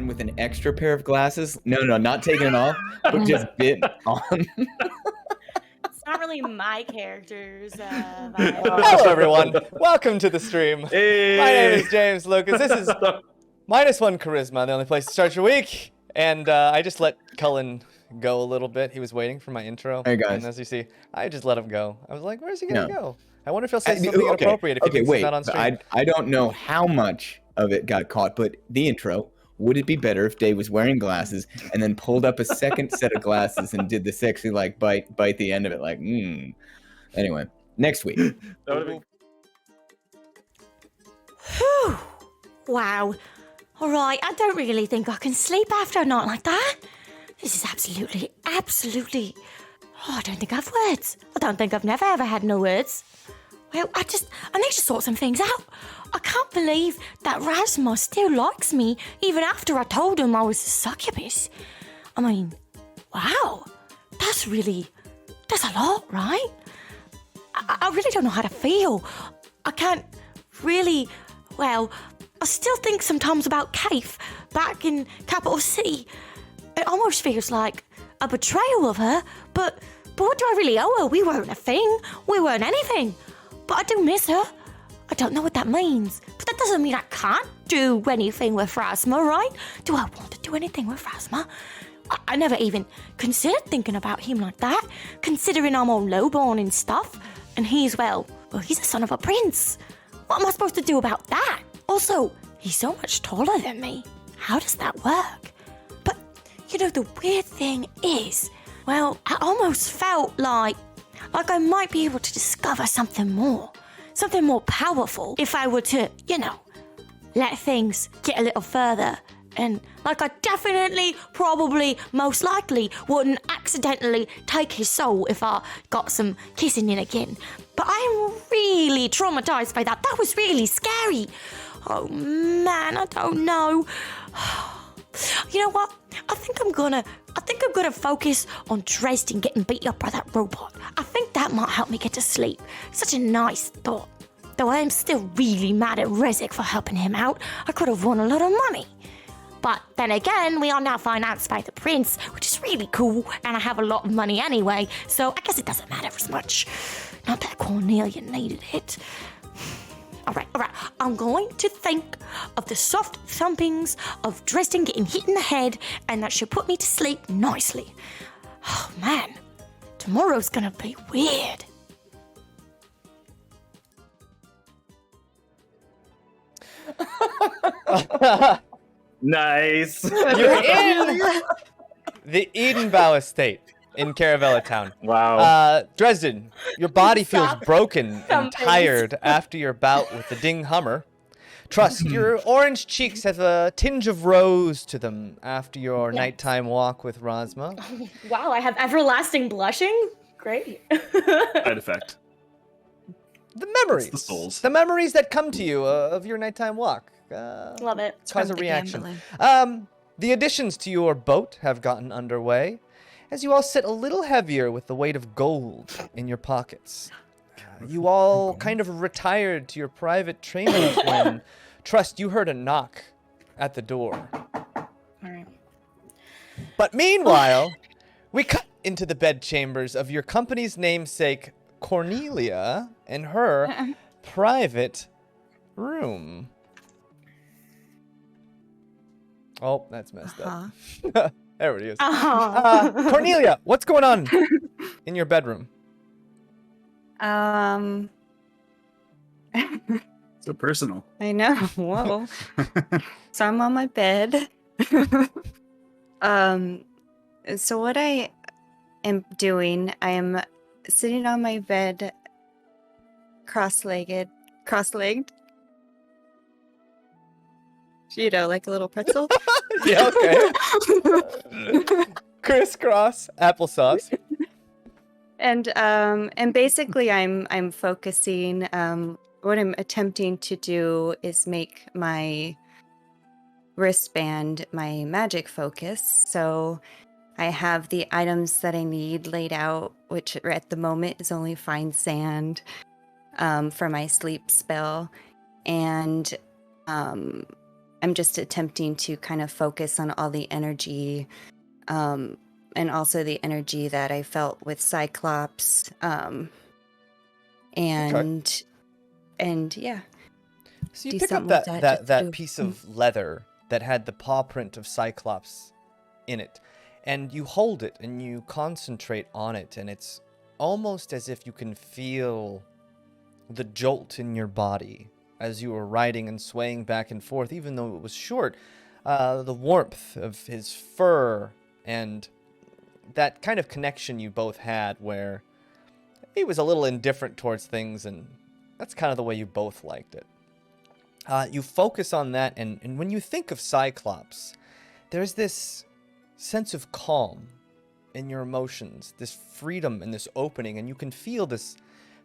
in with an extra pair of glasses. No, not taking it off, but just bit on. It's not really my character's vibe. Hello, everyone. Welcome to the stream. Hey. My name is Jaymes Lucas. This is MinusOneCHarisma, the only place to start your week. And I just let Cullen go a little bit. He was waiting for my intro. Hey, guys. And as you see, I just let him go. I was like, where's he going to go? I wonder if he'll say something Okay, inappropriate if he thinks wait. he's not on stream. I don't know how much of it got caught, but the intro, would it be better if Daye was wearing glasses and then pulled up a second set of glasses and did the sexy, like, bite the end of it, like, Anyway, next week. That would've been... Whew. Wow. All right, I don't really think I can sleep after a night like that. This is absolutely... Oh, I don't think I have words. I don't think I've never ever had no words. Well, I need to sort some things out. I can't believe that Rasma still likes me even after I told him I was a succubus. I mean, wow. That's a lot, right? I really don't know how to feel. I can't really... Well, I still think sometimes about Kaif back in Capital City. It almost feels like a betrayal of her, but what do I really owe her? We weren't a thing. We weren't anything. But I do miss her. I don't know what that means, but that doesn't mean I can't do anything with Rasma, right? Do I want to do anything with Rasma? I never even considered thinking about him like that, considering I'm all lowborn and stuff, and he's he's the son of a prince. What am I supposed to do about that? Also, he's so much taller than me. How does that work? But, the weird thing is, well, I almost felt like I might be able to discover something more powerful if I were to, let things get a little further. And I definitely, probably, most likely wouldn't accidentally take his soul if I got some kissing in again. But I'm really traumatized by that. That was really scary. Oh man, I don't know. You know what? I think I'm gonna focus on Dresden getting beat up by that robot. I think that might help me get to sleep. Such a nice thought. Though I am still really mad at Rezek for helping him out. I could have won a lot of money. But then again, we are now financed by the prince, which is really cool, and I have a lot of money anyway, so I guess it doesn't matter as much. Not that Cornelia needed it. All right. I'm going to think of the soft thumpings of Dresden getting hit in the head, and that should put me to sleep nicely. Oh, man. Tomorrow's gonna be weird. Nice. You're in the Edenbow estate in Caravella Town. Wow. Dresden, your body feels Stop. broken and Something. tired after your bout with the Ding Hummer. Trust, your orange cheeks have a tinge of rose to them after your nighttime walk with Rasma. Wow, I have everlasting blushing? Great. Side effect. The memories. It's the souls. The memories that come to you of your nighttime walk. Love it. Cause a reaction. The additions to your boat have gotten underway, as you all sit a little heavier with the weight of gold in your pockets. You all kind of retired to your private trainers when, Trust, you heard a knock at the door. All right. But meanwhile, we cut into the bedchambers of your company's namesake, Cornelia, and her private room. Oh, that's messed up. There it is. Cornelia, what's going on in your bedroom? So personal. I know. Whoa. So I'm on my bed. So what I am doing, I am sitting on my bed, cross-legged. Like a little pretzel. Yeah, okay. Crisscross applesauce. And basically I'm focusing, what I'm attempting to do is make my wristband my magic focus. So I have the items that I need laid out, which at the moment is only Find Sand for my sleep spell. And I'm I'm just attempting to kind of focus on all the energy, and also the energy that I felt with Cyclops, and yeah. So you do pick up something with that that that just to- piece of leather that had the paw print of Cyclops in it, and you hold it and you concentrate on it, and it's almost as if you can feel the jolt in your body as you were riding and swaying back and forth, even though it was short. The warmth of his fur and that kind of connection you both had where he was a little indifferent towards things, and that's kind of the way you both liked it. You focus on that, and when you think of Cyclops, there's this sense of calm in your emotions, this freedom and this opening, and you can feel this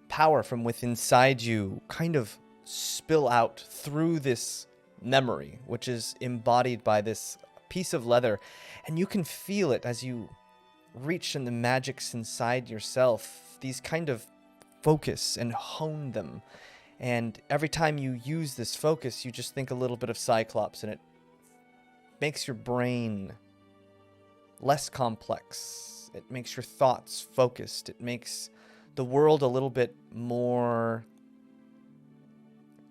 power from within inside you kind of spill out through this memory, which is embodied by this piece of leather, and you can feel it as you reach in the magics inside yourself, these kind of focus and hone them. And every time you use this focus, you just think a little bit of Cyclops, and it makes your brain less complex. It makes your thoughts focused. It makes the world a little bit more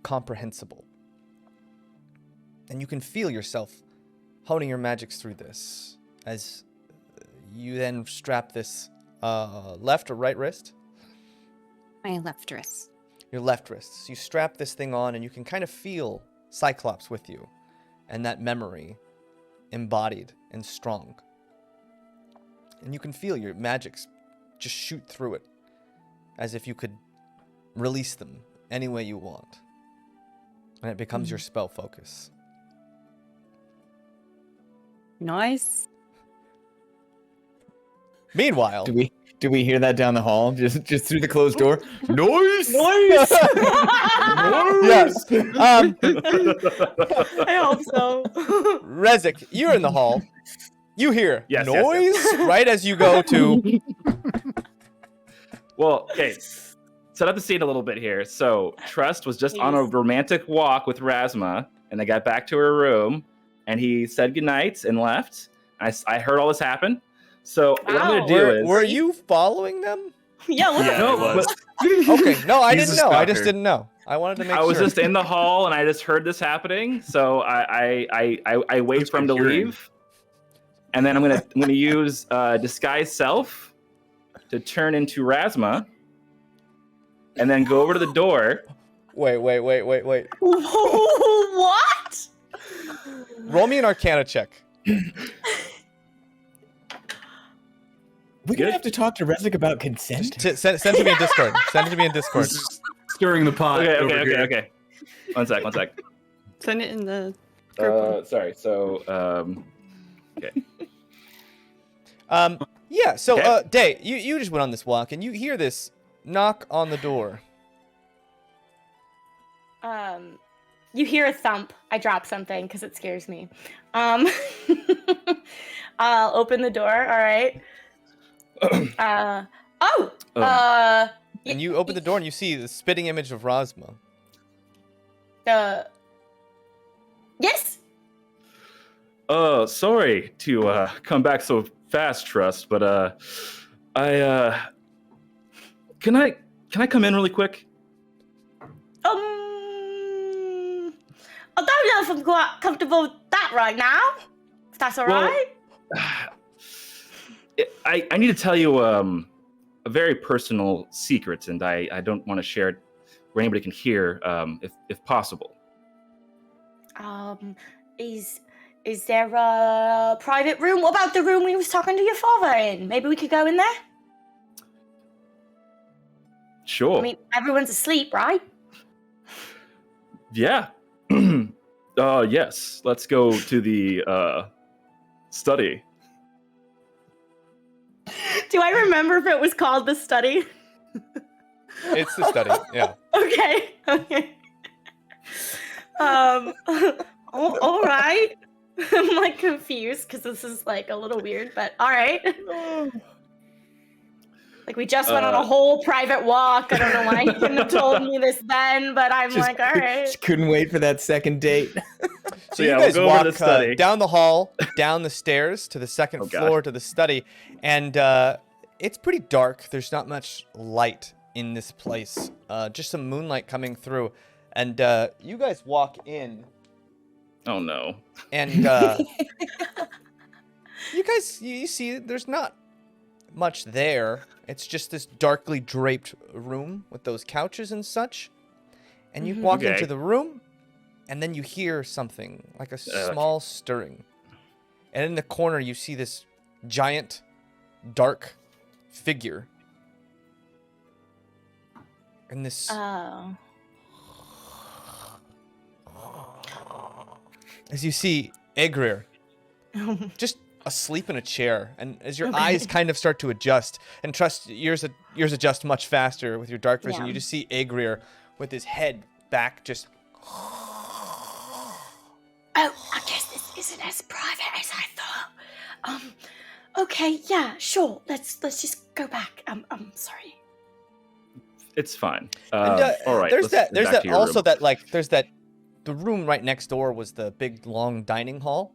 comprehensible. And you can feel yourself honing your magics through this as you then strap this left or right wrist? My left wrist. Your left wrist. So you strap this thing on, and you can kind of feel Cyclops with you, and that memory embodied and strong. And you can feel your magics just shoot through it, as if you could release them any way you want. And it becomes your spell focus. Nice. Meanwhile, Do we hear that down the hall? Just through the closed door? Noise! Nice! yes. I hope so. Rezik, you're in the hall. You hear Yes, noise right as you go to. Well, okay. Set up the scene a little bit here. So Trust was just on a romantic walk with Rasma, and they got back to her room, and he said goodnight and left. I heard all this happen. So what I'm going to do is... Were you following them? Yeah, what Yeah, the it was. Okay, no, I He's didn't a know. I just stalker. didn't know. I wanted to make I sure. was just in the hall, and I just heard this happening. So I wait That's for him good to hearing. leave, and then I'm gonna use disguise self to turn into Rasma, and then go over to the door. Wait. What? Roll me an Arcana check. We're going to have to talk to Rezik about consent. Send it to me in Discord. Send it to me in Discord. Stirring the pot. over here. Okay. One sec. Send it in the Sorry. So okay. Yeah, so, Okay. Daye, you just went on this walk, and you hear this knock on the door. You hear a thump. I drop something because it scares me. I'll open the door. All right. And you open the door, and you see the spitting image of Rasma. Yes. Sorry to come back so fast, Trust, but can I come in really quick? I don't know if I'm quite comfortable with that right now. If that's all right. I need to tell you a very personal secret, and I don't want to share it where anybody can hear, if possible. Is there a private room? What about the room we was talking to your father in? Maybe we could go in there? Sure. I mean, everyone's asleep, right? Yeah. Yes. Let's go to the study. Do I remember if it was called the study? It's the study, yeah. Okay. All right. I'm like confused because this is like a little weird, but all right. Like we just went on a whole private walk. I don't know why you couldn't have told me this then, but I'm like, all right. Just couldn't wait for that second date. So yeah, you we'll guys go over walk to the study. down the hall, down the stairs to the second Oh, God. floor to the study, and it's pretty dark. There's not much light in this place, just some moonlight coming through. And you guys walk in, Oh no. and you see there's not much there. It's just this darkly draped room with those couches and such. And you walk Okay. into the room, and then you hear something like a small stirring. And in the corner, you see this giant, dark figure. And this, Oh. as you see Egrir, just asleep in a chair. And as your eyes kind of start to adjust, and trust yours adjust much faster with your dark vision, Yeah. you just see Egrir with his head back, just. Oh, I guess this isn't as private as I thought. Okay, yeah, sure. Let's just go back. I'm sorry. It's fine. And, all right. There's let's that. There's get back that. to your Also, room. that like there's that. The room right next door was the big long dining hall.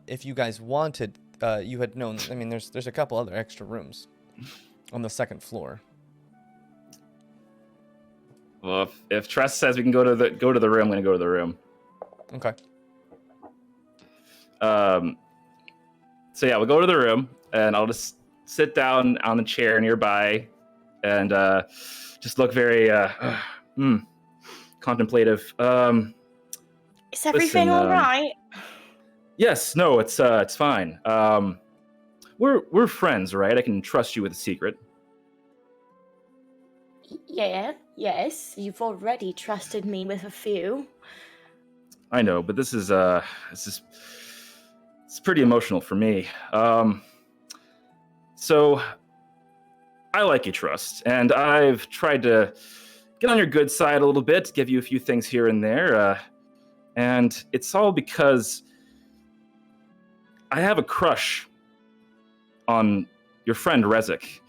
If you guys wanted, you had known. I mean, there's a couple other extra rooms on the second floor. Well, if Tress says we can go to the room, I'm gonna go to the room. Okay. So yeah, we'll go to the room, and I'll just sit down on the chair nearby, and just look very contemplative. Is everything Listen, all right? Yes, no, it's fine. We're friends, right? I can trust you with a secret. Yeah, yes. You've already trusted me with a few. I know, but this is it's pretty emotional for me. So I like you, Trust, and I've tried to get on your good side a little bit, give you a few things here and there, and it's all because I have a crush on your friend Rezik,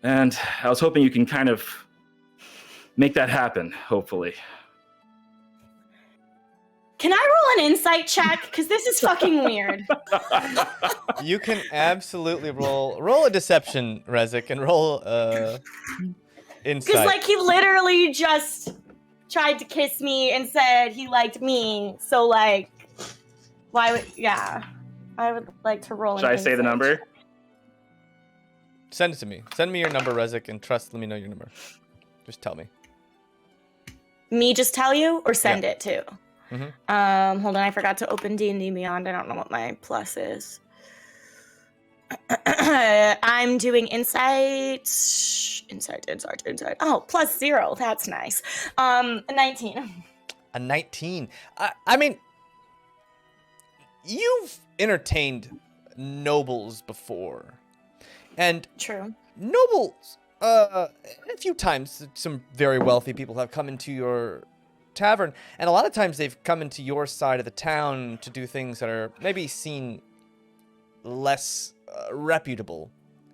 and I was hoping you can kind of make that happen, hopefully. Can I roll an insight check? Because this is fucking weird. You can absolutely roll a deception, Rezik, and roll insight. Because, like, he literally just tried to kiss me and said he liked me. So, like, why would... Yeah. I would like to roll an Should I say the insight number? check. Send it to me. Send me your number, Rezik, and Trust. Let me know your number. Just tell me. Me just tell you, or send it too? Mhm. Hold on, I forgot to open D&D Beyond. I don't know what my plus is. I'm doing insight. Oh, +0. That's nice. A 19. A 19. I mean, you've entertained nobles before. And True. nobles, a few times, some very wealthy people have come into your tavern. And a lot of times they've come into your side of the town to do things that are maybe seen less reputable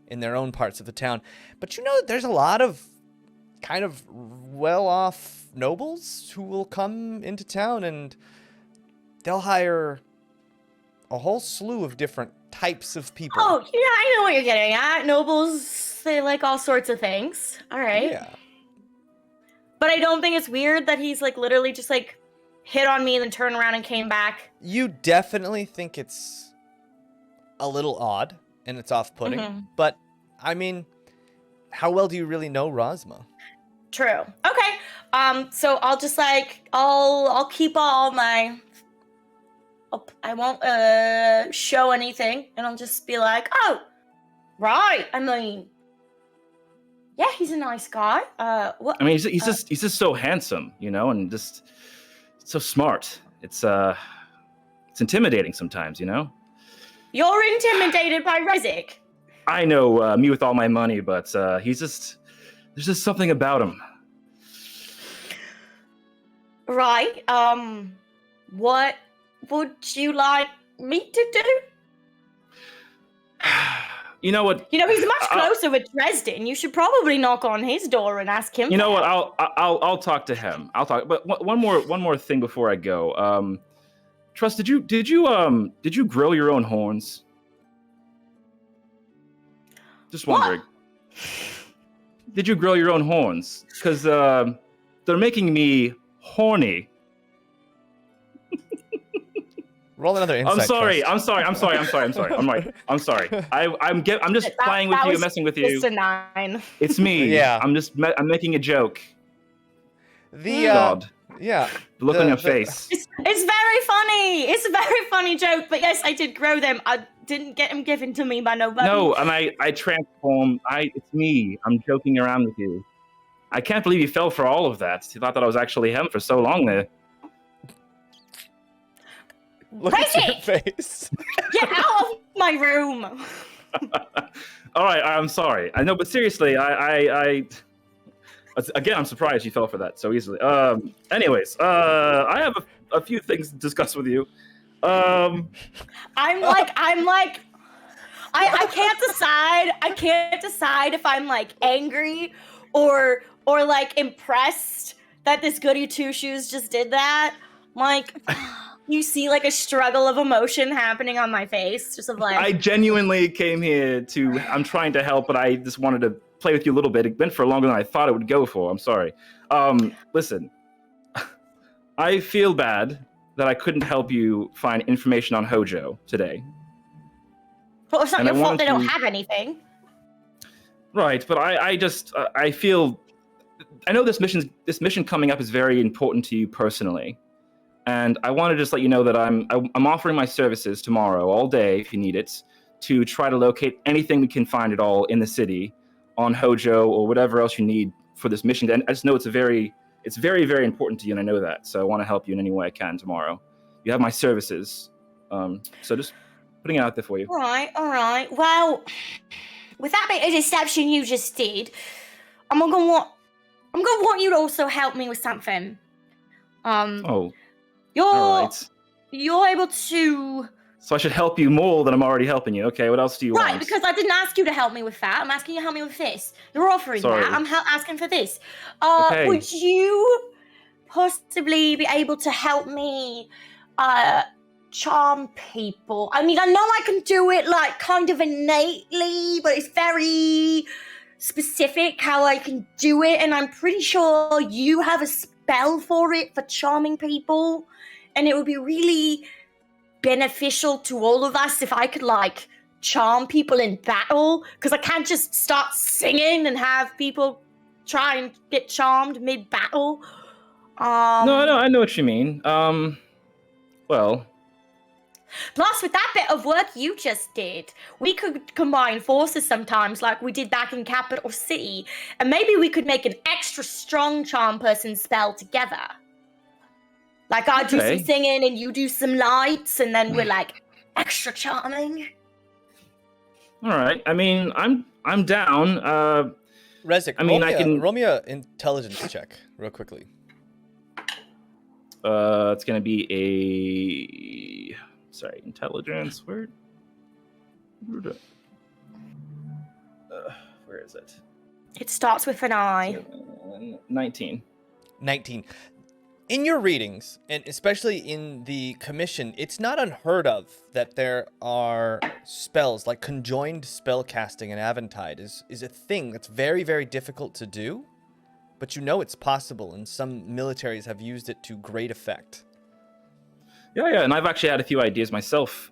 in their own parts of the town. But you know that there's a lot of kind of well-off nobles who will come into town, and they'll hire a whole slew of different types of people. Oh, yeah, I know what you're getting at. Nobles, they like all sorts of things. All right. Yeah. But I don't think it's weird that he's like literally just like hit on me and then turned around and came back. You definitely think it's a little odd and it's off-putting. Mhm. But, I mean, how well do you really know Rosma? True. Okay. So I'll just like I'll keep all my. I won't show anything, and I'll just be like, oh, right. I mean, yeah, he's a nice guy. What? I mean, he's just so handsome, you know, and just so smart. It's intimidating sometimes, you know. You're intimidated by Rezik. I know me with all my money, but there's just something about him. Right. What would you like me to do? You know what? You know, he's much closer with Dresden. You should probably knock on his door and ask him. You know what? I'll talk to him. I'll talk. But one more thing before I go. Trust, did you grill your own horns? Just wondering. What? Did you grill your own horns? Because they're making me horny. Roll another insight. I'm sorry. I'm sorry. I'm sorry. I'm just playing with you, messing with you. It's a 9. It's me. Yeah. I'm making a joke. God. Yeah. The look on your face. It's very funny. It's a very funny joke. But yes, I did grow them. I didn't get them given to me by nobody. No, and I transform. It's me. I'm joking around with you. I can't believe you fell for all of that. You thought that I was actually him for so long there. Look at your face. Get out of my room. All right, I'm sorry. I know, but seriously, again, I'm surprised you fell for that so easily. Anyways, I have a few things to discuss with you. I can't decide. I can't decide if I'm like angry or like impressed that this goody two shoes just did that. Like. You see like a struggle of emotion happening on my face, just of like. I genuinely came here I'm trying to help, but I just wanted to play with you a little bit. It went for longer than I thought it would go for. I'm sorry. Listen, I feel bad that I couldn't help you find information on Hojo today. Well, it's not your fault they don't have anything. Right, but I feel, I know this mission coming up is very important to you personally. And I want to just let you know that I'm offering my services tomorrow, all day, if you need it, to try to locate anything we can find at all in the city on Hojo or whatever else you need for this mission. And I just know it's very, very important to you, and I know that. So I want to help you in any way I can tomorrow. You have my services, so just putting it out there for you. All right. Well, with that bit of deception you just did, I'm gonna want you to also help me with something. You're able to. So I should help you more than I'm already helping you. Okay, what else do you want? Right, because I didn't ask you to help me with that. I'm asking you to help me with this. You're offering that. I'm asking for this. Okay. Would you possibly be able to help me charm people? I mean, I know I can do it like kind of innately, but it's very specific how I can do it, and I'm pretty sure you have a spell for it for charming people. And it would be really beneficial to all of us if I could, like, charm people in battle. Because I can't just start singing and have people try and get charmed mid-battle. No, I know what you mean. Well. Plus, with that bit of work you just did, we could combine forces sometimes like we did back in Capital City. And maybe we could make an extra strong charm person spell together. Like, I do some singing and you do some lights, and then we're like extra charming. All right. I mean, I'm down. Rezik, roll me a intelligence check real quickly. It's gonna be intelligence. Where is it? It starts with an I. 19. 19. In your readings, and especially in the commission, it's not unheard of that there are spells, like conjoined spell casting in Aventide is a thing that's very, very difficult to do, but you know it's possible, and some militaries have used it to great effect. Yeah, and I've actually had a few ideas myself.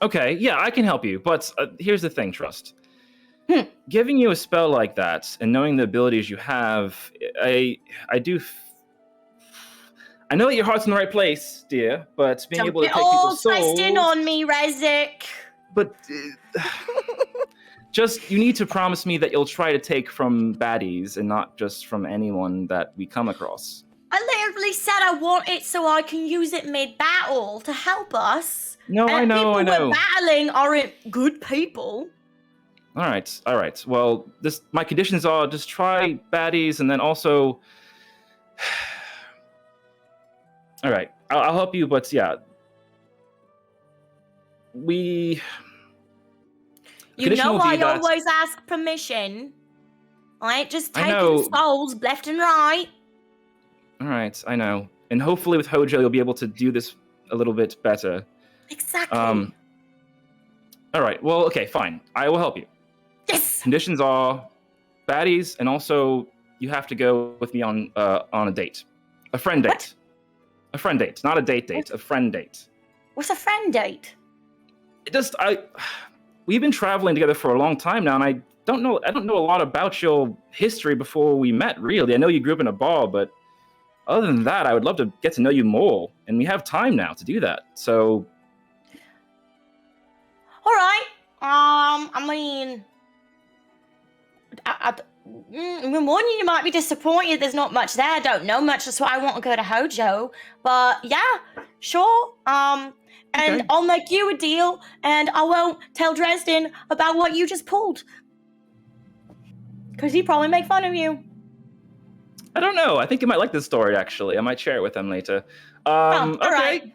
Okay, yeah, I can help you, but here's the thing, Trust. Giving you a spell like that and knowing the abilities you have, I know that your heart's in the right place, dear, but being able to take people's souls... Don't get all in on me, Rezik. But just, you need to promise me that you'll try to take from baddies and not just from anyone that we come across. I literally said I want it so I can use it mid-battle to help us. No, I know. People we're battling aren't good people. All right. Well, my conditions are just try baddies, and then also. All right, I'll help you, but yeah, You condition know will be I that- always ask permission. I ain't just I taking know. souls left and right. All right, I know. And hopefully with Hojo, you'll be able to do this a little bit better. Exactly. All right, well, okay, fine. I will help you. Yes. Conditions are baddies, and also you have to go with me on a date. A friend date. What? A friend date. Not a date. A friend date. What's a friend date? We've been traveling together for a long time now, and I don't know a lot about your history before we met, really. I know you grew up in a bar, but other than that, I would love to get to know you more, and we have time now to do that. So, All right. I mean, I'm warning you, might be disappointed. There's not much there. I don't know much. That's why I want to go to Hojo. But yeah, sure. And Okay. I'll make you a deal, and I won't tell Dresden about what you just pulled. Because he'd probably make fun of you. I don't know. I think you might like this story, actually. I might share it with him later. All Okay. right.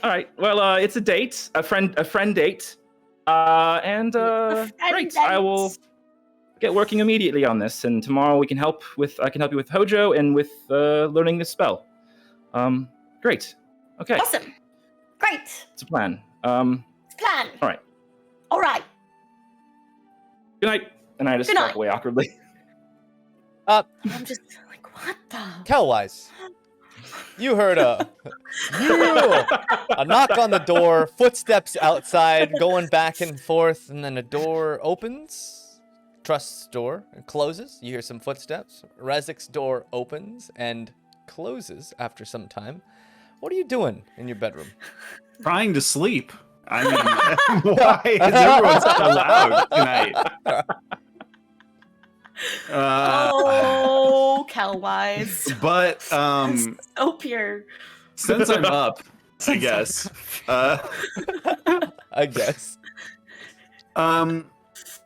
All right. Well, it's a date, a friend date. And friend great. date. I will get working immediately on this, and tomorrow I can help you with Hojo and with learning this spell. Great. Okay. Awesome. Great. It's a plan. Plan. All right. All right. Good night. And I just Good walk night. away awkwardly. I'm just like, what the? Kelwyse, you heard a knock on the door, footsteps outside, going back and forth, and then a door opens. Trust's door and closes. You hear some footsteps. Rezik's door opens and closes after some time. What are you doing in your bedroom? Trying to sleep. I mean, why is everyone so loud tonight? Oh, Kelwyse. But So pure. since I'm up, I guess. I guess.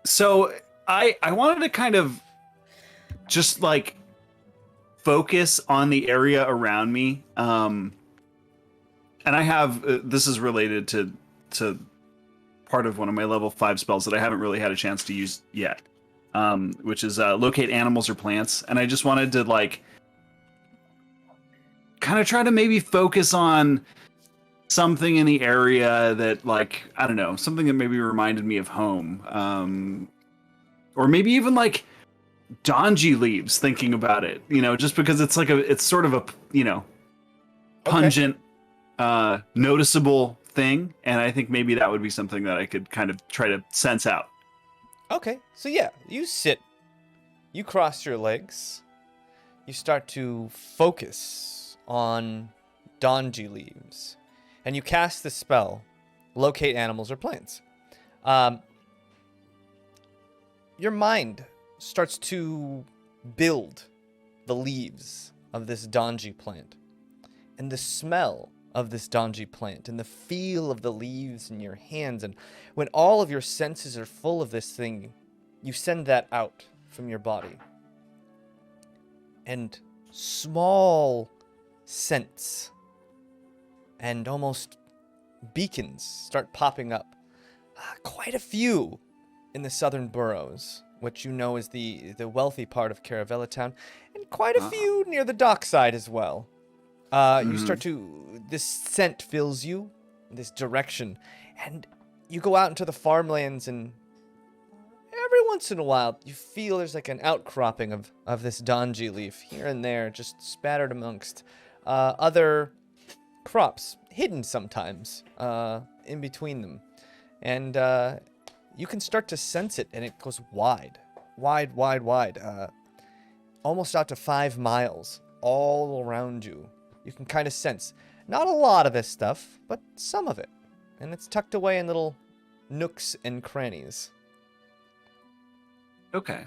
So I wanted to kind of just like focus on the area around me. And I have this is related to part of one of my level 5 spells that I haven't really had a chance to use yet. Which is locate animals or plants, and I just wanted to like kind of try to maybe focus on something in the area that, like, I don't know, something that maybe reminded me of home, or maybe even like Donji leaves. Thinking about it, just because it's like it's sort of a pungent, noticeable thing, and I think maybe that would be something that I could kind of try to sense out. Okay, so yeah, you sit, you cross your legs, you start to focus on Donji leaves, and you cast the spell, locate animals or plants. Your mind starts to build the leaves of this Donji plant, and the smell of this Donji plant, and the feel of the leaves in your hands, and when all of your senses are full of this thing, you send that out from your body. And small scents and almost beacons start popping up. Quite a few in the southern boroughs, which you know is the wealthy part of Caravella Town, and quite a few near the dockside as well. You start to, this scent fills you, this direction, and you go out into the farmlands, and every once in a while you feel there's like an outcropping of this Donji leaf here and there, just spattered amongst other crops, hidden sometimes in between them. And you can start to sense it, and it goes wide, almost out to 5 miles all around you. You can kind of sense, not a lot of this stuff, but some of it. And it's tucked away in little nooks and crannies. Okay.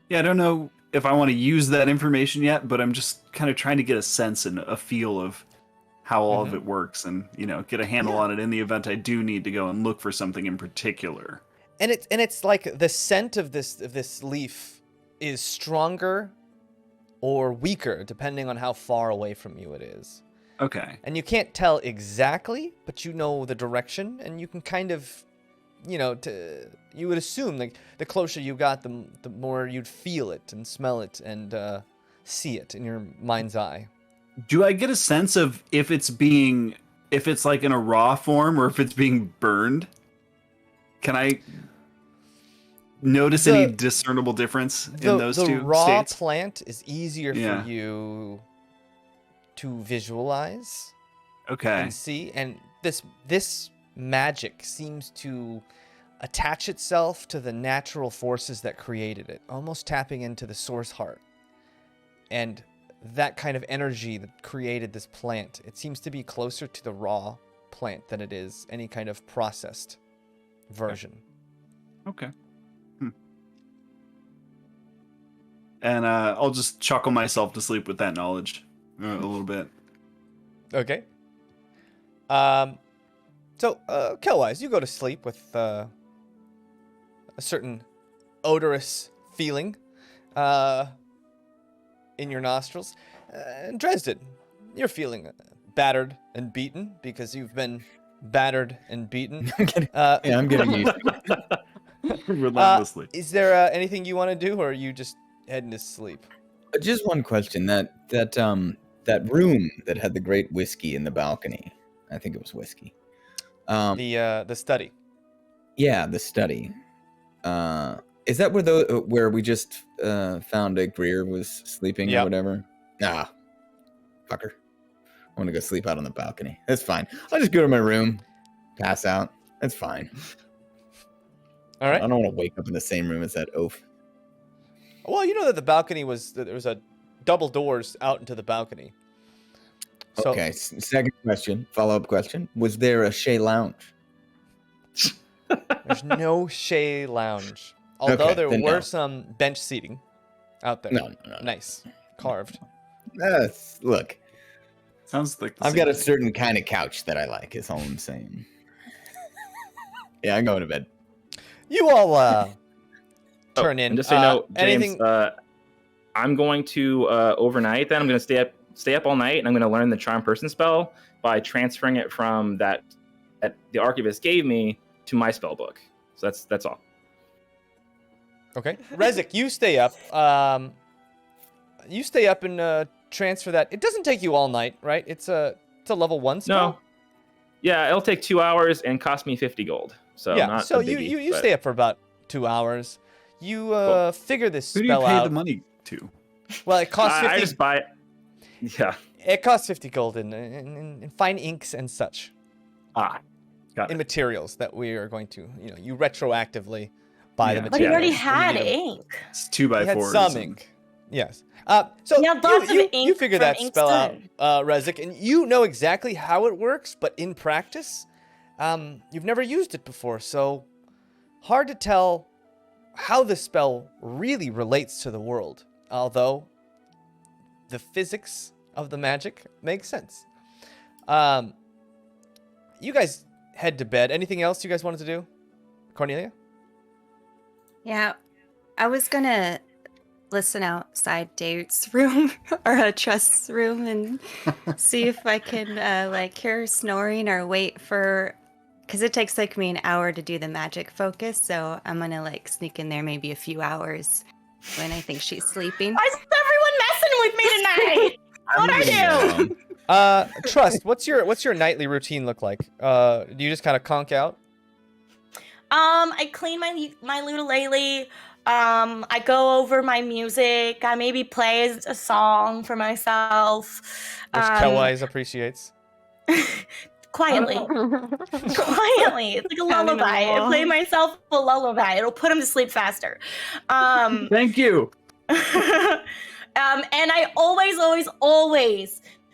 Yeah, I don't know if I want to use that information yet, but I'm just kind of trying to get a sense and a feel of how all of it works, and get a handle on it in the event I do need to go and look for something in particular. And it's like the scent of this leaf is stronger or weaker depending on how far away from you it is. Okay. And you can't tell exactly, but you know the direction, and you can kind of you would assume like the closer you got, the more you'd feel it and smell it and see it in your mind's eye. Do I get a sense of if it's like in a raw form or if it's being burned? Can I notice any discernible difference in those two The raw states? plant is easier for you to visualize. Okay. And see, and this magic seems to attach itself to the natural forces that created it, almost tapping into the source heart. And that kind of energy that created this plant, it seems to be closer to the raw plant than it is any kind of processed version. Okay. And I'll just chuckle myself to sleep with that knowledge a little bit. Okay. So, Kelwyse, you go to sleep with a certain odorous feeling in your nostrils. Dresden, you're feeling battered and beaten because you've been battered and beaten. I'm getting used to it. Relentlessly. Is there anything you want to do, or are you just heading to sleep? Just one question. That room that had the great whiskey in the balcony. I think it was whiskey. The study. Yeah, the study. Is that where we just found Greer was sleeping or whatever? Nah, fucker. I want to go sleep out on the balcony. That's fine. I'll just go to my room, pass out. That's fine. All right. I don't want to wake up in the same room as that oaf. Well, you know that the balcony there was a double doors out into the balcony. So, Okay, second question, follow-up question. Was there a Shea Lounge? There's no Shea Lounge. Although Okay, there then were no. some bench seating out there. No. Nice. Carved. Look, Sounds like I've got a certain kind of couch that I like, is all I'm saying. Yeah, I'm going to bed. You all turn in. And just so you know, James, anything... I'm going to overnight then. I'm going to stay up all night, and I'm going to learn the Charm Person spell by transferring it from that the Archivist gave me to my spell book. So that's all. Okay. Rezik, you stay up. You stay up and transfer that. It doesn't take you all night, right? It's a level 1 spell. No. Yeah, it'll take 2 hours and cost me 50 gold. So yeah. not So a biggie, you but- stay up for about 2 hours. You Cool. figure this Who do you spell pay out. the money to? Well, it costs 50. I just buy it. Yeah. It costs 50 gold in fine inks and such. Got In it. materials that we are going to, you retroactively buy the Yeah. materials. But you already We had need to- ink. It's 2x4. You had some ink. Yes. So You have lots of you ink figure from that spell Inkstone. out, Rezik, and you know exactly how it works, but in practice, you've never used it before, so hard to tell how the spell really relates to the world, although the physics of the magic makes sense. You guys head to bed. Anything else you guys wanted to do? Cornelia? Yeah, I was gonna listen outside Dave's room or Trust's room and see if I can hear her snoring or wait for, because it takes me an hour to do the magic focus, so I'm gonna sneak in there maybe a few hours when I think she's sleeping. Why is everyone messing with me tonight? What I do? Trust, what's your nightly routine look like? Do you just kind of conk out? I clean my ukulele. I go over my music. I maybe play a song for myself. Which Kelwyse appreciates. Quietly. Quietly. It's like a lullaby. I play myself a lullaby. It'll put him to sleep faster. Thank you. And I always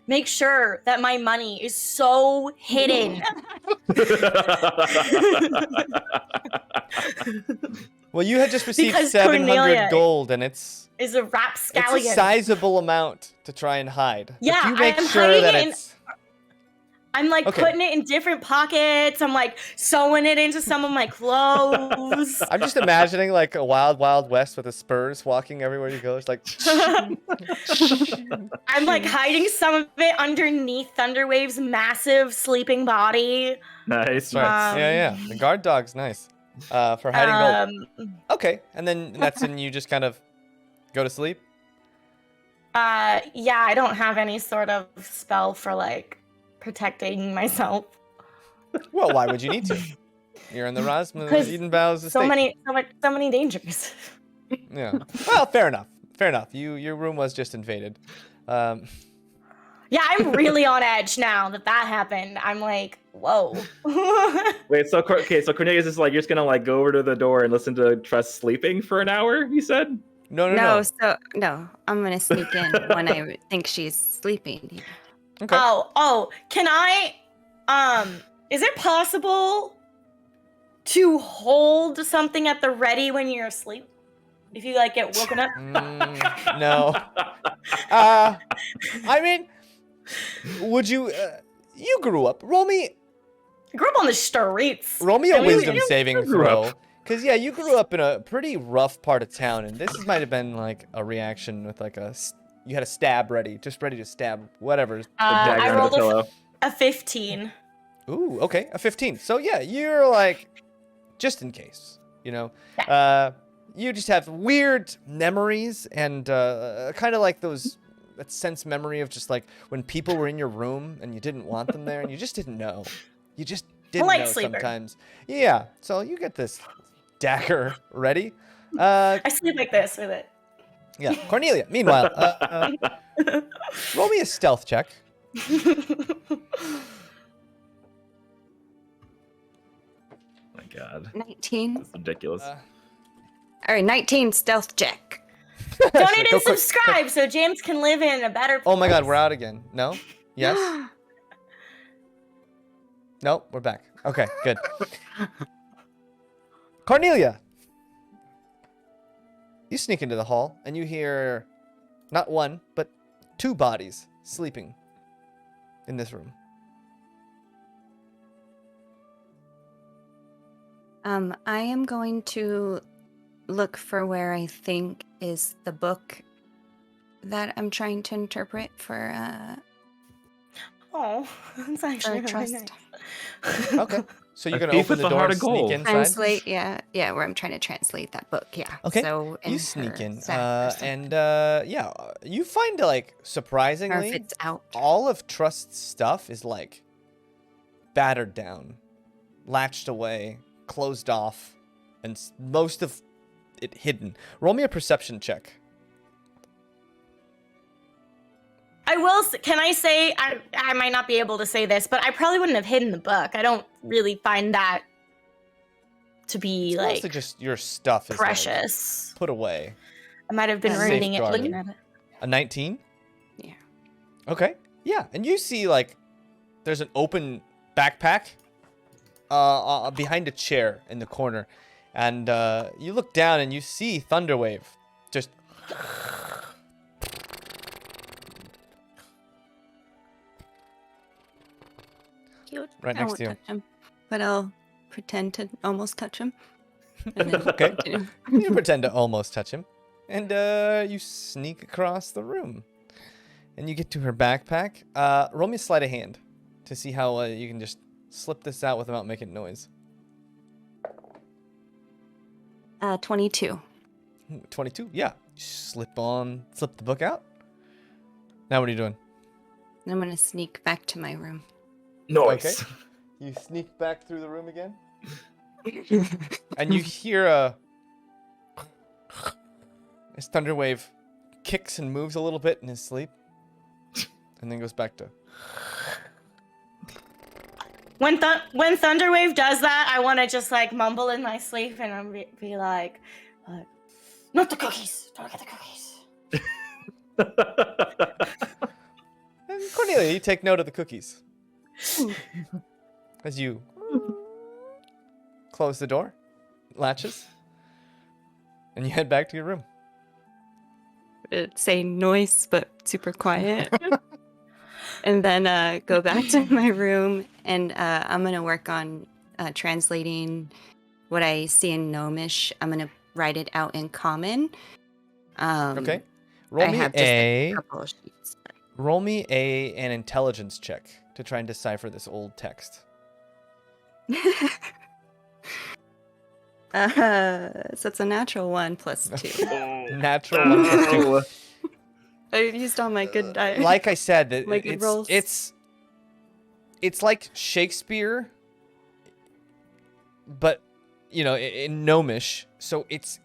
make sure that my money is so hidden. Well, you had just received Because 700 Cornelia gold, and it's Is a a rapscallion. sizable amount to try and hide. Yeah, if you make I'm sure hiding that it in- it's I'm Okay. putting it in different pockets. I'm sewing it into some of my clothes. I'm just imagining a wild, wild west with the spurs walking everywhere you go. It's like, I'm Hmm. hiding some of it underneath Thunderwave's massive sleeping body. Nice. right. Um, yeah. The guard dog's nice. For hiding gold. Okay, and then that's when you just kind of go to sleep? Yeah, I don't have any sort of spell for, like, protecting myself. Well, why would you need to? You're in the Because Edenbow's estate. So many dangers. Yeah. Well, fair enough. Fair enough. Your room was just invaded. Yeah, I'm really on edge now that happened. I'm like, whoa. Wait, so Cornelius is like, you're just gonna like go over to the door and listen to Trust sleeping for an hour, you said? No. No, I'm gonna sneak in when I think she's sleeping. Okay. Oh, can I, is it possible to hold something at the ready when you're asleep? If you, like, get woken up? No. I mean, would you, you grew up. Roll me I grew up on the streets. a wisdom you saving grew throw. up. Because, yeah, you grew up in a pretty rough part of town, and this might have been, like, a reaction with, like, you had a stab ready, just ready to stab whatever. I Dagger rolled on the pillow. a 15. Ooh, okay, a 15. So, yeah, you're, like, just in case, you know? You just have weird memories and kind of like that sense memory of just, like, when people were in your room and you didn't want them there and you just didn't know. You just didn't light know sleeper. sometimes. Yeah, so you get this dagger ready. I sleep like this with it. Yeah, Cornelia, meanwhile, roll me a stealth check. My God, 19. that's ridiculous. All right, 19 stealth check. Donate Go and quick. subscribe so Jaymes can live in a better place. Oh my God, we're out again. No? Yes? Nope, we're back. Okay, good. Cornelia! You sneak into the hall and you hear not one, but 2 bodies sleeping in this room. I am going to look for where I think is the book that I'm trying to interpret for Oh, that's actually really trust. nice. Okay. So you're A going to thief open with the a door heart and of sneak gold. inside? Translate, yeah, where I'm trying to translate that book, yeah. Okay, So you sneak in, and yeah, you find, like, or if surprisingly, it's out. all of Trust's stuff is, like, battered down, latched away, closed off, and most of it hidden. Roll me a perception check. I will. Can I say I might not be able to say this, but I probably wouldn't have hidden the book. I don't really find that to be It's like mostly just your stuff is, like, precious. put away. I might have been Yeah, reading it, safeguarded. looking at it. A 19? Yeah. Okay. Yeah, and you see, like, there's an open backpack behind a chair in the corner. And you look down and you see Thunderwave just... Cute. Right I next won't to you. touch him, but I'll pretend to almost touch him. And then Okay. continue. You pretend to almost touch him. And you sneak across the room. And you get to her backpack. Roll me a sleight of hand to see how you can just slip this out without making noise. 22. 22? Yeah. Slip the book out. Now what are you doing? I'm gonna sneak back to my room. Noise. Okay. You sneak back through the room again. And you hear as Thunderwave kicks and moves a little bit in his sleep. And then goes back to... When Thunderwave does that, I want to just like mumble in my sleep and I'll be like, not the cookies. Don't get the cookies. And Cornelia, you take note of the cookies. As you close the door, latches, and you head back to your room. Say noise, but super quiet. And then go back to my room, and I'm going to work on translating what I see in Gnomish. I'm going to write it out in Common. Okay. Roll I me have just a couple of sheets. roll me an intelligence check to try and decipher this old text. So it's a natural 1 plus 2. Natural 1 plus 2. I used all my good dice. Like I said, My good rolls. it's like Shakespeare, but in Gnomish. So it's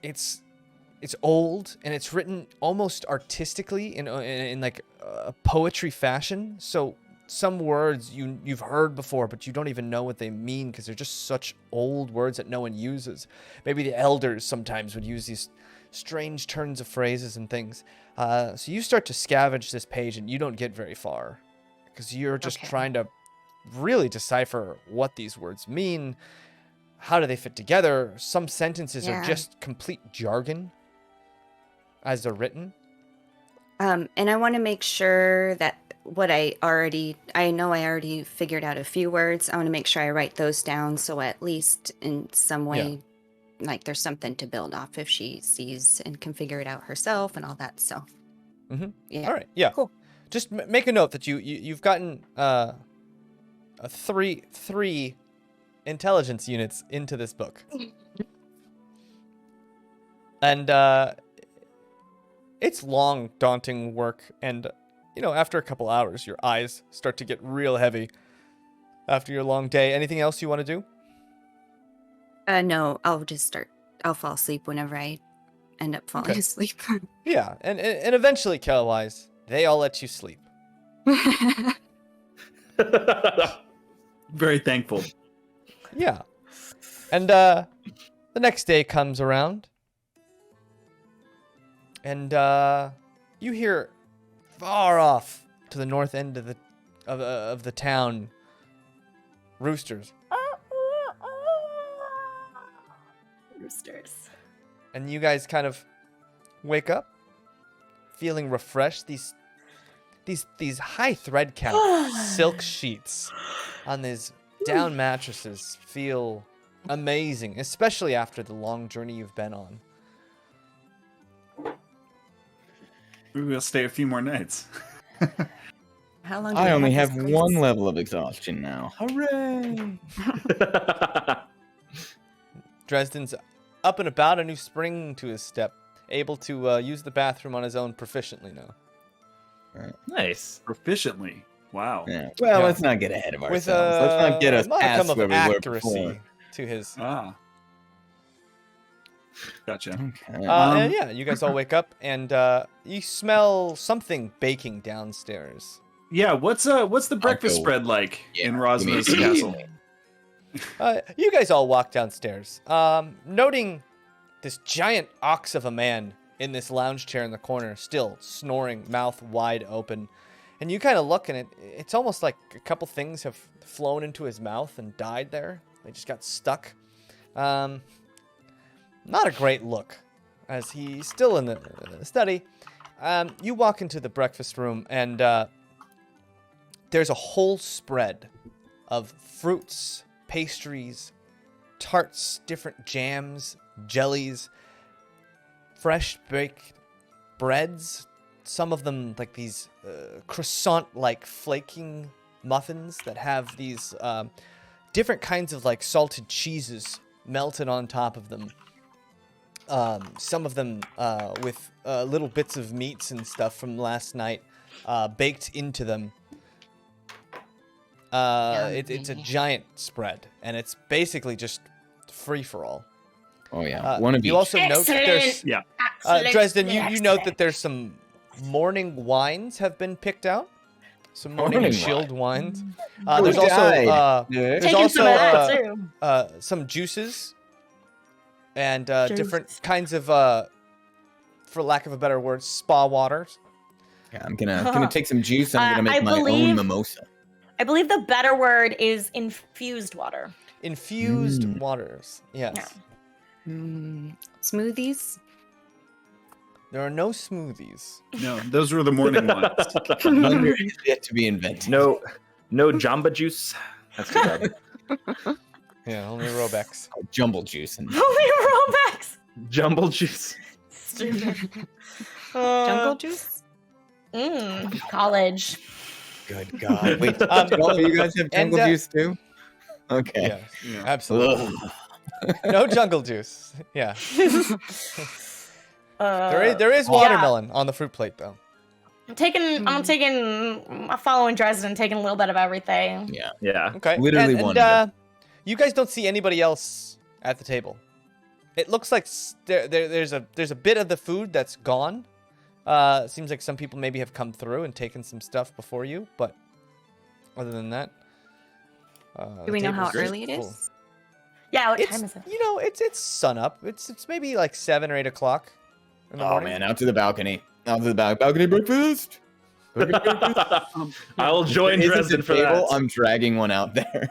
old and it's written almost artistically in like a poetry fashion. So some words you've heard before, but you don't even know what they mean because they're just such old words that no one uses. Maybe the elders sometimes would use these strange turns of phrases and things. So you start to scavenge this page and you don't get very far because you're just trying to really decipher what these words mean. How do they fit together? Some sentences are just complete jargon as they're written. And I want to make sure that what I know I already figured out a few words. I want to make sure I write those down so at least in some way, like there's something to build off if she sees and can figure it out herself and all that. So, yeah. All right, yeah, cool. Just make a note that you've gotten a three intelligence units into this book, and it's long, daunting work, and after a couple hours, your eyes start to get real heavy after your long day. Anything else you want to do? No, I'll fall asleep whenever I end up falling asleep. Yeah, and eventually, Kelwyse, they all let you sleep. Very thankful. Yeah. And the next day comes around, and you hear far off to the north end of the town roosters. Roosters. And you guys kind of wake up feeling refreshed. These high thread count silk sheets on these down mattresses feel amazing, especially after the long journey you've been on. Maybe we'll stay a few more nights. How long? I only have one level of exhaustion now. Hooray! Dresden's up and about, a new spring to his step, able to use the bathroom on his own proficiently now. Right. Nice. Proficiently. Wow. Yeah. Well, Yeah. let's not get ahead of ourselves. With Let's not get us modicum past of where we accuracy were before. to his. Ah. Gotcha. Okay. And yeah, you guys all wake up and you smell something baking downstairs. Yeah, what's the breakfast go- spread like Yeah, in give Rosmer's me- castle? You guys all walk downstairs, noting this giant ox of a man in this lounge chair in the corner, still snoring, mouth wide open. And you kind of look, and it's almost like a couple things have flown into his mouth and died there. They just got stuck. Not a great look, as he's still in the study. You walk into the breakfast room, and there's a whole spread of fruits, pastries, tarts, different jams, jellies, fresh baked breads. Some of them like these croissant-like flaking muffins that have these different kinds of like salted cheeses melted on top of them. Some of them with little bits of meats and stuff from last night baked into them. It's a giant spread, and it's basically just free for all. Oh yeah, one of you each. also note that there's Yeah. Dresden. You note that there's some morning wines have been picked out. Some morning Morning chilled wines. Who There's died? also Yeah. there's Taking some of that, also too. some juices and Juice. different kinds of for lack of a better word, spa waters. Yeah, I'm gonna take some juice. I'm gonna make I my own believe- mimosa. I believe the better word is infused water. Infused waters. Yes. Yeah. Smoothies. There are no smoothies. No, those were the morning ones. Hunger is yet to be invented. No Jamba Juice. That's too bad. Yeah, only Robex. Jumble juice and Only rollbacks. Jumble Juice. Stupid. Jungle juice. College. good God. Wait, did all of you guys have jungle and, juice too? Okay. Yeah, absolutely. Ugh. No jungle juice. Yeah. There is watermelon on the fruit plate though. I'm following Dresden, taking a little bit of everything. Yeah. Yeah. Okay. Literally and, wanted it. you guys don't see anybody else at the table. It looks like there's a bit of the food that's gone. It seems like some people maybe have come through and taken some stuff before you, but other than that, Do we know how table's early it full. is? Yeah, what time is it? You know, it's sun up. It's maybe like 7 or 8 o'clock in the Oh morning. man, out to the balcony. Out to the balcony breakfast. I will join Isn't Dresden the for table? that. I'm dragging one out there.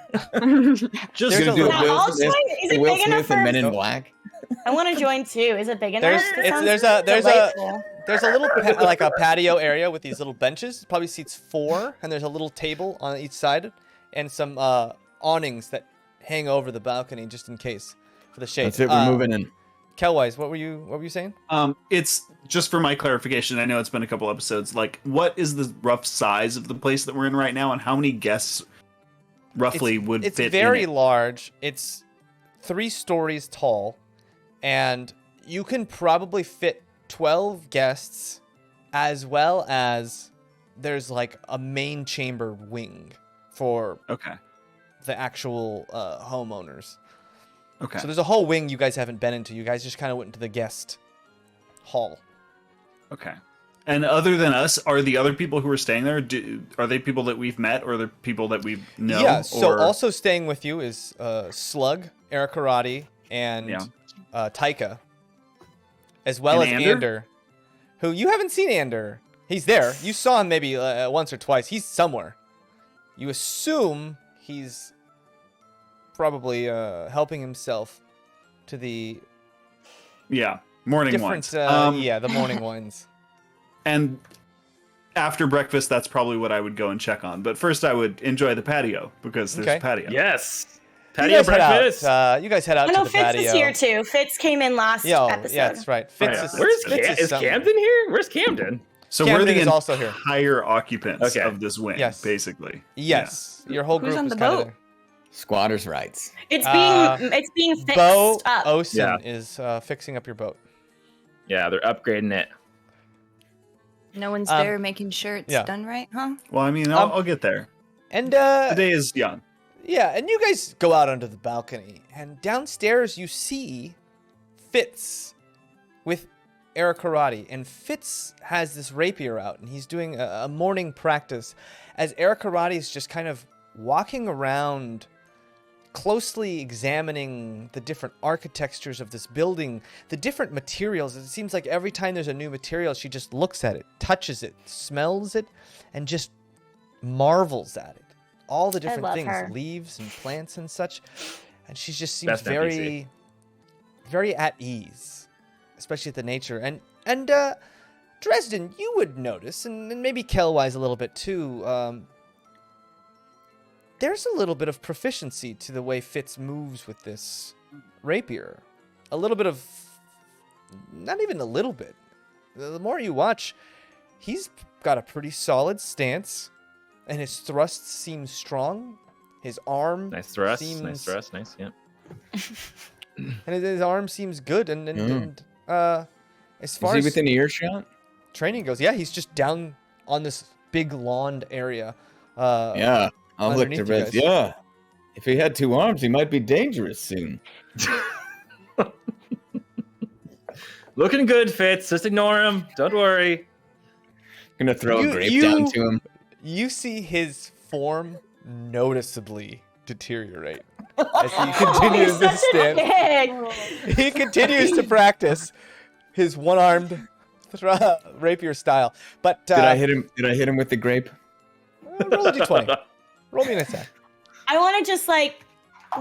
Just There's gonna a do little- a Will I'll Smith, join. Is it Will big enough Smith and for- Men in Black. I want to join too. Is it big enough? There's That it's, sounds there's delightful. a little like a patio area with these little benches. Probably seats 4, and there's a little table on each side, and some awnings that hang over the balcony just in case for the shade. That's it. We're moving in. Kelwyse, what were you saying? It's just for my clarification. I know it's been a couple episodes. Like, what is the rough size of the place that we're in right now, and how many guests roughly would It's fit very in it? large. It's 3 stories tall, and you can probably fit 12 guests, as well as there's like a main chamber wing for Okay. the actual homeowners. Okay. So there's a whole wing you guys haven't been into. You guys just kind of went into the guest hall. Okay. And other than us, are the other people who are staying there? Are they people that we've met, or are they people that we know? Yeah. So or... also staying with you is Slug, Erikarati, and Yeah. Taika, as well And as Ander? Ander, who you haven't seen. Ander, he's there. You saw him maybe once or twice. He's somewhere. You assume he's probably helping himself to the Yeah. Morning different. ones. Yeah, the morning ones. And after breakfast, that's probably what I would go and check on. But first, I would enjoy the patio because there's Okay. a patio. Yes. You Patio guys head out, breakfast. you guys head out I to know the Fitz patio. is here too. Fitz came in last episode. Yeah, that's right. Fitz Yeah. is, Where's Fitz is somewhere. Camden here? Where's Camden? So Camden we're the is also here. entire occupants Okay. of this wing, Yes. basically. Yes, your whole Who's group on is the kind of boat? there. Squatters' rights. It's being fixed Bo up. Osen Yeah. is fixing up your boat. Yeah, they're upgrading it. No one's Um, there making sure it's yeah. done right, huh? Well, I mean, I'll get there. And The day is young. yeah, and you guys go out onto the balcony, and downstairs you see Fitz with Erikarati, and Fitz has this rapier out, and he's doing a morning practice as Erikarati is just kind of walking around, closely examining the different architectures of this building, the different materials. It seems like every time there's a new material, she just looks at it, touches it, smells it, and just marvels at it. All the different love things, her. leaves and plants and such. And she just seems Best NPC. very at ease, especially at the nature. And Dresden, you would notice, and maybe Kelwyse a little bit too, there's a little bit of proficiency to the way Fitz moves with this rapier. A little bit of, not even a little bit. The more you watch, he's got a pretty solid stance, and his thrust seems strong. His arm Nice thrust. seems, Nice thrust. Nice. Yeah. and his arm seems good. And as far Is he as within earshot? training goes, yeah, he's just down on this big lawned area. Yeah. I'll look underneath to you Reds. guys. Yeah. If he had 2 arms, he might be dangerous soon. Looking good, Fitz. Just ignore him. Don't worry. Gonna throw You- a grape you- down to him. You see his form noticeably deteriorate as he continues He's to such a stand. pig. He continues to practice his one-armed rapier style. But Did I hit him? Did I hit him with the grape? roll a d20. Roll me an attack. I want to just like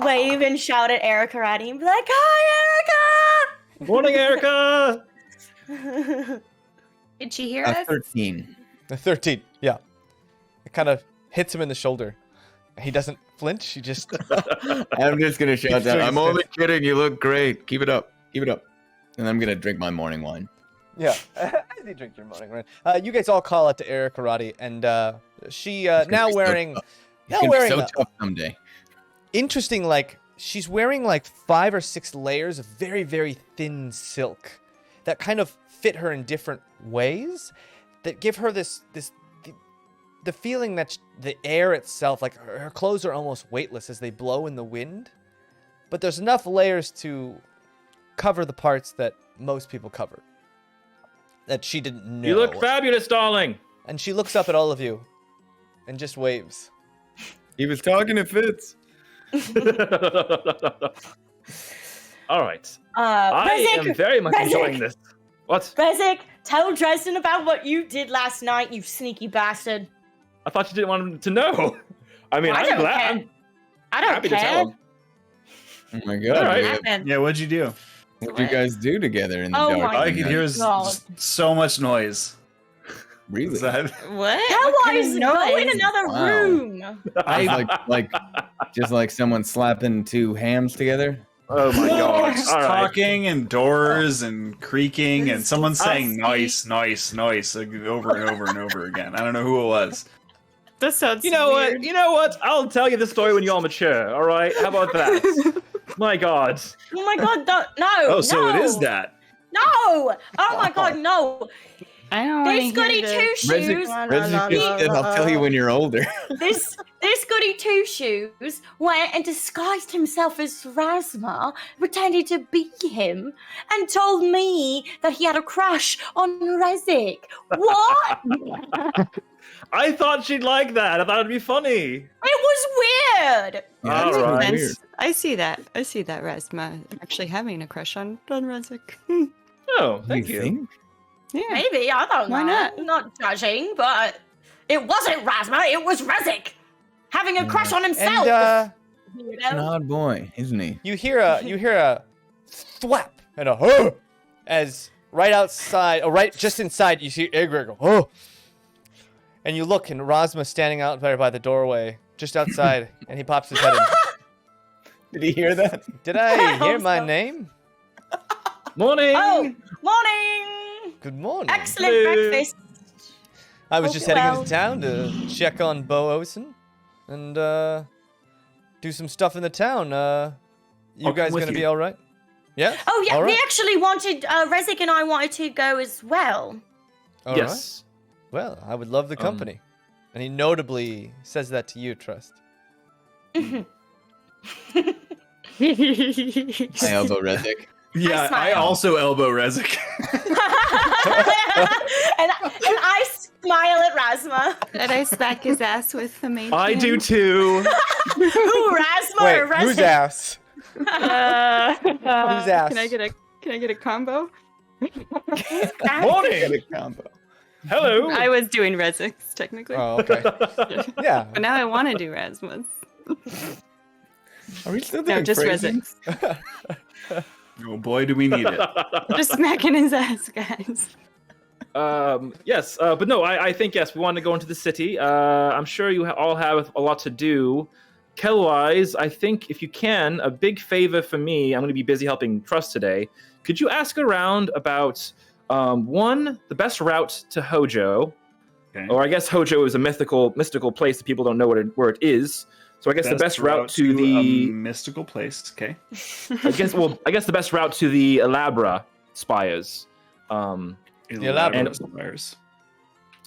wave and shout at Erikarati and be like, "Hi, Morning, Erica. Erica!" Did she hear us? 13. A 13. Yeah. It kind of hits him in the shoulder. He doesn't flinch. He just I'm just gonna shout Keep down. doing I'm his only kidding. You look great. Keep it up. Keep it up. And I'm gonna drink my morning wine. yeah. As you drink your morning wine, you guys all call out to Erikarati, and she It's gonna now be so wearing tough. He's now gonna be wearing so a- tough someday. interesting like she's wearing like 5 or 6 layers of very, very thin silk that kind of fit her in different ways that give her the feeling that the air itself, like her clothes are almost weightless as they blow in the wind. But there's enough layers to cover the parts that most people cover. That she didn't know. You look fabulous, darling. And she looks up at all of you and just waves. He was talking to Fitz. All right. I am very much enjoying this. What? Rezek, tell Dresden about what you did last night, you sneaky bastard. I thought you didn't want him to know. I mean, I I'm don't glad. care. I'm I don't happy care. to tell him. Oh my god. All right. Happened. Yeah, what'd you do? What did you guys do together in the Oh dark? my All I could hear is God. so much noise. Really? Is that? What? Kelwyse, go in noise? another Wow. room. like just like someone slapping 2 hams together? Oh my god. Just All right. talking and doors and creaking and someone saying disgusting. nice like, over and over and over again. I don't know who it was. That sounds You know weird. what? You know what? I'll tell you the story when you're mature. All right? How about that? My god. Oh my god, no. Oh, so no. it is that. No! Oh my god, no. I don't want This to goody hear this. two-shoes, I'll tell you when you're older. this goody two-shoes went and disguised himself as Rasma, pretended to be him, and told me that he had a crush on Rezek. What? I thought she'd like that. I thought it'd be funny. It was weird. Yeah, All that's right. kinda And weird. I see that. I see that Rasma actually having a crush on Rezek. Oh, thank you. think? Yeah. Maybe, I don't Why know. not? I'm not judging, but it wasn't Rasma, it was Rezek. Having a crush on himself. And Weirdo. An odd boy, isn't he? you hear a thwap and a huh as right outside, or right just inside, you see Egret go, oh. And you look, and Rasma's standing out there by the doorway, just outside, and he pops his head in. Did he hear that? Did I hear hope my so. name? Morning. Oh, morning. Good morning. Excellent Hello. breakfast. I was Hope just you're heading well. into town to check on Bo Osen and do some stuff in the town. You I'll come guys with gonna be you. all right? Yeah. Oh, yeah, All right. we actually wanted, Rezek and I wanted to go as well. All right. Yes. Well, I would love the company. And he notably says that to you, Trust. I elbow Rezek. Yeah, I smile. also elbow Rezek. and I smile at Rasma. And I smack his ass with the main. I do too. Ooh, Rasma Wait, or Rezek? whose ass? Whose ass? Can I get a combo? Morning. Good combo. Hello. I was doing Rezek's technically, Oh, okay. Yeah. but now I want to do Rasmus. Are we still No, doing just phrasing? Rezek's. Oh boy, do we need it. Just smacking his ass, guys. Yes, but no, I think, yes, we want to go into the city. I'm sure you all have a lot to do. Kelwyse, I think if you can, a big favor for me, I'm going to be busy helping Trust today. Could you ask around about, one, the best route to Hojo? Okay. Or I guess Hojo is a mystical place that people don't know where it is. So I guess the best route to a the... mystical place. Okay. I guess the best route to the Elabra spires. Elaborate. Spires.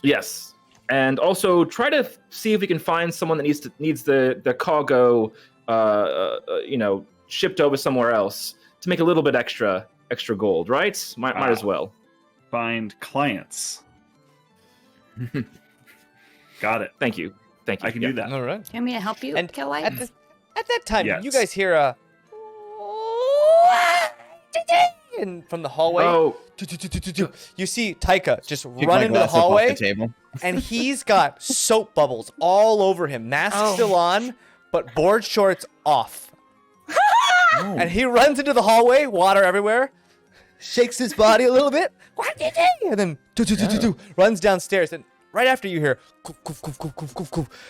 Yes, and also try to see if we can find someone that needs the cargo, shipped over somewhere else to make a little bit extra gold. Right? Might as well. Find clients. Got it. Thank you. I can do that. All right. You want me to help you, And Kelwyse? At that time, Yes. you guys hear a and from the hallway. Oh, You see Taika just Pick run my into the glass up off hallway, the table. and he's got soap bubbles all over him. Mask Oh. still on, but board shorts off. Oh. And he runs into the hallway, water everywhere, shakes his body a little bit, and then runs downstairs. And right after you hear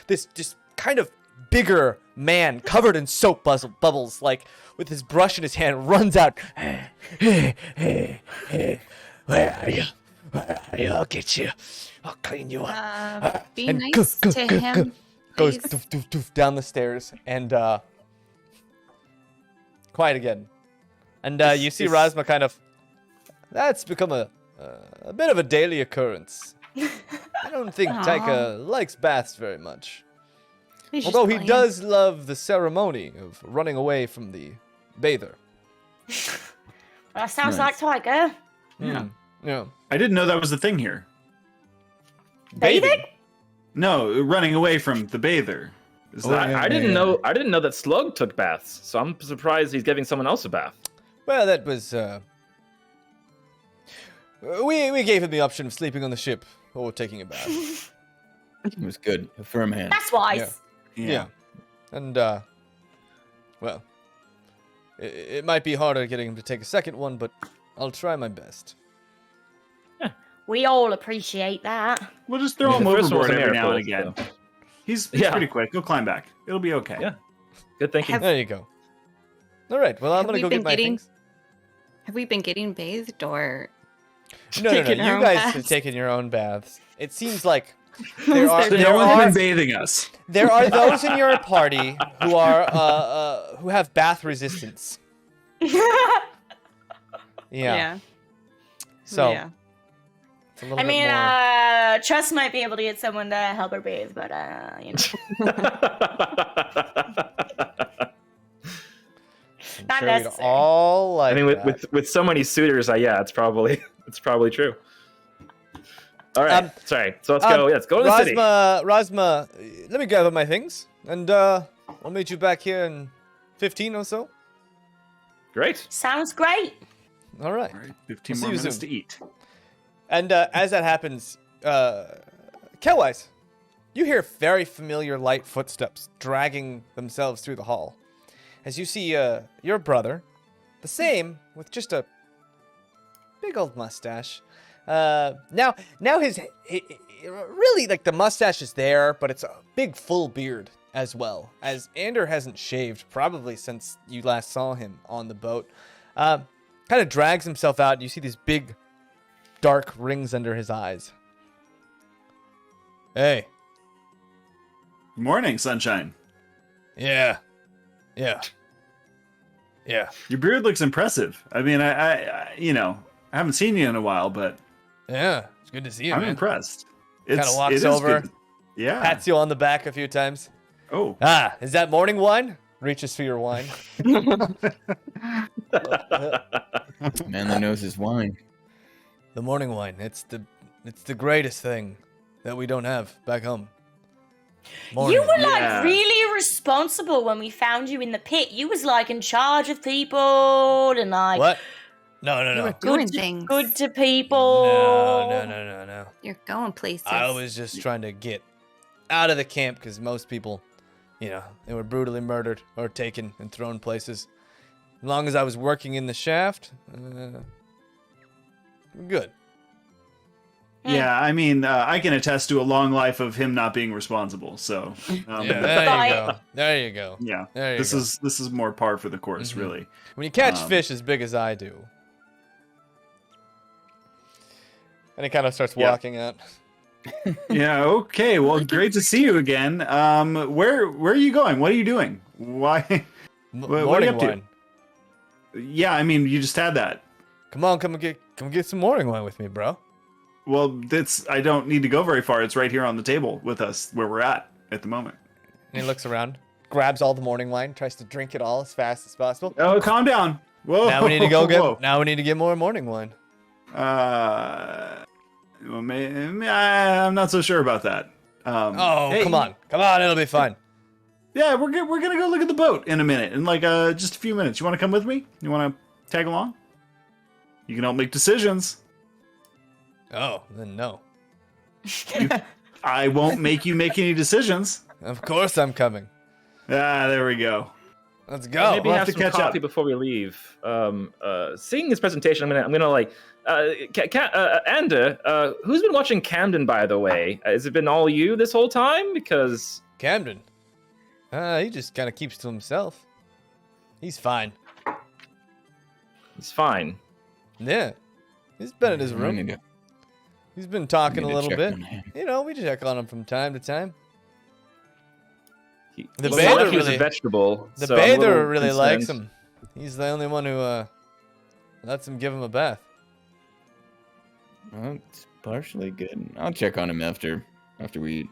this just kind of bigger man covered in soap bubbles, like with his brush in his hand, runs out. Where are you? I'll get you. I'll clean you up. Be And nice to him. Goes please. doof, doof, doof down the stairs, and quiet again. And you see Is- Rasma kind of... That's become a bit of a daily occurrence. I don't think Aw. Taika likes baths very much. He's just Although he playing. does love the ceremony of running away from the bather. That sounds Nice. like Tiger. Yeah. Yeah. I didn't know that was the thing here. Bathing? No, running away from the bather. Is Oh, that? yeah. I didn't know that Slug took baths, so I'm surprised he's giving someone else a bath. Well, that was... We gave him the option of sleeping on the ship or taking a bath. It was good. A firm hand. That's wise. Yeah. And, well, it might be harder getting him to take a second one, but I'll try my best. We all appreciate that. We'll just throw Yeah, him the first one was overboard a every now and miracle, again. He's Yeah. pretty quick. He'll climb back. It'll be okay. Yeah. Good thinking. Have- There you go. All right, well, I'm Have going to we go been get my getting- things. Have we been getting bathed or? No. taking our You own guys baths? have taken your own baths. It seems like There are- So there no one's are- been bathing us. there are those in your party who are who have bath resistance. Yeah. So Yeah. it's a little I bit mean, more. Trust might be able to get someone to help her bathe, but you know, I'm not sure we'd necessary. all like I mean, that. with so many suitors, yeah, it's probably true. All right, sorry. So let's go. Let's go to the city. Rasma, let me gather my things, and I'll meet you back here in 15 or so. Great. Sounds great. All right. All right, 15 We'll more see you minutes soon. to eat. And as that happens, Kelwyse, you hear very familiar light footsteps dragging themselves through the hall. As you see your brother, the same, with just a big old mustache. Now his really, like, the mustache is there, but it's a big full beard as well, as Ander hasn't shaved probably since you last saw him on the boat. Kind of drags himself out, and you see these big dark rings under his eyes. Hey. Morning, sunshine. Yeah. Your beard looks impressive. I mean, I I haven't seen you in a while, but Yeah. It's good to see you, I'm man. impressed. Kinda walks it is over, good. Yeah. Pats you on the back a few times. Oh. Ah, is that morning wine? Reaches for your wine. Man that knows his wine. The morning wine. It's the greatest thing that we don't have back home. Morning You were wine. like Yeah. really responsible when we found you in the pit. You was like in charge of people and like What? No. You were good doing to, things. good to people. No. You're going places. I was just trying to get out of the camp because most people, they were brutally murdered or taken and thrown places. As long as I was working in the shaft, we're good. Yeah, I mean, I can attest to a long life of him not being responsible. So, There you go. There you go. yeah, There you this go. is more par for the course, Mhm. really. When you catch Um, fish as big as I do. And he kind of starts Yeah. walking out. Yeah. Okay. Well, great to see you again. Where are you going? What are you doing? Why? What are you Morning up to? wine. Yeah, I mean, you just had that. Come on, come get some morning wine with me, bro. Well, I don't need to go very far. It's right here on the table with us where we're at the moment. And he looks around, grabs all the morning wine, tries to drink it all as fast as possible. Oh, calm down. Whoa. Now we need to go Whoa. get. Now we need to get more morning wine. Well, I'm not so sure about that. Oh, hey, come on, it'll be fun. Yeah, we're gonna go look at the boat in a minute, in like just a few minutes. You want to come with me? You want to tag along? You can help make decisions. Oh, then no. I won't make you make any decisions. Of course I'm coming. Ah, there we go. Let's go. Maybe we'll have have to some catch coffee up. before we leave. Seeing this presentation, I'm gonna like. Ander, who's been watching Camden, by the way? Has it been all you this whole time? Because Camden. He just kind of keeps to himself. He's fine. it's fine. Yeah. He's been in his I room. need to- He's been talking a need to little check bit. on him. We check on him from time to time. The He bather he was a really- vegetable. The so I'm a bather little really concerned. likes him. He's the only one who lets him give him a bath. Well, it's partially good. I'll check on him after we eat.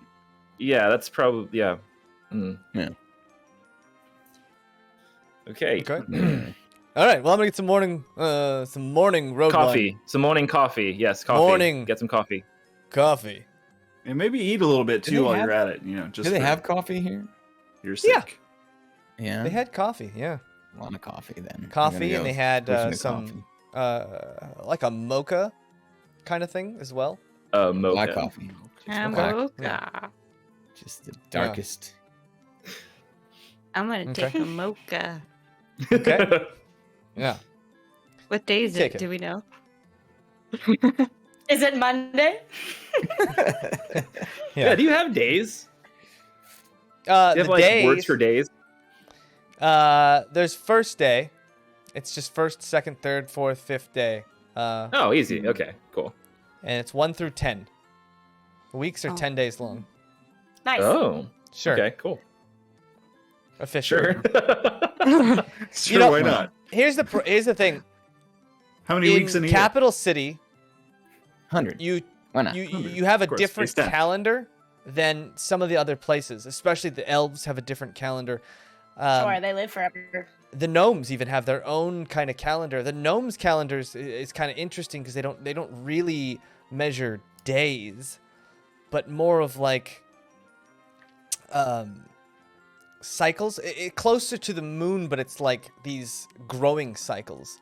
Yeah, that's probably yeah. Yeah. Okay. Okay. All right. Well, I'm gonna get some morning road Coffee. wine. Some morning coffee. Yes, coffee. Morning. Get some coffee. Coffee. And maybe eat a little bit Do too they while have- you're at it. You know, just Do they for have coffee here? your sake. Yeah. They had coffee. Yeah. a lot of coffee then. I'm Coffee, gonna and they go had switching to some coffee. like a mocha kind of thing as well. Mocha. Black coffee. Black. Mocha. Just the darkest. I'm gonna take Okay. a mocha. Okay. Yeah. What day is Take it? it. Do we know? Is it Monday? Yeah. Do you have days? The Do you have like days, words for days? there's first day. It's just first, second, third, fourth, fifth day. Oh, easy. Okay, cool. And it's 1 through 10. Weeks are Oh. 10 days long. Nice. Oh, Sure. okay, cool. Officially. Sure. Sure, know- why not? Here's the thing. How many weeks in a year? Capital City, 100. you Why not? you have a Of course, different spaced out. calendar than some of the other places. Especially the elves have a different calendar. Sure, they live forever. The gnomes even have their own kind of calendar. The gnomes calendars is kind of interesting because they don't really measure days, but more of like cycles. Closer to the moon, but it's like these growing cycles.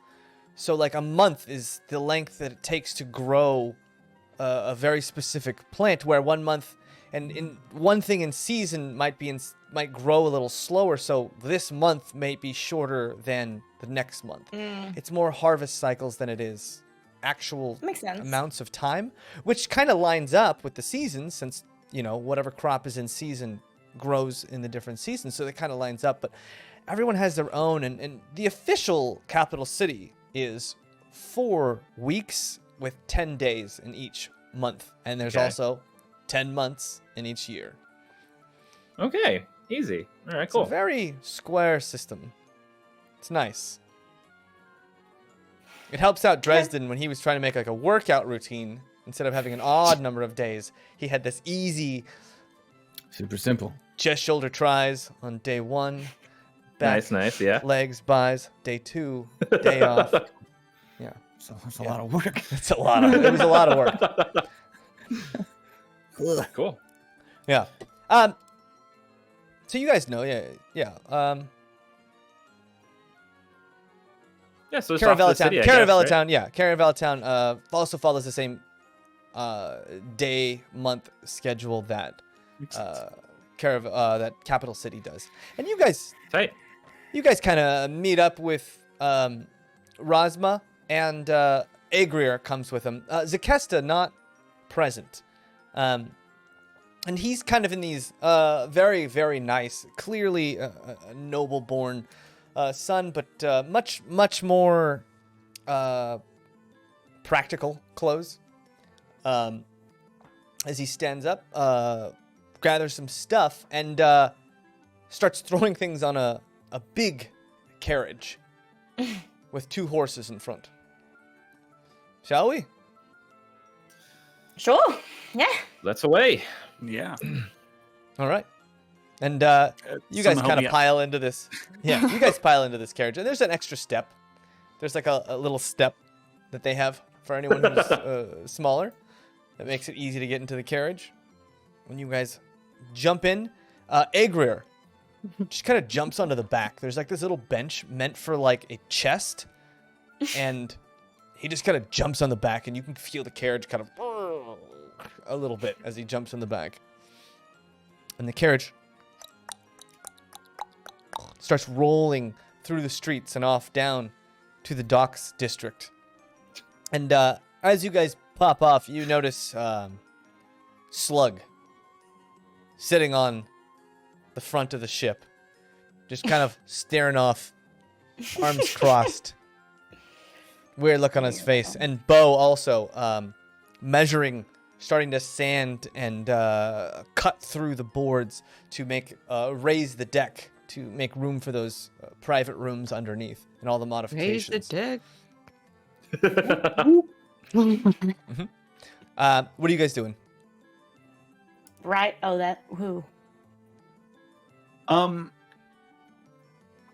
So like a month is the length that it takes to grow a very specific plant, where 1 month and in one thing in season might grow a little slower, so this month may be shorter than the next month. It's more harvest cycles than it is actual Makes sense. amounts of time, which kind of lines up with the seasons, since whatever crop is in season grows in the different seasons, so it kind of lines up. But everyone has their own, and the official capital city is 4 weeks with 10 days in each month, and there's Okay. also 10 months in each year. Okay, easy. All right, It's cool. a very square system. It's nice. It helps out Dresden when he was trying to make like a workout routine. Instead of having an odd number of days, he had this easy Super simple. chest shoulder tries on day 1, back, Nice, yeah. legs, buys, day 2, day off. Yeah, So that's a lot of work. it was a lot of work. Cool. Yeah. So you guys know, yeah. Yeah, so it's off to the city, I guess, right? Caravellatown, yeah. Caravellatown also follows the same day, month schedule that that capital city does. And you guys Tight. kind of meet up with Rasma, and Agrier comes with him. Zakesta not present. And he's kind of in these very, very nice, clearly a noble-born son, but much more practical clothes. As he stands up, gathers some stuff, and starts throwing things on a big carriage with 2 horses in front. Shall we? Sure. Yeah. Let's away. Yeah. All right. And you guys someone help kind me of out. pile into this. Yeah, you guys pile into this carriage. And there's an extra step. There's like a little step that they have for anyone who's smaller. That makes it easy to get into the carriage. When you guys jump in, Agrier just kind of jumps onto the back. There's like this little bench meant for like a chest. And he just kind of jumps on the back, and you can feel the carriage kind of a little bit as he jumps on the back. And the carriage starts rolling through the streets and off down to the docks district. And as you guys pop off, you notice Slug sitting on the front of the ship, just kind of staring off, arms crossed. Weird look on his face. And Bo also measuring, starting to sand and cut through the boards to make raise the deck to make room for those private rooms underneath and all the modifications. Raise the What are you guys doing? Right. Oh, that. Who?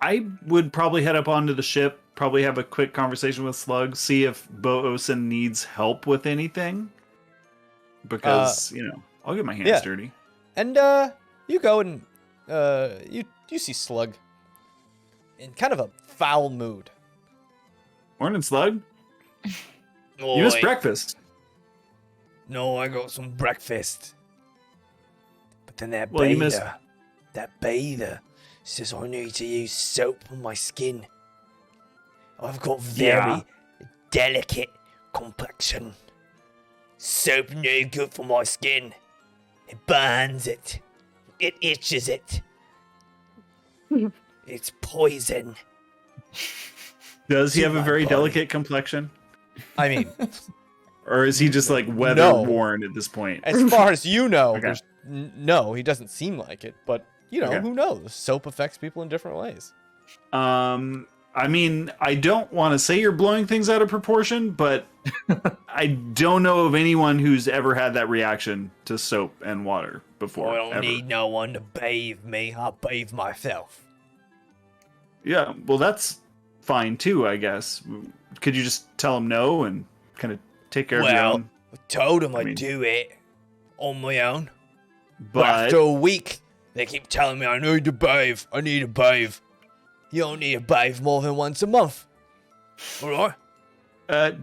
I would probably head up onto the ship, probably have a quick conversation with Slug, see if Bo-Osen needs help with anything. Because, I'll get my hands dirty. And you go and you see Slug in kind of a foul mood. Morning, Slug. Oi. You missed breakfast. No, I got some breakfast. But then that Well, you missed- bather says I need to use soap on my skin. I've got very delicate complexion. Soap no good for my skin. It burns it. It itches it. It's poison. Does he To have a my very body. delicate complexion? I mean, Or is he just like weather-worn at this point? as far as you know, Okay. there's no, he doesn't seem like it. But, Okay. who knows? Soap affects people in different ways. I mean, I don't want to say you're blowing things out of proportion, but I don't know of anyone who's ever had that reaction to soap and water before. ever. no one to bathe me. I'll bathe myself. Yeah, well, that's fine too, I guess. Could you just tell him no and kind of take care of your own? I told him I mean- do it on my own. But after a week, they keep telling me I need to bathe. I need to bathe. You don't need to bathe more than once a month. Alright?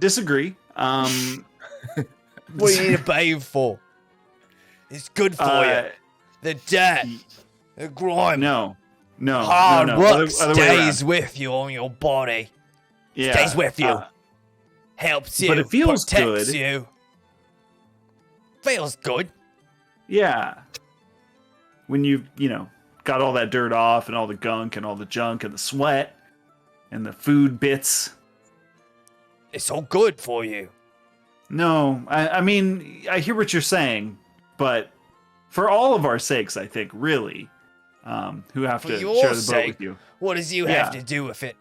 disagree. What do you need to bathe for? It's good for you. The dirt, the grime, No. hard no. work Other way around. stays with you on your body. Yeah, Stays with you. Helps you. but it feels protects good. you. Feels good. Yeah. When you've, got all that dirt off and all the gunk and all the junk and the sweat and the food bits. It's all good for you. No, I mean, I hear what you're saying, but for all of our sakes, I think, really, who have For to your share the boat sake. with you. What does you Yeah. have to do with it?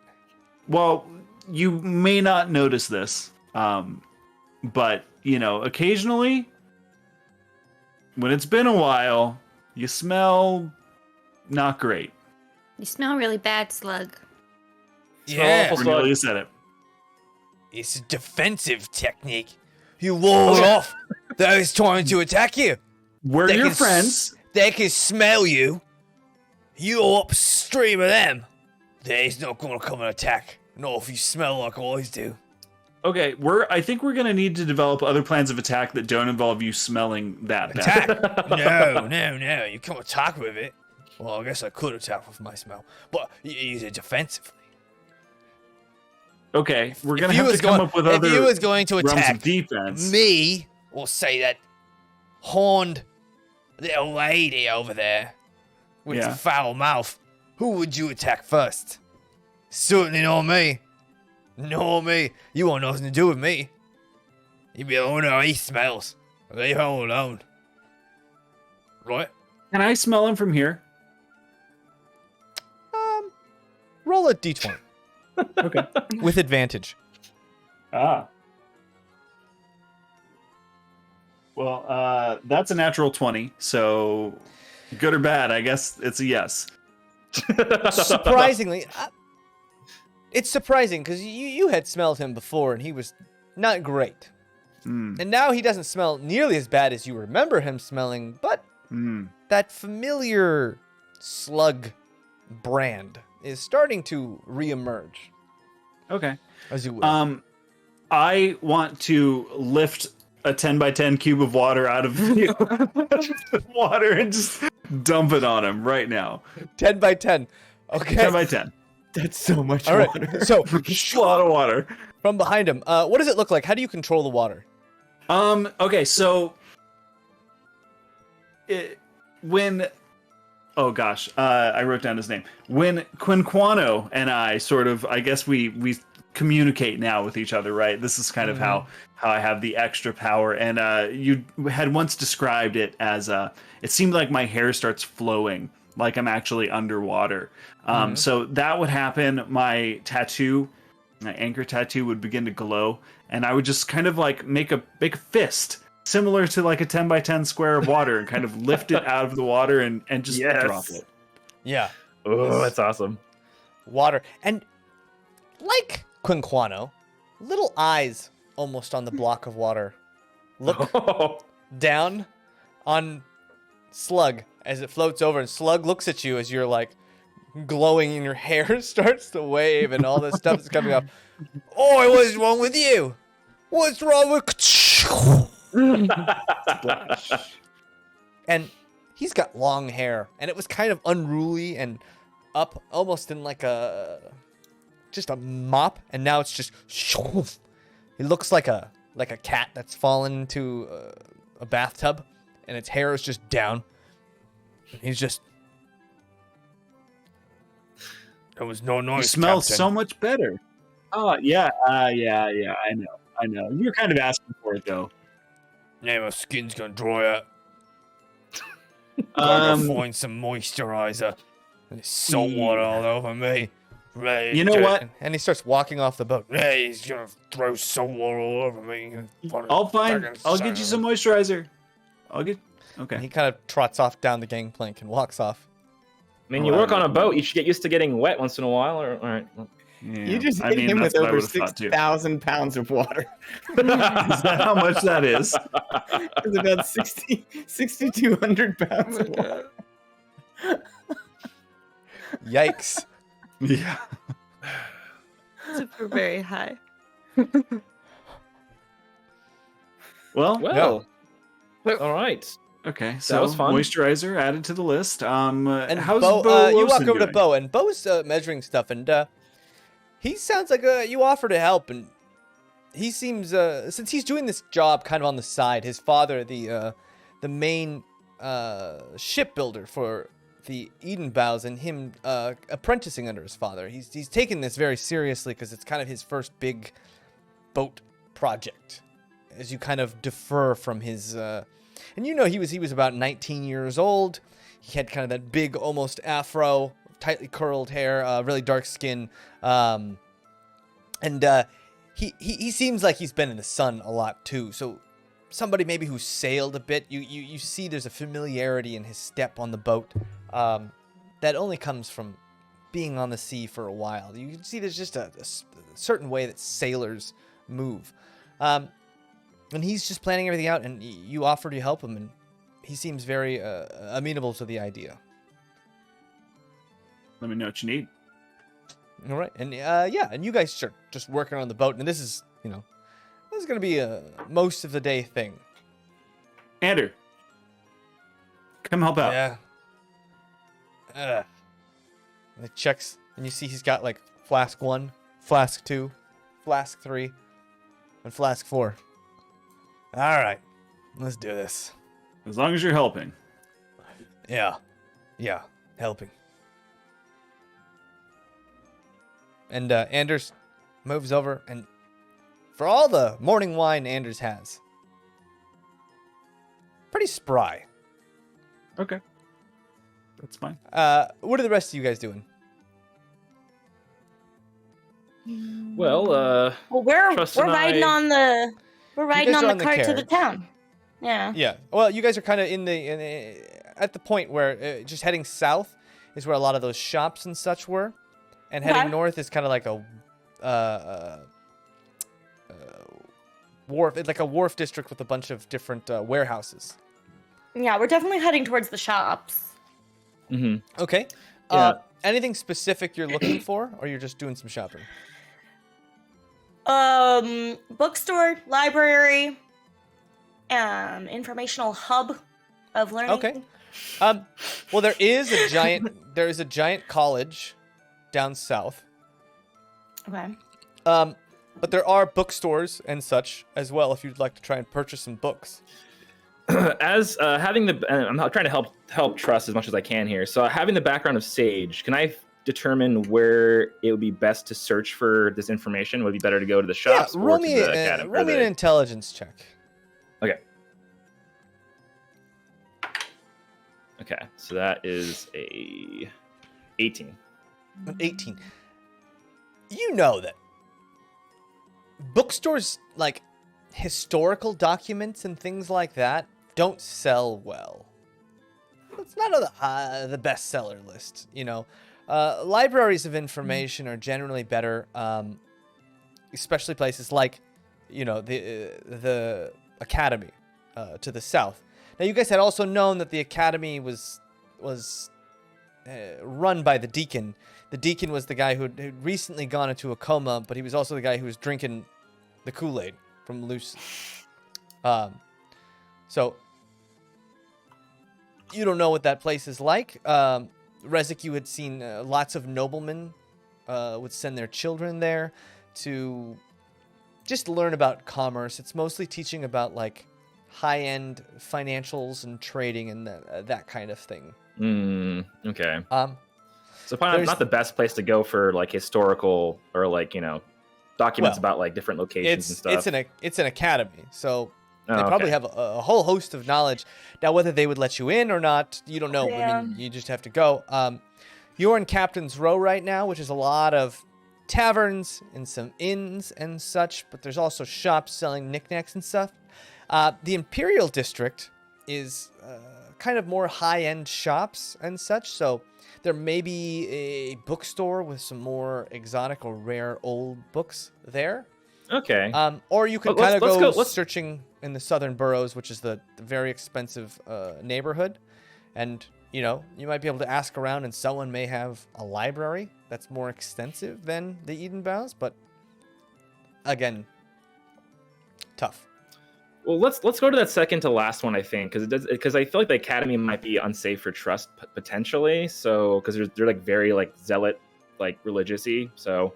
Well, you may not notice this, but, occasionally, when it's been a while, you smell not great. You smell really bad, Slug. Yeah. awful. Cornelia said it. It's a defensive technique. You wall off those trying to attack you. We're They your can friends. They can smell you. You're upstream of them. They's not gonna come and attack. Not if you smell like I do. Okay, I think we're gonna need to develop other plans of attack that don't involve you smelling that bad. Attack? No. You can't attack with it. Well, I guess I could attack with my smell, but you use it defensively. Okay, we're If gonna you have to was come going- up with if other you was going to realms attack of defense. me, or say that horned little lady over there with Yeah. the foul mouth, who would you attack first? Certainly not me. Not me. You want nothing to do with me. You'd be like, oh no, he smells. Leave him alone. Right? Can I smell him from here? Roll a d20 Okay. with advantage. Well, that's a natural 20, so good or bad, I guess it's a yes. Surprisingly, it's surprising because you had smelled him before and he was not great. Mm, And now he doesn't smell nearly as bad as you remember him smelling, but that familiar slug brand is starting to reemerge, Okay. as you will. I want to lift a 10 by 10 cube of water out of the water and just dump it on him right now. 10 by 10. Okay. 10 by 10. That's so much All right. water. So Just a lot of water. from behind him, what does it look like? How do you control the water? Okay, so oh gosh, I wrote down his name. When Quinquano and I sort of, I guess we communicate now with each other, right? This is kind of how I have the extra power. And you had once described it as it seemed like my hair starts flowing like I'm actually underwater. So that would happen. My anchor tattoo would begin to glow, and I would just kind of like make a fist similar to like a 10 by 10 square of water and kind of lift it out of the water and just drop it. Yeah. Oh, that's awesome. Water. And like Quinquano, little eyes almost on the block of water look down on Slug as it floats over, and Slug looks at you as you're like glowing and your hair starts to wave and all this stuff is coming up. Oh, what's wrong with you? What's wrong with... And he's got long hair, and it was kind of unruly and up almost in like just a mop, and now it's just... It looks like a cat that's fallen into a bathtub, and its hair is just down. He's just... There was no noise. You smell Captain. so much better. Oh yeah, yeah. I know. You're kind of asking for it though. Yeah, my skin's gonna dry out. Gotta find some moisturizer. There's salt water all over me. Right. You know what? And he starts walking off the boat. Hey, he's gonna throw salt water all over me. I'll get you some moisturizer. Okay. And he kind of trots off down the gangplank and walks off. I mean, you work on a boat. You should get used to getting wet once in a while. All right. Well, Yeah. You just hit him with that's what I over would've thought, too. 6,000 pounds of water. Is that how much that is? It's about 6,200 pounds of water. Yikes. Yeah. Super very high. Well, all right. okay. So was fun. moisturizer added to the list. And how's Bo, you walk Wilson over to doing? Bo, and Bo's measuring stuff, and he sounds like you offer to help, and he seems since he's doing this job kind of on the side. His father, the main shipbuilder for the Eden Bows, and him apprenticing under his father. He's taken this very seriously because it's kind of his first big boat project. As you kind of defer from his, and you know he was about 19 years old. He had kind of that big, almost afro, tightly curled hair, really dark skin, and he seems like he's been in the sun a lot too. So somebody maybe who sailed a bit, you see there's a familiarity in his step on the boat that only comes from being on the sea for a while. You can see there's just a certain way that sailors move. And he's just planning everything out, and you offer to help him, and he seems very amenable to the idea. Let me know what you need. All right, and and you guys are just working on the boat, and this is going to be a most of the day thing. Andrew, come help out. Yeah. And it checks, and you see he's got like flask 1, flask 2, flask 3, and flask 4. All right, let's do this. As long as you're helping. Yeah, helping. And Anders moves over, and for all the morning wine Anders has, pretty spry. Okay. That's fine. What are the rest of you guys doing? Well, we're Trust and riding I- on the guys are on on the the cart to the carriage. town. Yeah. Yeah. Well, you guys are kind of at the point where just heading south is where a lot of those shops and such were, and heading Okay. north is kind of like a wharf. It's like a wharf district with a bunch of different warehouses. Yeah, we're definitely heading towards the shops. mm-hmm. Okay. Yeah. Anything specific you're looking for, or you're just doing some shopping? Bookstore, library, informational hub of learning. Okay. Well, there is a giant college down south. Okay. But there are bookstores and such as well if you'd like to try and purchase some books. As having I'm trying to help Trust as much as I can here. So having the background of Sage, can I determine where it would be best to search for this information? Would it be better to go to the shops or roll to me, the academy? roll me an intelligence check. Okay. Okay, so that is a 18. An 18. You know that bookstores, like historical documents and things like that, don't sell well. It's not on the bestseller list, you know. Libraries of information are generally better, especially places like, you know, the academy to the south. Now, you guys had also known that the academy was run by the deacon. The deacon was the guy who had recently gone into a coma, but he was also the guy who was drinking the Kool-Aid from Lucy. So you don't know what that place is like. Rezik, you had seen lots of noblemen would send their children there to just learn about commerce. It's mostly teaching about like high-end financials and trading and that kind of thing. Okay. So probably not the best place to go for like historical or like, you know, documents about like different locations and stuff. It's an academy, so they probably have a whole host of knowledge. Now, whether they would let you in or not, you don't know. I mean, you just have to go. You're in Captain's Row right now, which is a lot of taverns and some inns and such, but there's also shops selling knickknacks and stuff. The Imperial District is kind of more high-end shops and such, so there may be a bookstore with some more exotic or rare old books there. Okay. Or you could kind of go searching in the southern boroughs, which is the very expensive neighborhood. And, you know, you might be able to ask around and someone may have a library that's more extensive than the Eden Boughs. But, again, tough. Well, let's go to that second to last one, I think, because I feel like the academy might be unsafe for trust potentially. So because they're like very like zealot, like religious-y. So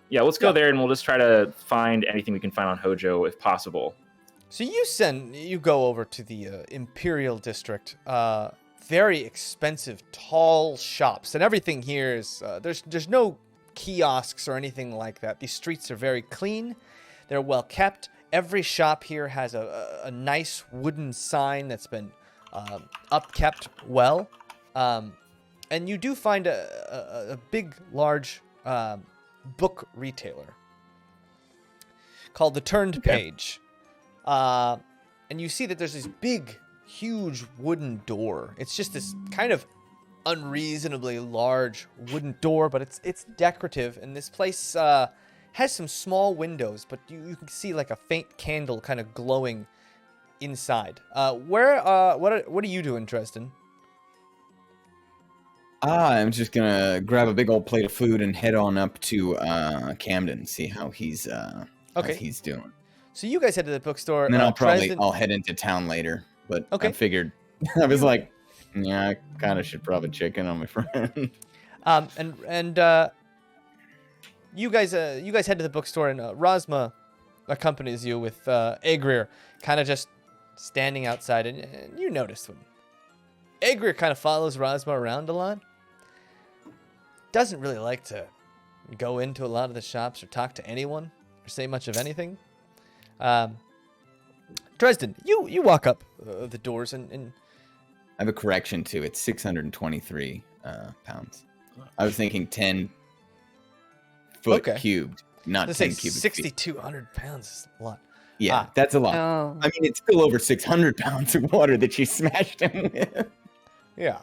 yeah, let's go there and we'll just try to find anything we can find on Hojo if possible. So you go over to the Imperial District. Very expensive, tall shops, and everything here is there's no kiosks or anything like that. These streets are very clean. They're well kept. Every shop here has a nice wooden sign that's been upkept well. And you do find a big, large book retailer called The Turned Page. And you see that there's this big, huge wooden door. It's just this kind of unreasonably large wooden door, but it's decorative. And this place has some small windows, but you can see like a faint candle kind of glowing inside. What are you doing, Dresden? I'm just gonna grab a big old plate of food and head on up to Camden, see how he's doing. So you guys head to the bookstore. And then I'll head into town later. But I figured I was like, yeah, I kind of should probably check in on my friend. You guys head to the bookstore, and Rosma accompanies you with Egrir, kind of just standing outside, and you notice him. Egrir kind of follows Rosma around a lot. Doesn't really like to go into a lot of the shops or talk to anyone or say much of anything. Dresden, you walk up the doors and I have a correction too. It's 623 pounds. I was thinking 10 foot cubed, not 10 cubic 6,200 pounds is a lot. Yeah, that's a lot. Oh. I mean, it's still over 600 pounds of water that she smashed him with. Yeah.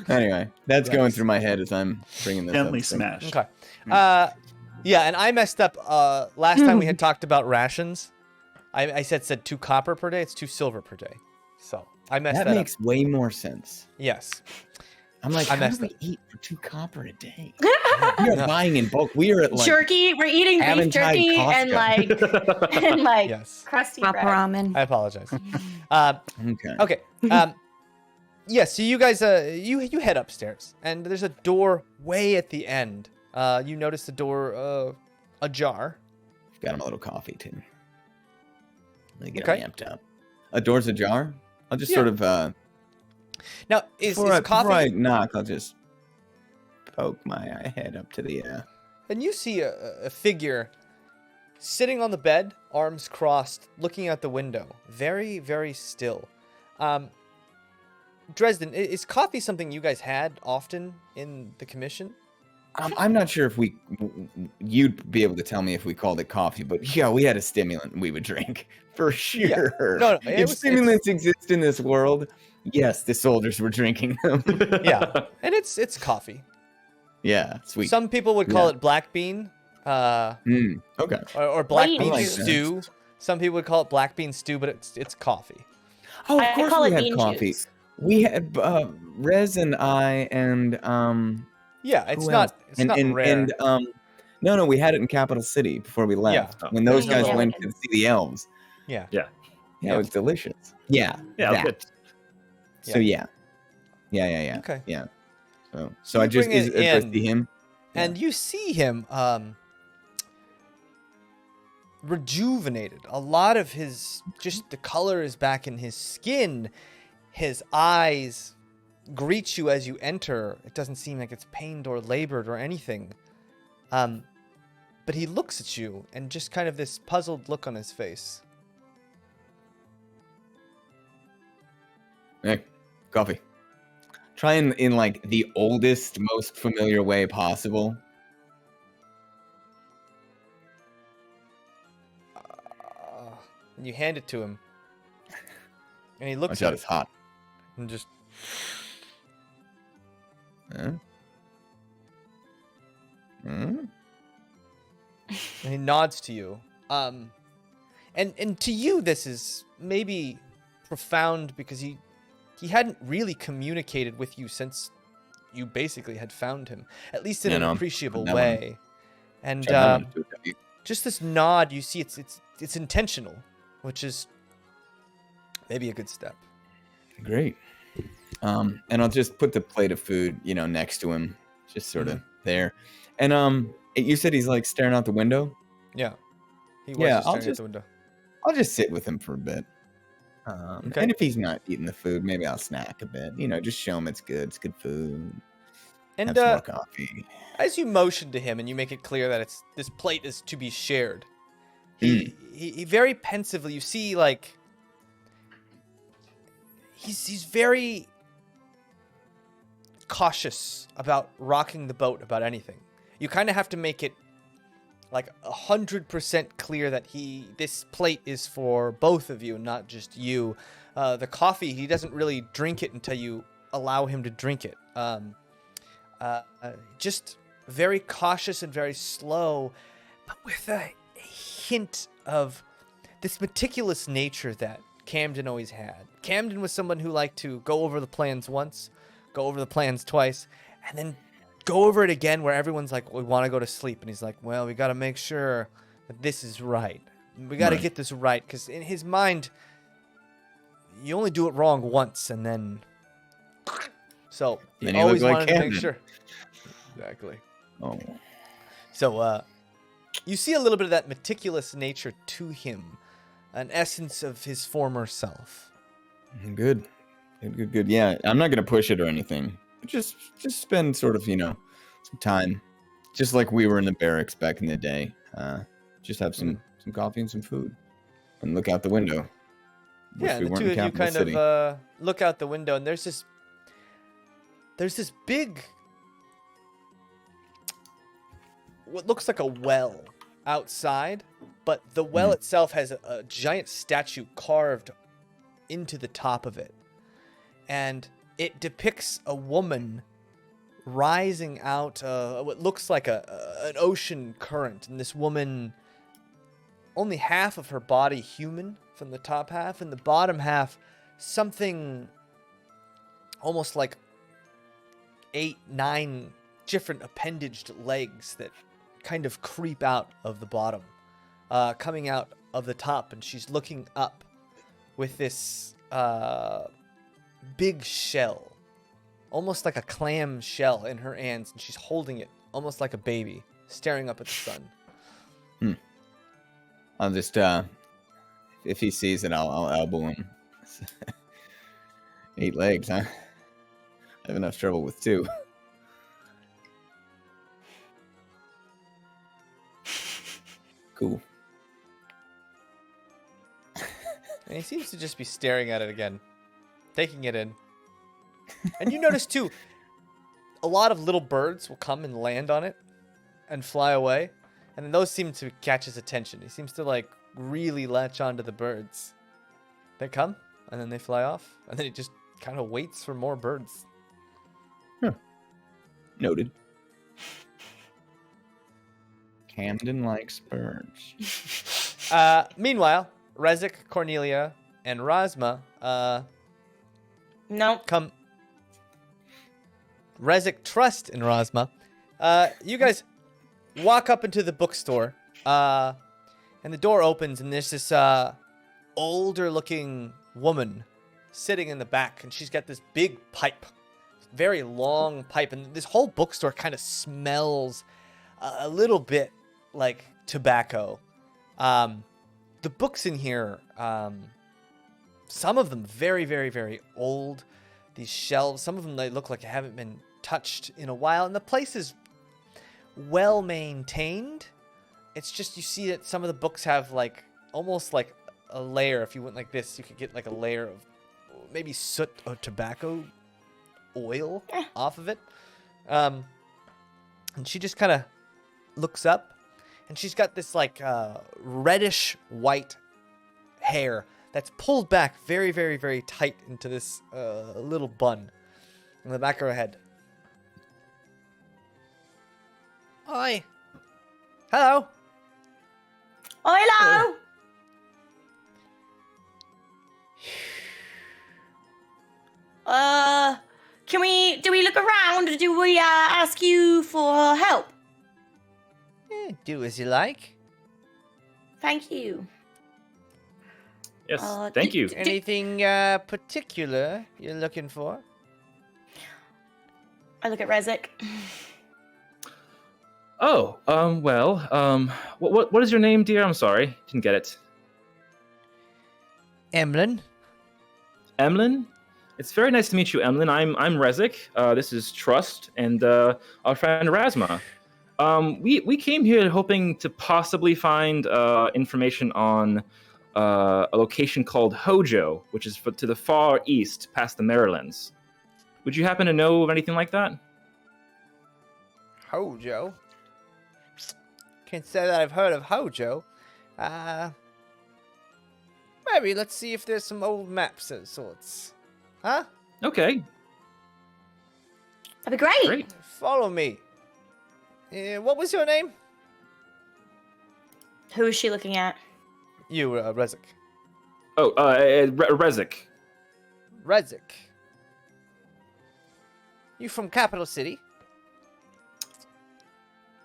Anyway, that's going through my head as I'm bringing this Gently up. smashed. Okay. Yeah, and I messed up last time we had talked about rations. I said 2 copper per day. It's 2 silver per day. So I messed that up. That makes way more sense. Yes. I'm like, how do we eat for 2 copper a day? We are buying in bulk. We are at like jerky. We're eating beef Aventide jerky Costco. and like Yes. crusty Proper bread. ramen. I apologize. Okay. Okay. Yeah, so you guys you head upstairs, and there's a door way at the end. You notice the door ajar. Got him a little coffee too. Let me get him amped up. A door's ajar? I'll just sort of Now is before coffee? I knock, I'll just poke my head up to the And you see a figure sitting on the bed, arms crossed, looking out the window, very, very still. Dresden, is coffee something you guys had often in the commission? I'm not sure if you'd be able to tell me if we called it coffee, but yeah, we had a stimulant we would drink for sure. No, If stimulants exist in this world, yes, the soldiers were drinking them. Yeah, and it's coffee. Yeah, sweet. Some people would call it black bean. Okay. Or black Bean bean juice. stew. Some people would call it black bean stew, but it's coffee. Oh, I of course call we it had bean coffee. juice. We had Rez and I and Yeah, it's who not else? it's not rare. No, we had it in Capital City before we left. Yeah. When those Yeah, guys yeah. went to see the elves. Yeah. Yeah, it was delicious. Yeah. Yeah, that. good. So yeah. Okay. Yeah. So So I you just bring it addressed in. to him. And you see him rejuvenated. A lot of just the color is back in his skin. His eyes greet you as you enter. It doesn't seem like it's pained or labored or anything. But he looks at you and just kind of this puzzled look on his face. Hey, coffee. Try in like the oldest, most familiar way possible. And you hand it to him. And he looks Watch at out, it it's hot. and just Huh? Hmm? and he nods to you. And to you this is maybe profound because he hadn't really communicated with you since you basically had found him, at least in Yeah, an no, appreciable that one. way. And just this nod, you see it's intentional, which is maybe a good step. Great. And I'll just put the plate of food, next to him, just sort of there. And you said he's like staring out the window. Yeah. He was Yeah, just staring at the window. I'll just sit with him for a bit. Okay. And if he's not eating the food, maybe I'll snack a bit. Just show him it's good. It's good food. And Have some more coffee. as you motion to him and you make it clear that this plate is to be shared, he very pensively, you see, like, he's very cautious about rocking the boat about anything. You kind of have to make it like 100% clear that this plate is for both of you, not just you. The coffee, he doesn't really drink it until you allow him to drink it. Just very cautious and very slow, but with a hint of this meticulous nature that Camden always had. Camden was someone who liked to go over the plans once, go over the plans twice, and then go over it again where everyone's like, we want to go to sleep. And he's like, well, we got to make sure that this is right. We got to get this right. Because in his mind, you only do it wrong once and then... So he Then you always look like wanted to make Camden. sure. Exactly. Oh. So you see a little bit of that meticulous nature to him. An essence of his former self. Good. Good. Yeah, I'm not gonna push it or anything. Just spend sort of, some time, just like we were in the barracks back in the day. Just have some coffee and some food, and look out the window. Wish Yeah, we the weren't two in of you Capital kind City. of look out the window, and there's this big, what looks like a well outside, but the well itself has a giant statue carved into the top of it, and it depicts a woman rising out what looks like an ocean current, and this woman, only half of her body human from the top half, and the bottom half something almost like 8, 9 different appendaged legs that kind of creep out of the bottom, coming out of the top, and she's looking up with this big shell, almost like a clam shell in her hands, and she's holding it almost like a baby, staring up at the sun. I'll just if he sees it, I'll elbow him. 8 legs, huh? I have enough trouble with 2. Cool. And he seems to just be staring at it again, taking it in. And you notice too, a lot of little birds will come and land on it and fly away. And then those seem to catch his attention. He seems to like really latch onto the birds. They come and then they fly off. And then he just kind of waits for more birds. Noted. Camden likes birds. Meanwhile, Rezik, Cornelia, and Rasma No. come. Rezik, Trust, and Rasma. You guys walk up into the bookstore, and the door opens, and there's this older-looking woman sitting in the back, and she's got this big pipe, very long pipe, and this whole bookstore kind of smells a little bit like tobacco. The books in here, some of them very, very, very old. These shelves, some of them they look like they haven't been touched in a while, and the place is well maintained. It's just you see that some of the books have like almost like a layer. If you went like this, you could get like a layer of maybe soot or tobacco oil off of it. And she just kind of looks up, and she's got this like reddish white hair that's pulled back very, very, very tight into this little bun in the back of her head. Hi. Hello. Oh, hello. Do we look around or do we ask you for help? Do as you like. Thank you. Yes, thank you. Anything particular you're looking for? I look at Rezik. Oh, what is your name, dear? I'm sorry, didn't get it. Emlyn. Emlyn? It's very nice to meet you, Emlyn. I'm Rezik. This is Trust, and our friend Rasma. We came here hoping to possibly find information on a location called Hojo, which is to the far east, past the Marylands. Would you happen to know of anything like that? Hojo? Can't say that I've heard of Hojo. Maybe let's see if there's some old maps of sorts. Huh? Okay. That'd be great. Great. Follow me. What was your name? Who is she looking at? You, Rezik. Oh, Rezik. Rezik. You from Capital City?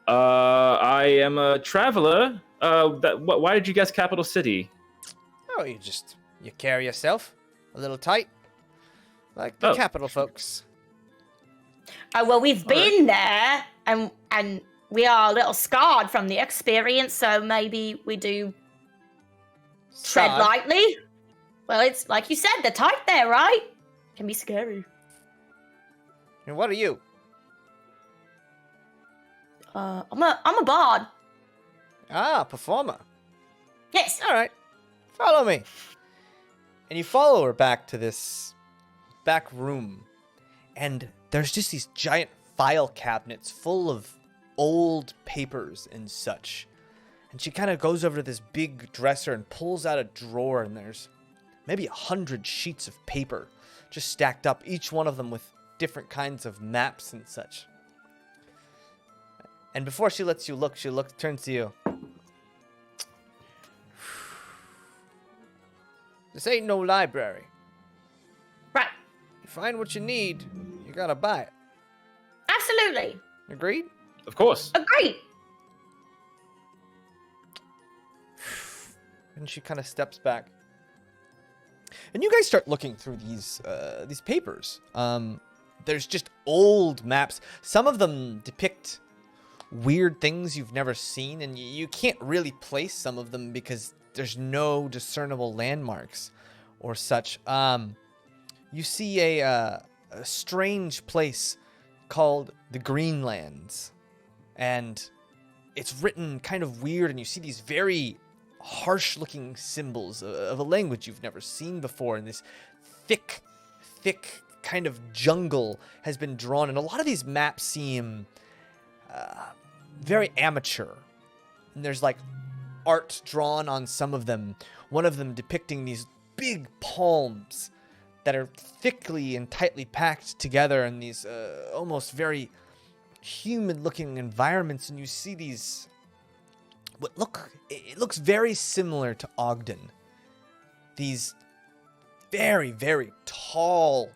I am a traveler. Why did you guess Capital City? Oh, you carry yourself a little tight, like the capital folks. Oh, well, we've been there, and we are a little scarred from the experience, so maybe we do tread lightly. Well, it's like you said, they're tight there, right? Can be scary. And what are you? I'm a bard. Ah, performer. Yes. All right, follow me. And you follow her back to this back room, and there's just these giant file cabinets full of old papers and such. And she kind of goes over to this big dresser and pulls out a drawer, and there's maybe 100 sheets of paper just stacked up, each one of them with different kinds of maps and such. And before she lets you look, turns to you. This ain't no library. Right. You find what you need, you gotta buy it. Absolutely. Agreed? Of course. Agreed. And she kind of steps back. And you guys start looking through these papers. There's just old maps. Some of them depict weird things you've never seen, and you can't really place some of them because there's no discernible landmarks or such. You see a strange place called the Greenlands, and it's written kind of weird, and you see these very harsh-looking symbols of a language you've never seen before, and this thick kind of jungle has been drawn, and a lot of these maps seem very amateur. And there's like art drawn on some of them, one of them depicting these big palms that are thickly and tightly packed together in these almost very humid looking environments, and you see these it looks very similar to Ogden. These very, very tall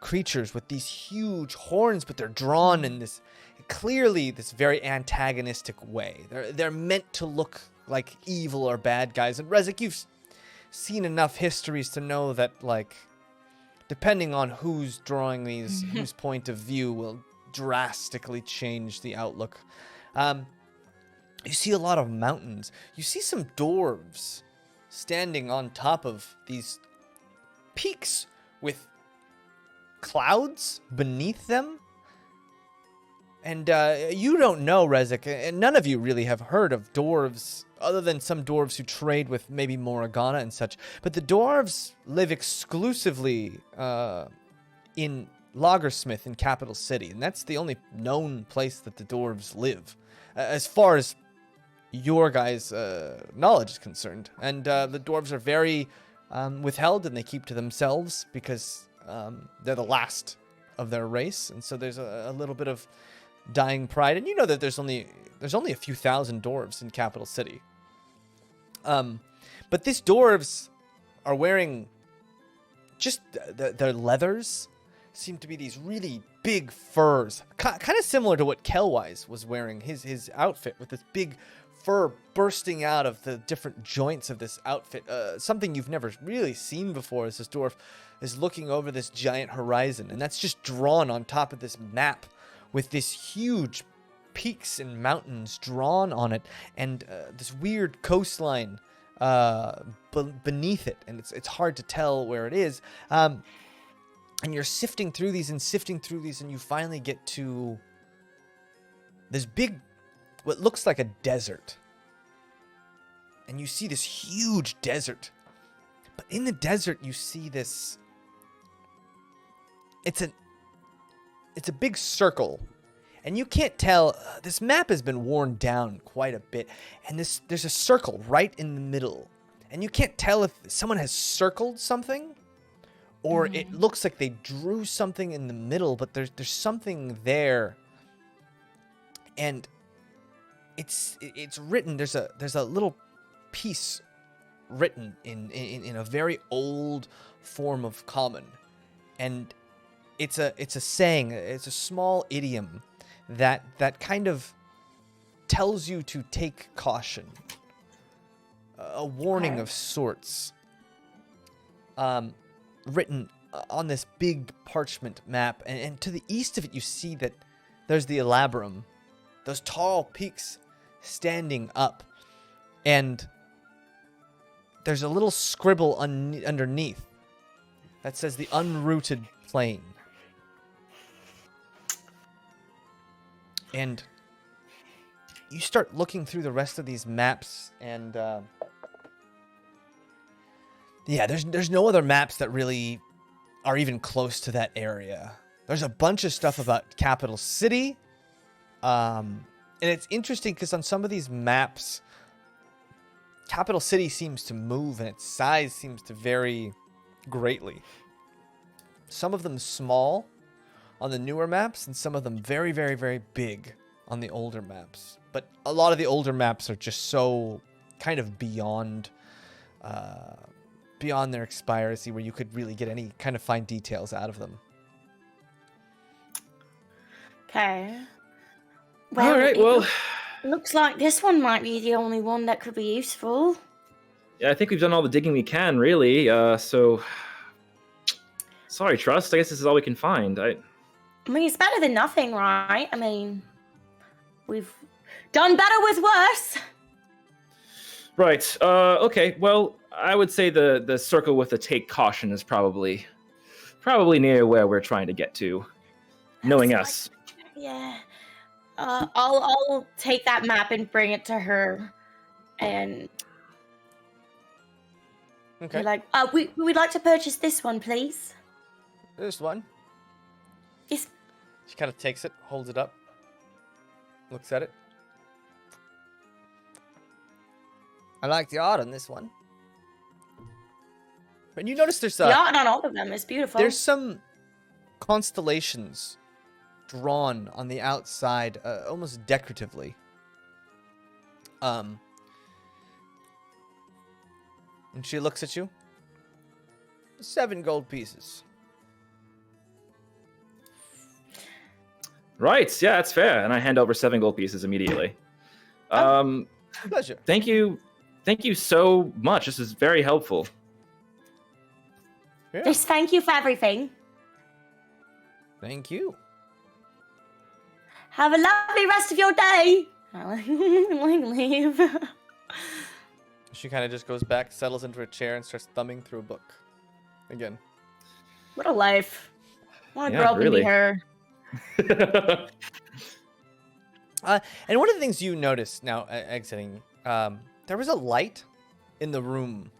creatures with these huge horns, but they're drawn in this very antagonistic way. They're meant to look like evil or bad guys. And Rezik, you've seen enough histories to know that, like, depending on who's drawing these, whose point of view will drastically change the outlook. You see a lot of mountains. You see some dwarves standing on top of these peaks with clouds beneath them. And you don't know, Rezik, and none of you really have heard of dwarves, other than some dwarves who trade with maybe Morgana and such. But the dwarves live exclusively in Lagersmith in Capital City, and that's the only known place that the dwarves live, as far as your guys' knowledge is concerned. And the dwarves are very withheld, and they keep to themselves because they're the last of their race, and so there's a little bit of dying pride. And you know that there's only a few thousand dwarves in Capital City. But these dwarves are wearing just their leathers seem to be these really big furs, kind of similar to what Kelwyse was wearing, his outfit, with this big fur bursting out of the different joints of this outfit. Something you've never really seen before as this dwarf is looking over this giant horizon, and that's just drawn on top of this map with this huge peaks and mountains drawn on it, and this weird coastline beneath it, and it's hard to tell where it is. And you're sifting through these, and you finally get to this big, what looks like a desert. And you see this huge desert. But in the desert, you see this... It's a big circle. And you can't tell... this map has been worn down quite a bit. And there's a circle right in the middle. And you can't tell if someone has circled something, or it looks like they drew something in the middle, but there's something there. And it's written, there's a little piece written in a very old form of common. And it's a saying, it's a small idiom that kind of tells you to take caution. A warning of sorts. Written on this big parchment map, and to the east of it you see that there's the Elabrum, those tall peaks standing up, and there's a little scribble underneath that says the unrooted plain. And you start looking through the rest of these maps, and yeah, there's no other maps that really are even close to that area. There's a bunch of stuff about Capital City. And it's interesting because on some of these maps, Capital City seems to move and its size seems to vary greatly. Some of them small on the newer maps, and some of them very, very, very big on the older maps. But a lot of the older maps are just so kind of beyond their expiracy, where you could really get any kind of fine details out of them. Okay. Well, all right, well, looks like this one might be the only one that could be useful. yeah, I think we've done all the digging we can, really. So, sorry, Trust. I guess this is all we can find. I mean, it's better than nothing, right? I mean, we've done better with worse. Right. Okay. Well, I would say the circle with the take caution is probably near where we're trying to get to, knowing us. Yeah. I'll take that map and bring it to her, and Okay. be like, we'd like to purchase this one, please. This one? Is She kind of takes it, holds it up, looks at it. I like the art on this one. And you notice there's the art on all of them is beautiful. there's some constellations drawn on the outside, almost decoratively. And she looks at you. 7 gold pieces. Right. Yeah, that's fair. And I hand over 7 gold pieces immediately. Pleasure. Thank you. Thank you so much. This is very helpful. Yeah. Just thank you for everything. Thank you. Have a lovely rest of your day. I'll leave. She kind of just goes back, settles into a chair, and starts thumbing through a book. Again. What a life. I want to Yeah, grow up really. and be her. And one of the things you notice now exiting, there was a light in the room,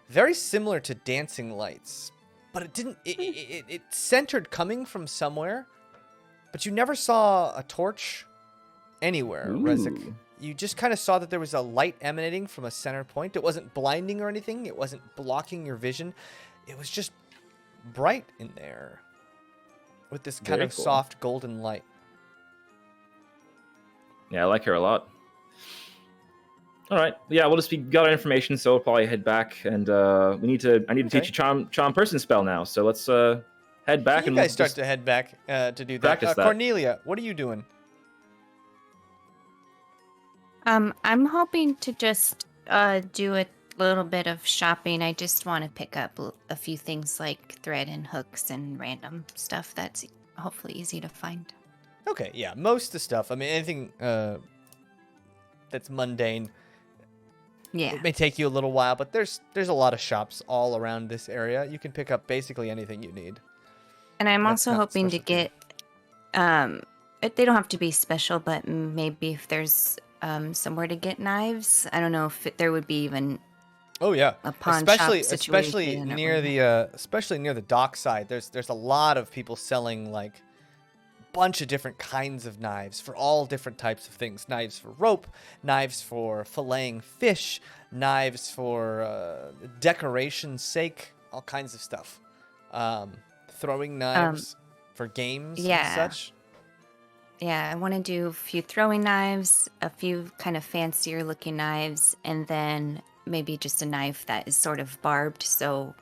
very similar to dancing lights, but it didn't. It centered coming from somewhere, but you never saw a torch anywhere. Rezik. Ooh. You just kind of saw that there was a light emanating from a center point. It wasn't blinding or anything. It wasn't blocking your vision. It was just bright in there, with this kind Very of cool. soft golden light. Yeah, I like her a lot. All right. Yeah, we'll just got our information, so we'll probably head back, and I need to teach you charm person spell now. So let's head back You and guys we'll start just to head back to do that. practice that. Cornelia, what are you doing? I'm hoping to just do a little bit of shopping. I just want to pick up a few things like thread and hooks and random stuff that's hopefully easy to find. Okay, yeah, most of the stuff. I mean, anything that's mundane. Yeah. It may take you a little while, but there's a lot of shops all around this area. You can pick up basically anything you need. And I'm That's also not hoping to specialty. get they don't have to be special, but maybe if there's somewhere to get knives. I don't know if there would be even Oh yeah, a pawn especially shop especially situation near the dock side. There's a lot of people selling like a bunch of different kinds of knives for all different types of things. Knives for rope, knives for filleting fish, knives for decoration's sake, all kinds of stuff. Throwing knives for games and yeah. such. Yeah, I want to do a few throwing knives, a few kind of fancier looking knives, and then maybe just a knife that is sort of barbed, so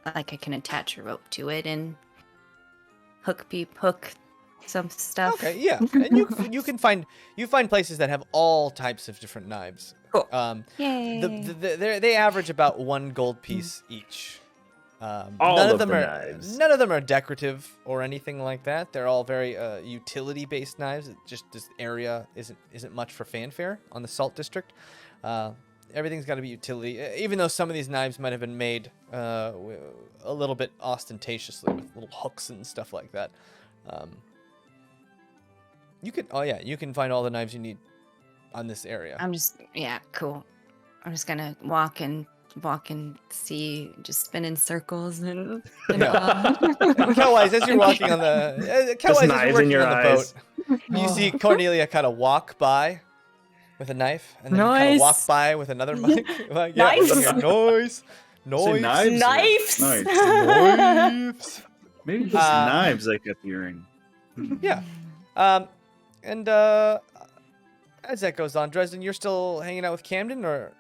like I can attach a rope to it and hook some stuff. Okay, yeah, and you find places that have all types of different knives. Cool. Yay. Yay. They average about 1 gold piece each. All none of them the are knives. none of them are decorative or anything like that. They're all very utility-based knives. It just this area isn't much for fanfare on the Salt District. Everything's got to be utility, even though some of these knives might have been made a little bit ostentatiously with little hooks and stuff like that. You can find all the knives you need on this area. Cool. I'm just gonna walk and see, just spin in circles and Kelwyse, as you're walking on the Kelwyse, as you're knives in working your on the eyes. boat, you see Cornelia kind of walk by with a knife, and then kind of Nice. walk by with another knife. Like, Nice. yeah, noise, Say knives. or Knives. Knives. knives. Maybe just knives I kept hearing. Yeah. And as that goes on, Dresden, you're still hanging out with Camden, or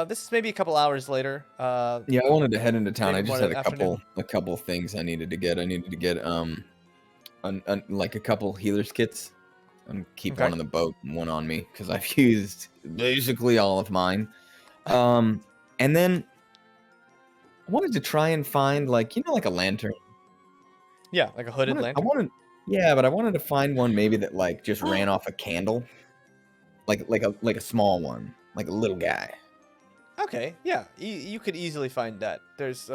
this is maybe a couple hours later. Yeah, I wanted to head into town. I Maybe just more had afternoon. a couple things I needed to get. I needed to get like a couple healers kits and keep Okay. one on the boat and one on me because I've used basically all of mine. And then I wanted to try and find like like a lantern. Yeah, like a hooded I lantern. but I wanted to find one maybe that like just ran off a candle, like a small one, like a little guy. Okay, yeah, you could easily find that. There's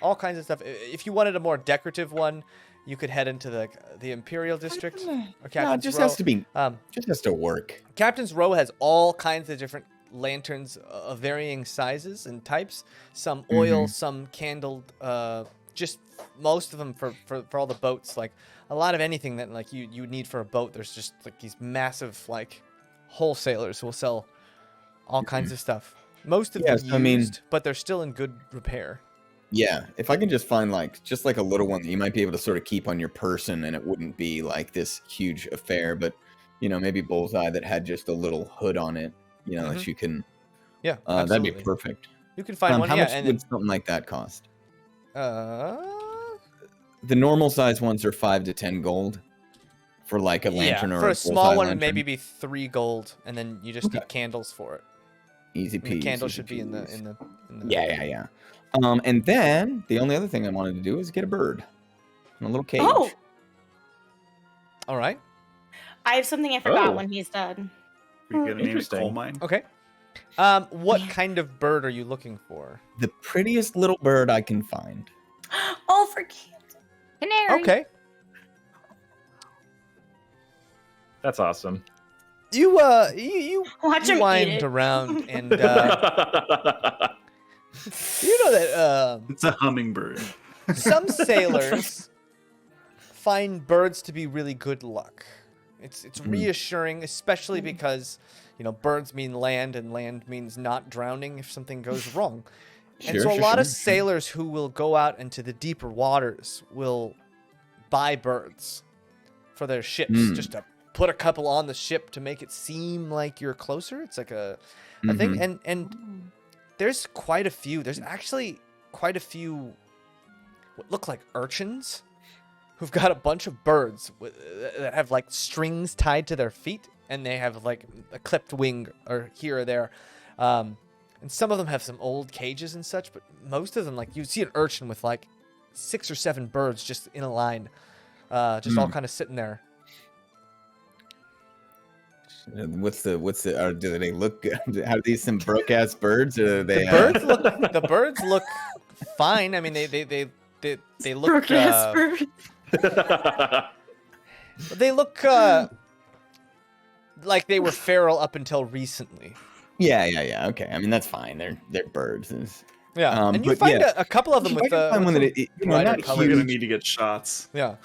all kinds of stuff. If you wanted a more decorative one, you could head into the Imperial District or No, it Captain's just Row. has to be, Um, just has to work. Captain's Row has all kinds of different lanterns of varying sizes and types. Some oil, some candled just most of them for all the boats. Like a lot of anything that like you would need for a boat. There's just like these massive like wholesalers who will sell all kinds of stuff. Most of them used, I mean, but they're still in good repair. Yeah, if I can just find like just like a little one that you might be able to sort of keep on your person, and it wouldn't be like this huge affair, but maybe Bullseye that had just a little hood on it, that you can. Yeah, that'd be absolutely. perfect. You can find one. How Yeah, much and would something like that cost? then, The normal size ones are 5 to 10 gold for like a lantern or for a small one, lantern. would maybe be 3 gold, and then you just need candles for it. Easy And peasy. the candle easy should be in the peasy. in the. Yeah. And then the only other thing I wanted to do is get a bird in a little cage. Oh, All right. I have something I forgot Oh. when he's done. We get a name Interesting. coal mine. Okay. What kind of bird are you looking for? The prettiest little bird I can find. Oh, for kids. Canary. Okay. That's awesome. You Watch you him eat wind it. around and you know that It's a hummingbird. some sailors find birds to be really good luck. It's reassuring, especially because birds mean land, and land means not drowning if something goes wrong. And so a lot of sailors who will go out into the deeper waters will buy birds for their ships, just to put a couple on the ship to make it seem like you're closer. It's like a thing. And there's quite a few. There's actually quite a few what look like urchins who've got a bunch of birds that have like strings tied to their feet, and they have like a clipped wing or here or there. And some of them have some old cages and such, but most of them, like you see an urchin with like 6 or 7 birds just in a line, just all kind of sitting there. What's the do they look good? Are these some broke ass birds, or are they The birds look fine. I mean, they look Broke-ass bird. they look like they were feral up until recently. Yeah. Okay, I mean that's fine. They're birds. Yeah, and you but find yeah. a couple of them If I with can find one that brighter not colors. We're gonna huge. need to get shots. Yeah.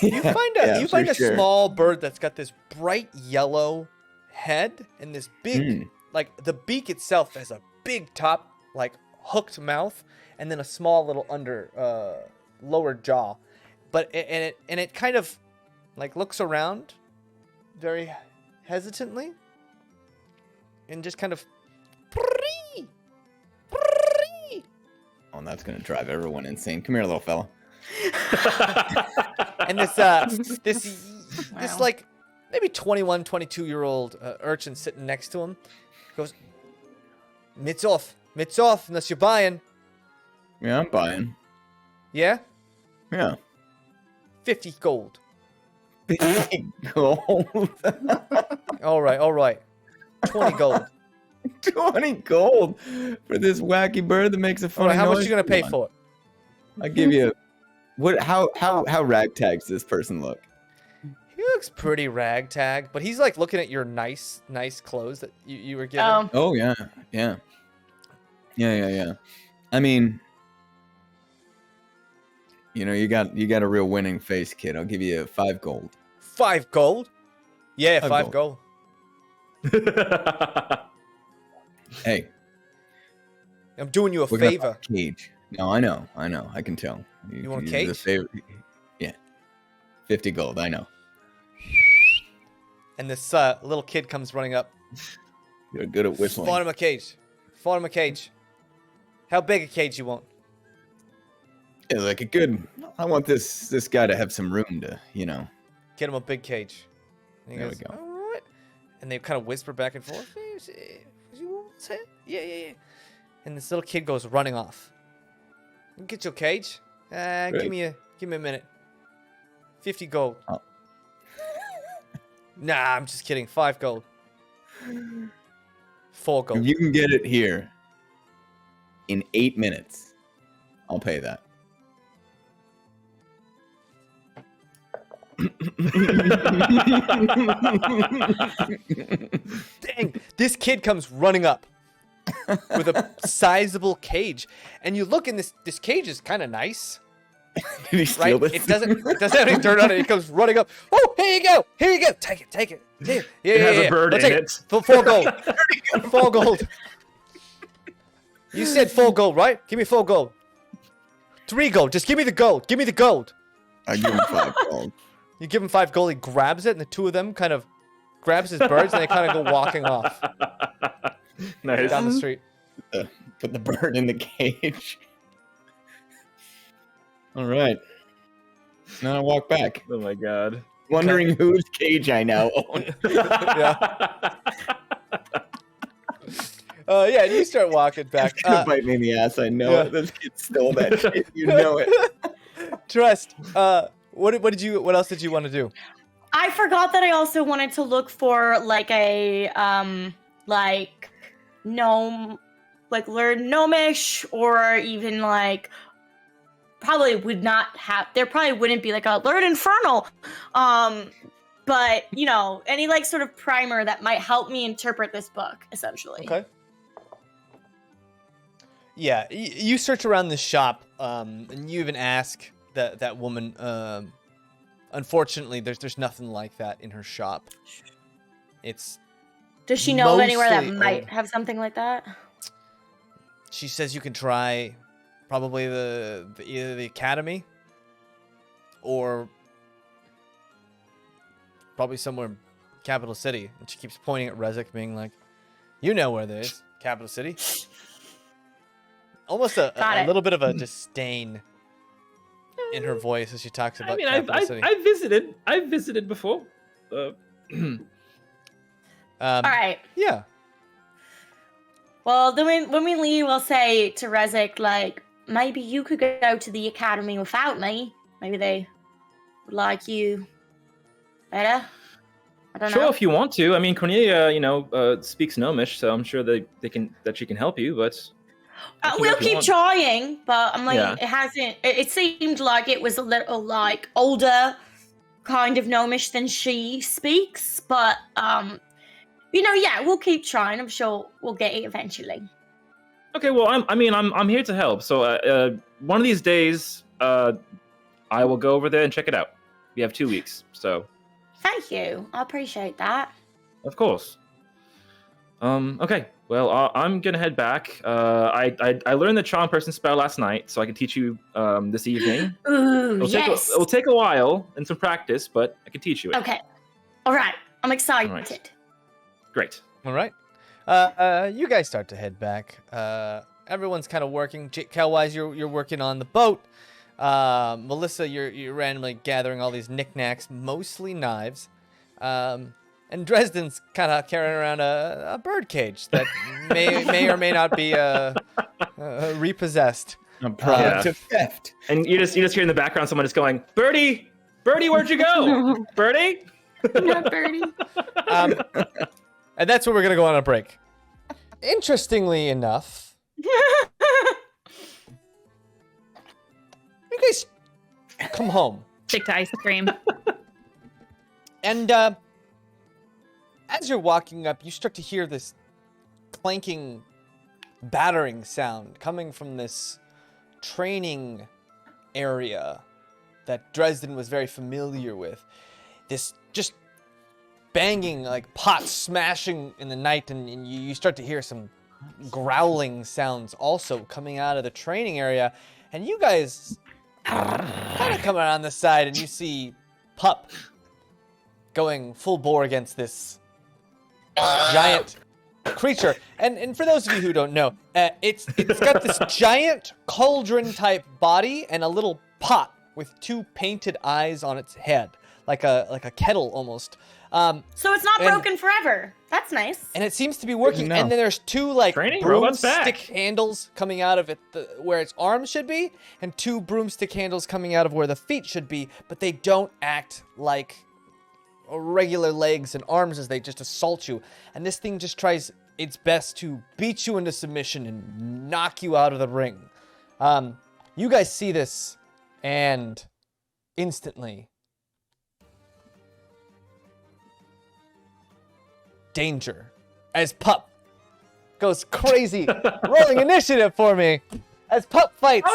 You find a sure. small bird that's got this bright yellow head and this big, like the beak itself has a big top, like hooked mouth, and then a small little lower jaw. But it kind of like looks around very hesitantly and just kind of. Oh, that's gonna drive everyone insane. Come here, little fella. And this like maybe 21, 22-year-old urchin sitting next to him goes, mitts off, unless you're buying. Yeah, I'm buying. Yeah? Yeah. 50 gold. Big gold. All right. 20 gold. 20 gold for this wacky bird that makes a All funny right, how much noise? you gonna pay Come on. for it? I'll give you. What? How ragtag does this person look? He looks pretty ragtag, but he's like looking at your nice clothes that you were given. Oh yeah. I mean, you got a real winning face, kid. I'll give you 5 gold. 5 gold? Yeah, 5 5 gold. Hey, I'm doing you a we're gonna favor. buy a cage. No, I know. I can tell. You want a you're the cage? favor- Yeah. 50 gold. I know. And this little kid comes running up. You're good at whistling. Find him a cage. How big a cage you want? Yeah, like a good. I want this guy to have some room to, Get him a big cage. And he There we goes, go. "All right." And they kind of whisper back and forth. Yeah. And this little kid goes running off. Get your cage. Give me a minute. 50 gold. Oh. Nah, I'm just kidding. 5 gold. 4 gold. If you can get it here in 8 minutes, I'll pay that. Dang, this kid comes running up with a sizable cage. And you look, and this cage is kind of nice. Did he steal this? It doesn't have any dirt on it. He comes running up. Oh, here you go. Here you go. Take it. Here. Yeah, It has a bird in it. Full gold. Full gold. You said full gold, right? Give me full gold. 3 gold. Just give me the gold. Give me the gold. I give him 5 gold. You give him 5 gold. He grabs it, and the two of them kind of grabs his birds, and they kind of go walking off Nice. down the street. Put the bird in the cage. All right. Now I walk back, Oh my god. wondering whose cage I now own. Yeah, and you start walking back. It's gonna bite me in the ass. I know yeah. it. This kid stole that shit. You know it. Trust. What else did you want to do? I forgot that I also wanted to look for like a like gnome, like learn gnomish, or even like probably would not have. There probably wouldn't be like a learn infernal, but you know, any like sort of primer that might help me interpret this book, essentially. Okay. Yeah, you search around the shop, and you even ask that woman. Unfortunately, there's nothing like that in her shop. It's. Does she know of anywhere that mostly might old. have something like that? She says you can try, probably either the academy, or probably somewhere in Capital City. And she keeps pointing at Rezek, being like, "You know where there is Capital City." Almost a little bit of a disdain in her voice as she talks about Capital City. I've visited before. All right. Yeah. Well, then when we leave, we'll say to Rezek, like, maybe you could go to the academy without me. Maybe they would like you better. I don't Sure, know. if you want to. I mean, Cornelia, speaks Gnomish, so I'm sure that she can help you. But We'll keep trying, but I'm like, Yeah. it hasn't. It seemed like it was a little like older kind of gnomish than she speaks, but yeah, we'll keep trying. I'm sure we'll get it eventually. Okay, well, I'm here to help. So one of these days, I will go over there and check it out. We have 2 weeks, so Thank you. I appreciate that. of course. Okay. Well, I'm gonna head back. I learned the charm person spell last night, so I can teach you this evening. Ooh, It'll take a while and some practice, but I can teach you it. Okay. All right. I'm excited. All right. Great. All right. You guys start to head back. Everyone's kind of working. Kelwyse, you're working on the boat. Melissa, you're randomly gathering all these knickknacks, mostly knives. And Dresden's kind of carrying around a bird cage that may or may not be repossessed. A product of theft. And you just hear in the background someone just going, "Birdie, Birdie, where'd you go? Birdie?" Not Birdie. And that's where we're gonna go on a break. Interestingly enough, you guys come home. Stick to ice cream. And as you're walking up, you start to hear this clanking, battering sound coming from this training area that Dresden was very familiar with. This just banging, like pots smashing in the night, and you start to hear some growling sounds also coming out of the training area. And you guys kind of come around the side, and you see Pup going full bore against this giant creature. And for those of you who don't know, it's got this giant cauldron type body and a little pot with 2 painted eyes on its head, like a kettle almost. So it's not broken forever. That's nice. And it seems to be working. No. And then there's 2 like Training robots back. broomstick handles coming out of it, where its arms should be, and 2 broomstick handles coming out of where the feet should be, but they don't act like regular legs and arms as they just assault you. And this thing just tries its best to beat you into submission and knock you out of the ring. You guys see this, and instantly, danger as Pup goes crazy. Rolling initiative for me as Pup fights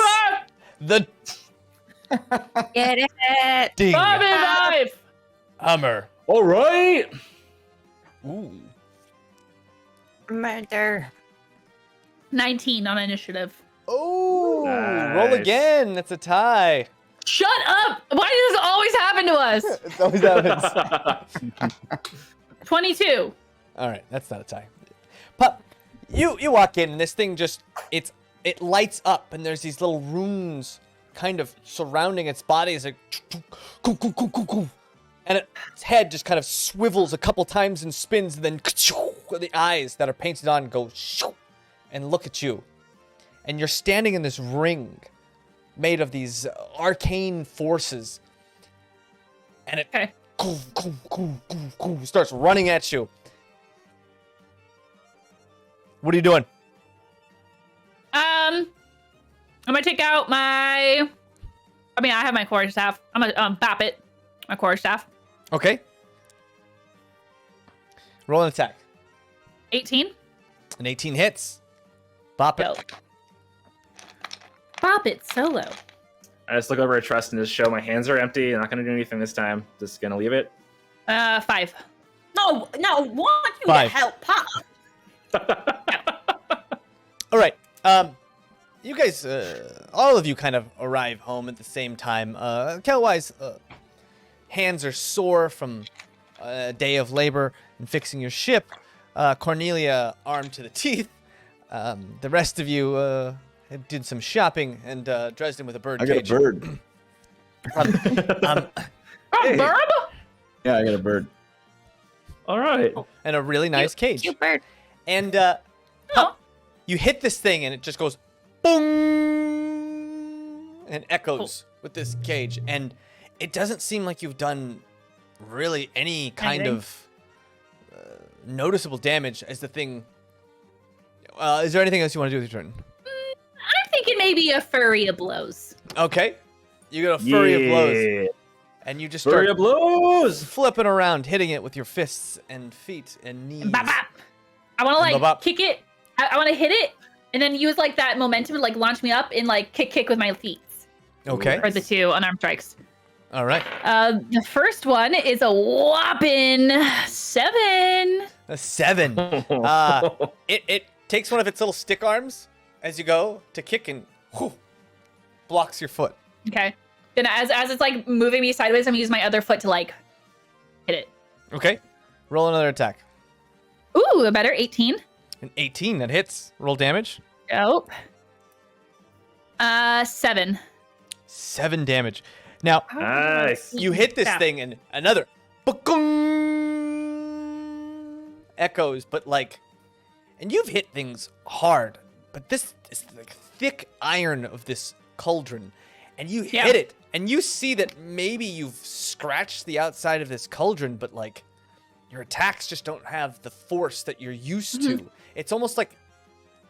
the Get it. Ding. Bobby knife. Hummer. All right. Ooh. Murder. 19 on initiative. Oh, Nice. roll again. That's a tie. Shut up! Why does this always happen to us? It always happens. 22. All right, that's not a tie. Pup, you walk in and this thing just it lights up and there's these little runes kind of surrounding its body. It's like and its head just kind of swivels a couple times and spins, and then the eyes that are painted on go and look at you. And you're standing in this ring made of these arcane forces. And it Okay. starts running at you. What are you doing? I'm gonna take out my. I mean, I have my core staff. I'm gonna bap it. My core staff. Okay. Roll an attack. 18. An 18 hits. Bop it. Go. Bop it solo. I just look over at Trust and just show my hands are empty. I'm not going to do anything this time. Just going to leave it. 5. No, want you 5. to help Pop. All right. You guys, all of you kind of arrive home at the same time. Kelwyse, hands are sore from a day of labor and fixing your ship. Cornelia, armed to the teeth. The rest of you did some shopping, and Dresden with a bird I got cage. a bird. Hey. Bird? Yeah, I got a bird. All right. And a really nice cage. Cute bird. And Oh. you hit this thing, and it just goes boom, and echoes with this cage. And it doesn't seem like you've done really any kind Anything? of noticeable damage as the thing. Is there anything else you want to do with your turn? I'm thinking maybe a flurry of blows. Okay, you got a flurry of blows, Yeah. and you just Flurry start of blows. flipping around, hitting it with your fists and feet and knees. Bop, bop. I want to Bop, bop. kick it. I want to hit it, and then use like that momentum to like launch me up and like kick with my feet. Okay, For the 2 unarmed strikes. all right. The first one is a whopping 7. A 7. It takes one of its little stick arms as you go to kick and whew, blocks your foot. Okay. Then as it's like moving me sideways, I'm gonna use my other foot to like hit it. Okay, roll another attack. Ooh, a better 18. An 18 that hits. Roll damage. Nope. 7. 7 damage. Now Nice. you hit this Yeah. thing and another echoes, but like, and you've hit things hard, but this is like thick iron of this cauldron, and you Yeah. hit it, and you see that maybe you've scratched the outside of this cauldron, but like your attacks just don't have the force that you're used to. It's almost like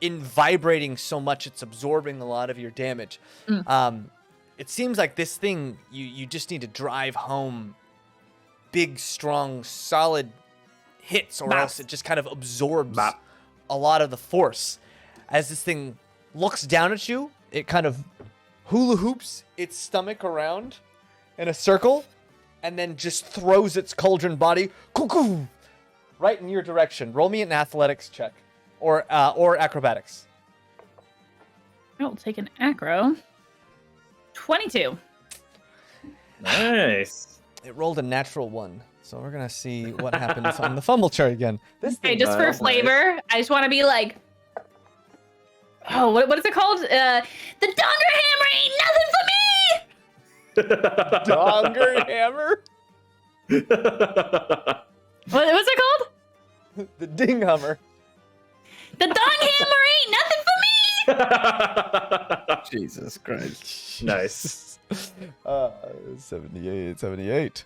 in vibrating so much, it's absorbing a lot of your damage. It seems like this thing, you just need to drive home big, strong, solid hits, or Bop. else it just kind of absorbs Bop. a lot of the force. As this thing looks down at you, it kind of hula hoops its stomach around in a circle, and then just throws its cauldron body cuckoo, right in your direction. Roll me an athletics check, or acrobatics. I'll take an acro. 22. Nice. It rolled a natural 1, so we're gonna see what happens on the fumble chart again. This Okay, thing, just for nice. flavor, I just want to be like, oh, what is it called? The Donger Hammer ain't nothing for me. Donger Hammer, What's it called? the Ding Hummer. The Dong Hammer ain't nothing for me. Jesus Christ. Nice. 78.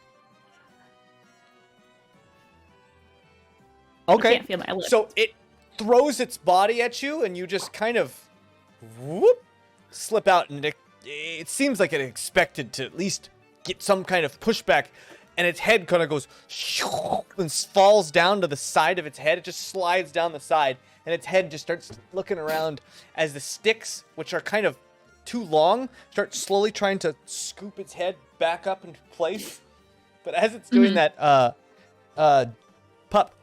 I Okay, can't feel my lips. so it throws its body at you, and you just kind of whoop, slip out, and it seems like it expected to at least get some kind of pushback, and its head kind of goes and falls down to the side of its head. It just slides down the side, and its head just starts looking around as the sticks, which are kind of too long, start slowly trying to scoop its head back up into place. But as it's doing that, Pup,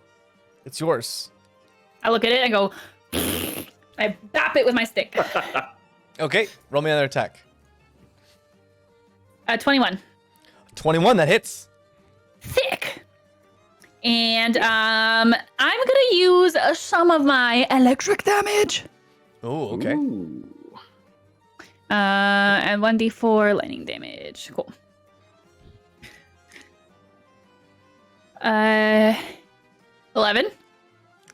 it's yours. I look at it and go, I bap it with my stick. Okay, roll me another attack. 21. 21, that hits. Thick. And I'm gonna use some of my electric damage. Oh, okay. Ooh. And 1d4 lightning damage. Cool. 11.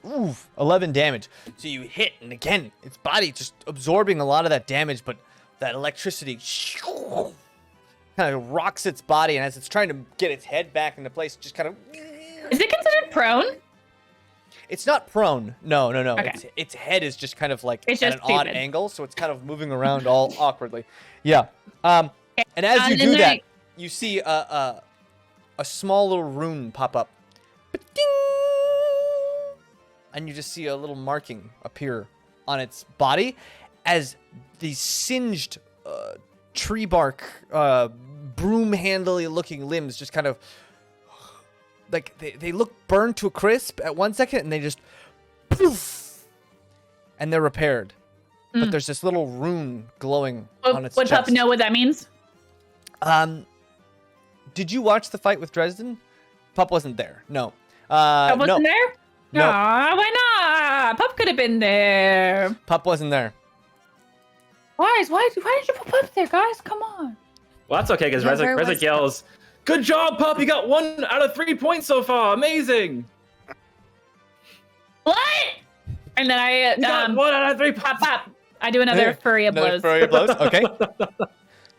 Ooh, 11 damage. So you hit, and again, its body just absorbing a lot of that damage, but that electricity kind of rocks its body, and as it's trying to get its head back into place, just kind of... Is it considered prone? It's not prone. No. Okay. Its head is just kind of like It's at just an odd stupid. angle, so it's kind of moving around all awkwardly. Yeah. And as you then do that, I- you see a small little rune pop up. Ba-ding! And you just see a little marking appear on its body as these singed tree bark, broom-handly looking limbs just kind of like they look burned to a crisp at 1 second, and they just poof, and they're repaired. But there's this little rune glowing on its Would chest. Pup know what that means? Did you watch the fight with Dresden? Pup wasn't there. No. Pup wasn't no. there? No. Aw, why not? Pup could have been there. Pup wasn't there. Why did you put Pup there, guys? Come on. Well, that's okay, because Yeah, where Rezik was yells, "Good job, Pup! You got 1 out of 3 points so far. Amazing!" What? And then I You got 1 out of 3 points. Pop. I do another flurry of Another blows. flurry of blows? Okay.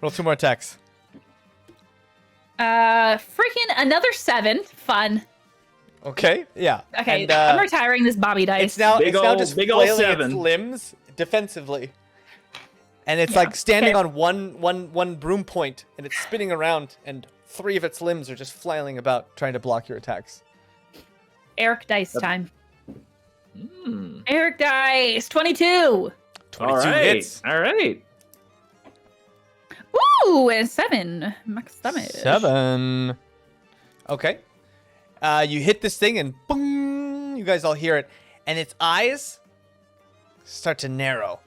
Roll 2 more attacks. Freaking another 7. Fun. Okay, yeah. Okay, And, I'm retiring this Bobby dice. It's now Big it's now ol' just big ol' flailing 7. its limbs defensively, and it's Yeah, like standing okay. on one broom point, and it's spinning around, and 3 of its limbs are just flailing about, trying to block your attacks. Eric dice time. Hmm. Eric dice 22. 22 All right. hits. All right. Woo! And 7 max damage. 7. Okay. You hit this thing, and boom! You guys all hear it, and its eyes start to narrow.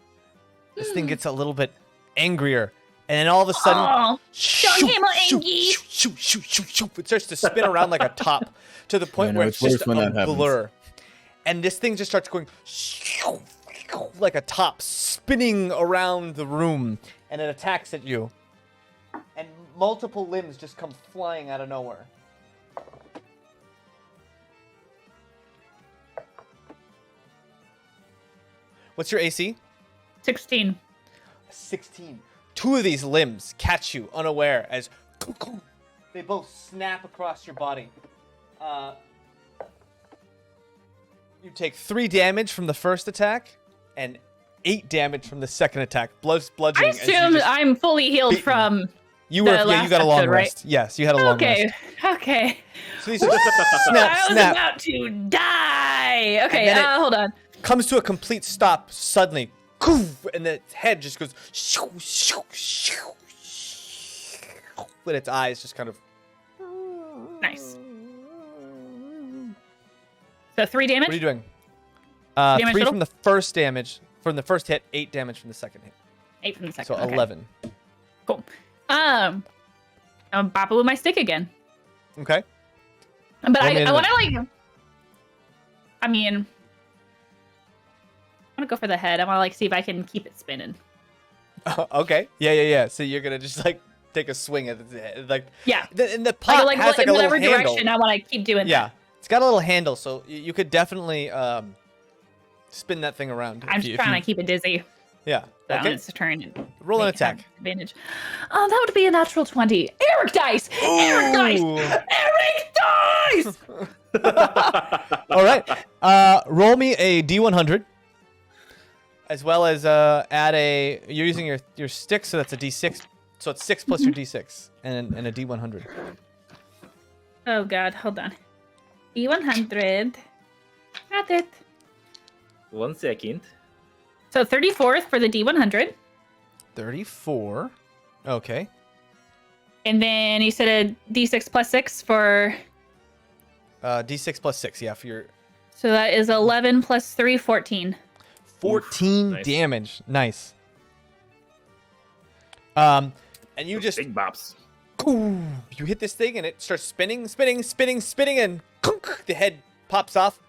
This thing gets a little bit angrier, and then all of a sudden, Oh, shoot, don't get my shoot, Angie. shoot. It starts to spin around like a top to the point know, where it's it's just worse when a that happens. blur. And this thing just starts going like a top, spinning around the room, and it attacks at you. And multiple limbs just come flying out of nowhere. What's your AC? 16. 16. 2 of these limbs catch you unaware as they both snap across your body. You take 3 damage from the first attack and 8 damage from the second attack. I Bludgeoning. as you assume just- I'm fully healed beaten. from. you were the yeah, you last got a long episode, right? rest. Yes, you had a long Okay, rest. okay. So these are just snap, I was snap. about to die. Okay, then it- hold on. Comes to a complete stop suddenly. And the head just goes with its eyes just kind of Nice. So 3 damage? What are you doing? Damage 3 total? from the first damage. From the first hit, 8 damage from the second hit. 8 from the second. So okay. 11. Cool. I'm bopping with my stick again. Okay. But Roll me I into want to like. I mean, I'm gonna go for the head. I want to like see if I can keep it spinning. Okay. Yeah. So you're gonna just like take a swing at its head, like Yeah. and the pot Like, has like in a little whatever handle. direction I want to keep doing Yeah, that. it's got a little handle, so you could definitely spin that thing around. I'm if just you- trying to keep it dizzy. Yeah. So Okay. it's a turn. And Roll an make it have attack. Advantage. That would be a natural 20. Eric dice. Eric dice. Ooh. Eric dice. All right. Roll me a D100, as well as add a. You're using your stick, so that's a D6. So it's 6 plus your D6 and a D100. Oh God, hold on. D100. Got it. 1 second. So 34th for the D100. 34. Okay. And then you said a d6 plus 6 for... D6 plus 6, yeah, for your... So that is 11 plus 3, 14. 14 nice. damage. Nice. And you just... Big bops. You hit this thing and it starts spinning, and the head pops off,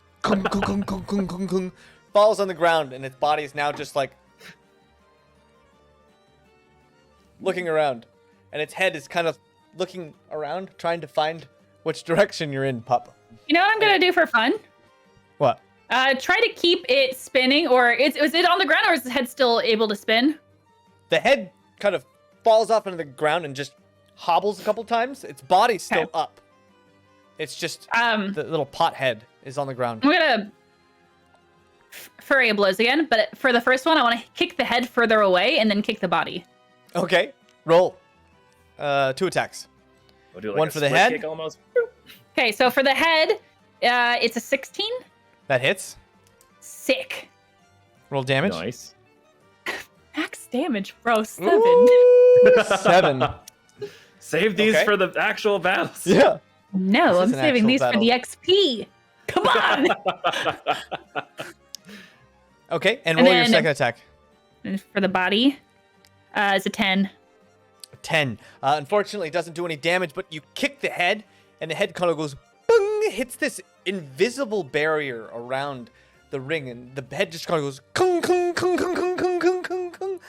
falls on the ground, and its body is now just like looking around, and its head is kind of looking around, trying to find which direction you're in, pup. You know what I'm gonna do for fun? What? Try to keep it spinning, or is it on the ground, or is the head still able to spin? The head kind of falls off into the ground and just hobbles a couple times. Its body's still Okay. up. It's just Um, the little pot head is on the ground. I'm gonna furry blows again, but for the first one, I want to kick the head further away and then kick the body. Okay, roll. 2 attacks. We'll do like One a for the split head. kick almost. Okay, so for the head, it's a 16. That hits. Sick. Roll damage. Nice. Max damage, bro. 7. Ooh, 7. Save these Okay. for the actual battles. Yeah. No, This I'm is an saving actual these battle. for the XP. Come on. Okay, and And roll your then- second attack. And for the body, it's a 10. 10. Unfortunately, it doesn't do any damage, but you kick the head, and the head kind of goes, boom, hits this invisible barrier around the ring, and the head just kind of goes, kung, kung, kung, kung, kung, kung, kung, kung, kung,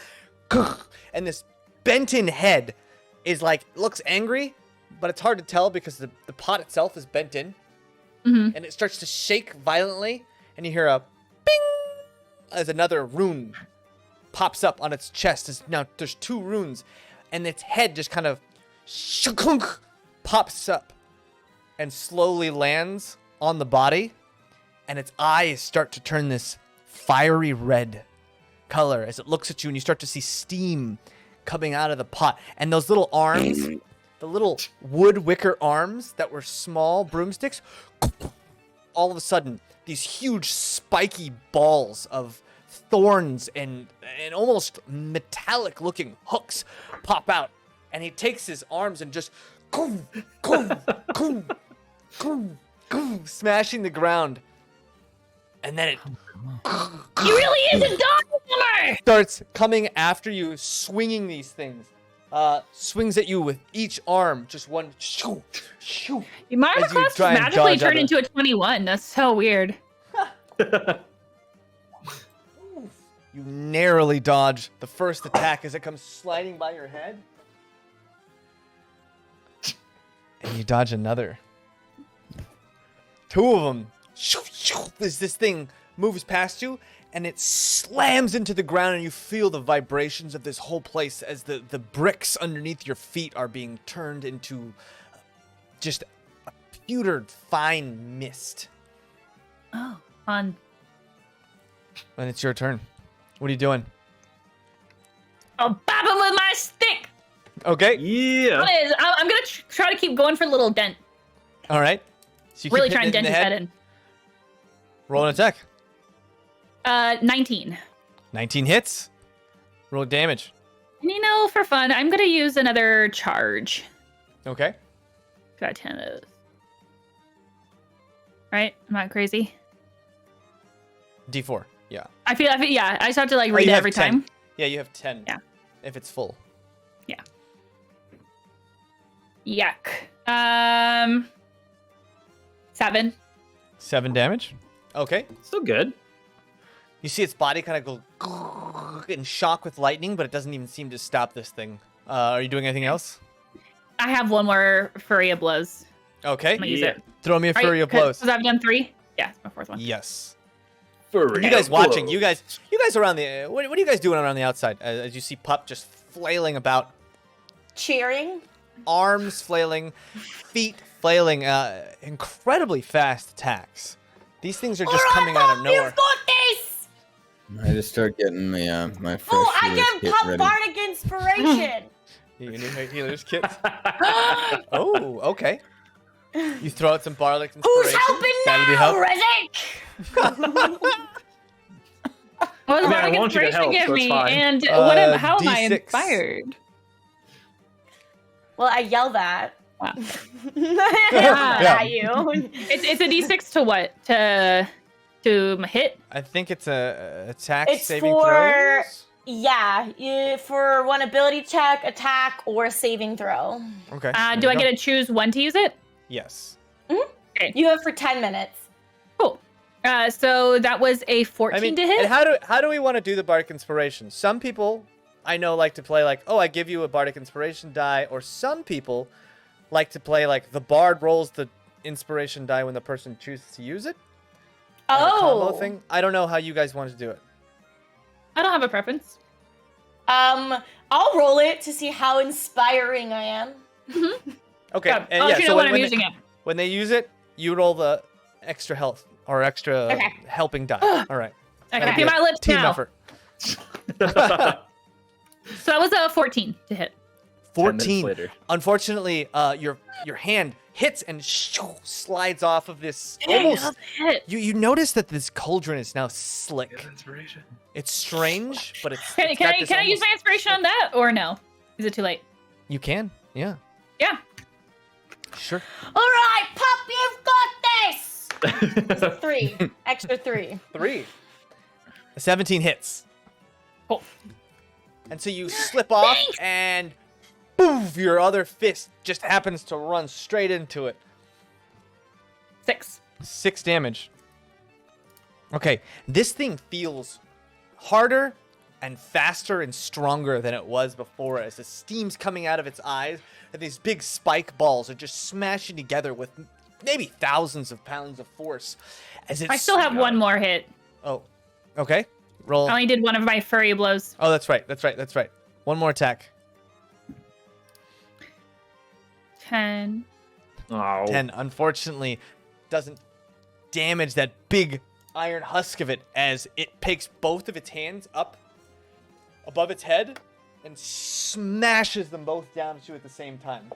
kung. And this bent-in head is like, looks angry, but it's hard to tell because the pot itself is bent in, Mm-hmm. and it starts to shake violently, and you hear a bing as another rune pops up on its chest. Now there's 2 runes, and its head just kind of shukunk pops up and slowly lands on the body, and its eyes start to turn this fiery red color as it looks at you, and you start to see steam coming out of the pot, and those little arms, the little wood wicker arms that were small broomsticks, all of a sudden these huge spiky balls of thorns and almost metallic looking hooks pop out, and he takes his arms and just smashing the ground, and then it He really is a dog killer. starts coming after you, swinging these things. Swings at you with each arm, just one shoo, shoo. My armor As you class try and magically dodge out turned of- into a 21. That's so weird. You narrowly dodge the first attack as it comes sliding by your head. And you dodge another. 2 of them. As this thing moves past you, and it slams into the ground, and you feel the vibrations of this whole place as the bricks underneath your feet are being turned into just a pewtered fine mist. Oh, fun. And it's your turn. What are you doing? I'll bop him with my stick. Okay. Yeah. What is? I'm gonna try to keep going for the little dent. All right. So you Really keep try and hitting dent it his in the head in. Roll an attack. 19. 19 hits. Roll damage. And you know, for fun, I'm gonna use another charge. Okay. Got 10 of those. Right? I'm not crazy. D4. Yeah. I feel yeah. I just have to like Oh, read you it have every 10. time. Yeah, you have 10. Yeah. If it's full. Yuck. 7. 7 damage. Okay. Still good. You see its body kind of go in shock with lightning, but it doesn't even seem to stop this thing. Are you doing anything else? I have one more Fury of Blows. Okay. I'm gonna use Yeah. it. Throw me a Fury of Blows. Because I've done 3. Yeah, it's my 4th one. Yes. Furry You guys of watching? blows. You guys around the. What are you guys doing around the outside as you see Pup just flailing about, Cheering. arms flailing, feet flailing, incredibly fast attacks. These things are just coming out of nowhere. You've got this. I just start getting my fresh Oh, I healer's give kit Pup ready. bardic inspiration. You need healer's kit. Oh, okay. You throw out some bardic inspiration. Who's helping That'll be now, help. Rezek? Well, I mean, I bardic want you to inspiration help, give so it's me, fine. and how am I D6. inspired? Well, I yell that Wow. at you. It's a d6 to what? To hit? I think it's a attack It's saving for- throws. Yeah, for one ability check, attack, or saving throw. Okay. Do I get to choose when to use it? Yes. You have for 10 minutes. Cool. So that was a 14 I mean, to hit. and how do we want to do the bardic inspiration? Some people I know like to play like, oh, I give you a bardic inspiration die, or some people like to play like the bard rolls the inspiration die when the person chooses to use it. Like a combo thing. I don't know how you guys want to do it. I don't have a preference. I'll roll it to see how inspiring I am. Okay. Yeah, And I'll let you know when I'm when using it. when they use it, you roll the extra health or extra Okay. helping die. All right. I That'll can be see a my lips team now. effort. So that was a 14 to hit. 10 minutes 14. later. Unfortunately, your hand hits and slides off of this. Dang, Almost. that was a hit. You notice that this cauldron is now slick. Inspiration. It's strange, but it's. Can, it's can got I this can I use my almost- inspiration on that or no? Is it too late? You can. Yeah. Yeah. Sure. All right, Pup, you've got this. 3, extra 3. 3. 17 hits. Cool. And so you slip off and boom, your other fist just happens to run straight into it. 6. 6 damage. Okay, this thing feels harder and faster and stronger than it was before as the steam's coming out of its eyes and these big spike balls are just smashing together with maybe thousands of pounds of force. As I still have one more hit. Oh, okay. Roll. I only did one of my furry blows. Oh, that's right. That's right. That's right. One more attack. 10. Oh. 10, unfortunately, doesn't damage that big iron husk of it as it takes both of its hands up above its head and smashes them both down at you at the same time.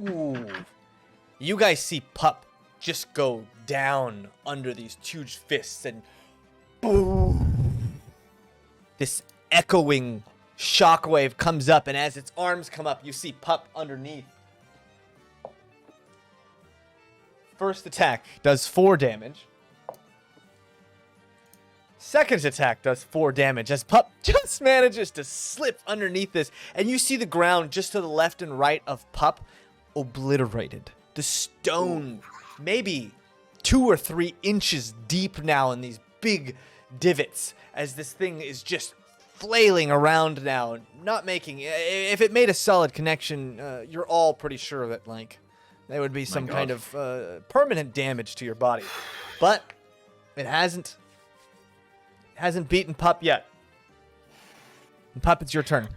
Ooh. You guys see Pup just go down under these huge fists and boom. This echoing shockwave comes up, and as its arms come up, you see Pup underneath. First attack does 4 damage. Second attack does 4 damage as Pup just manages to slip underneath this, and you see the ground just to the left and right of Pup obliterated. The stone maybe 2 or 3 inches deep now in these big divots as this thing is just flailing around now, not making. If it made a solid connection, you're all pretty sure that like there would be some kind of permanent damage to your body, but it hasn't beaten Pup yet. And Pup, it's your turn.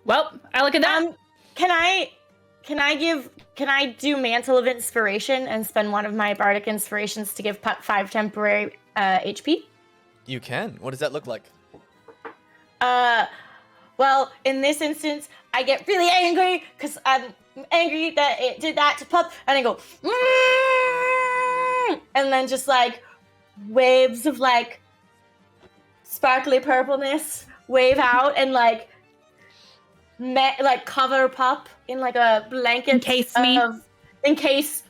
Well, I look at that. Can I do Mantle of Inspiration and spend one of my bardic inspirations to give Pup 5 temporary HP? You can. What does that look like? Well, in this instance, I get really angry because I'm angry that it did that to Pup, and I go, and then just like waves of like sparkly purpleness wave out and like cover Pup in like a blanket. Encase me. Encase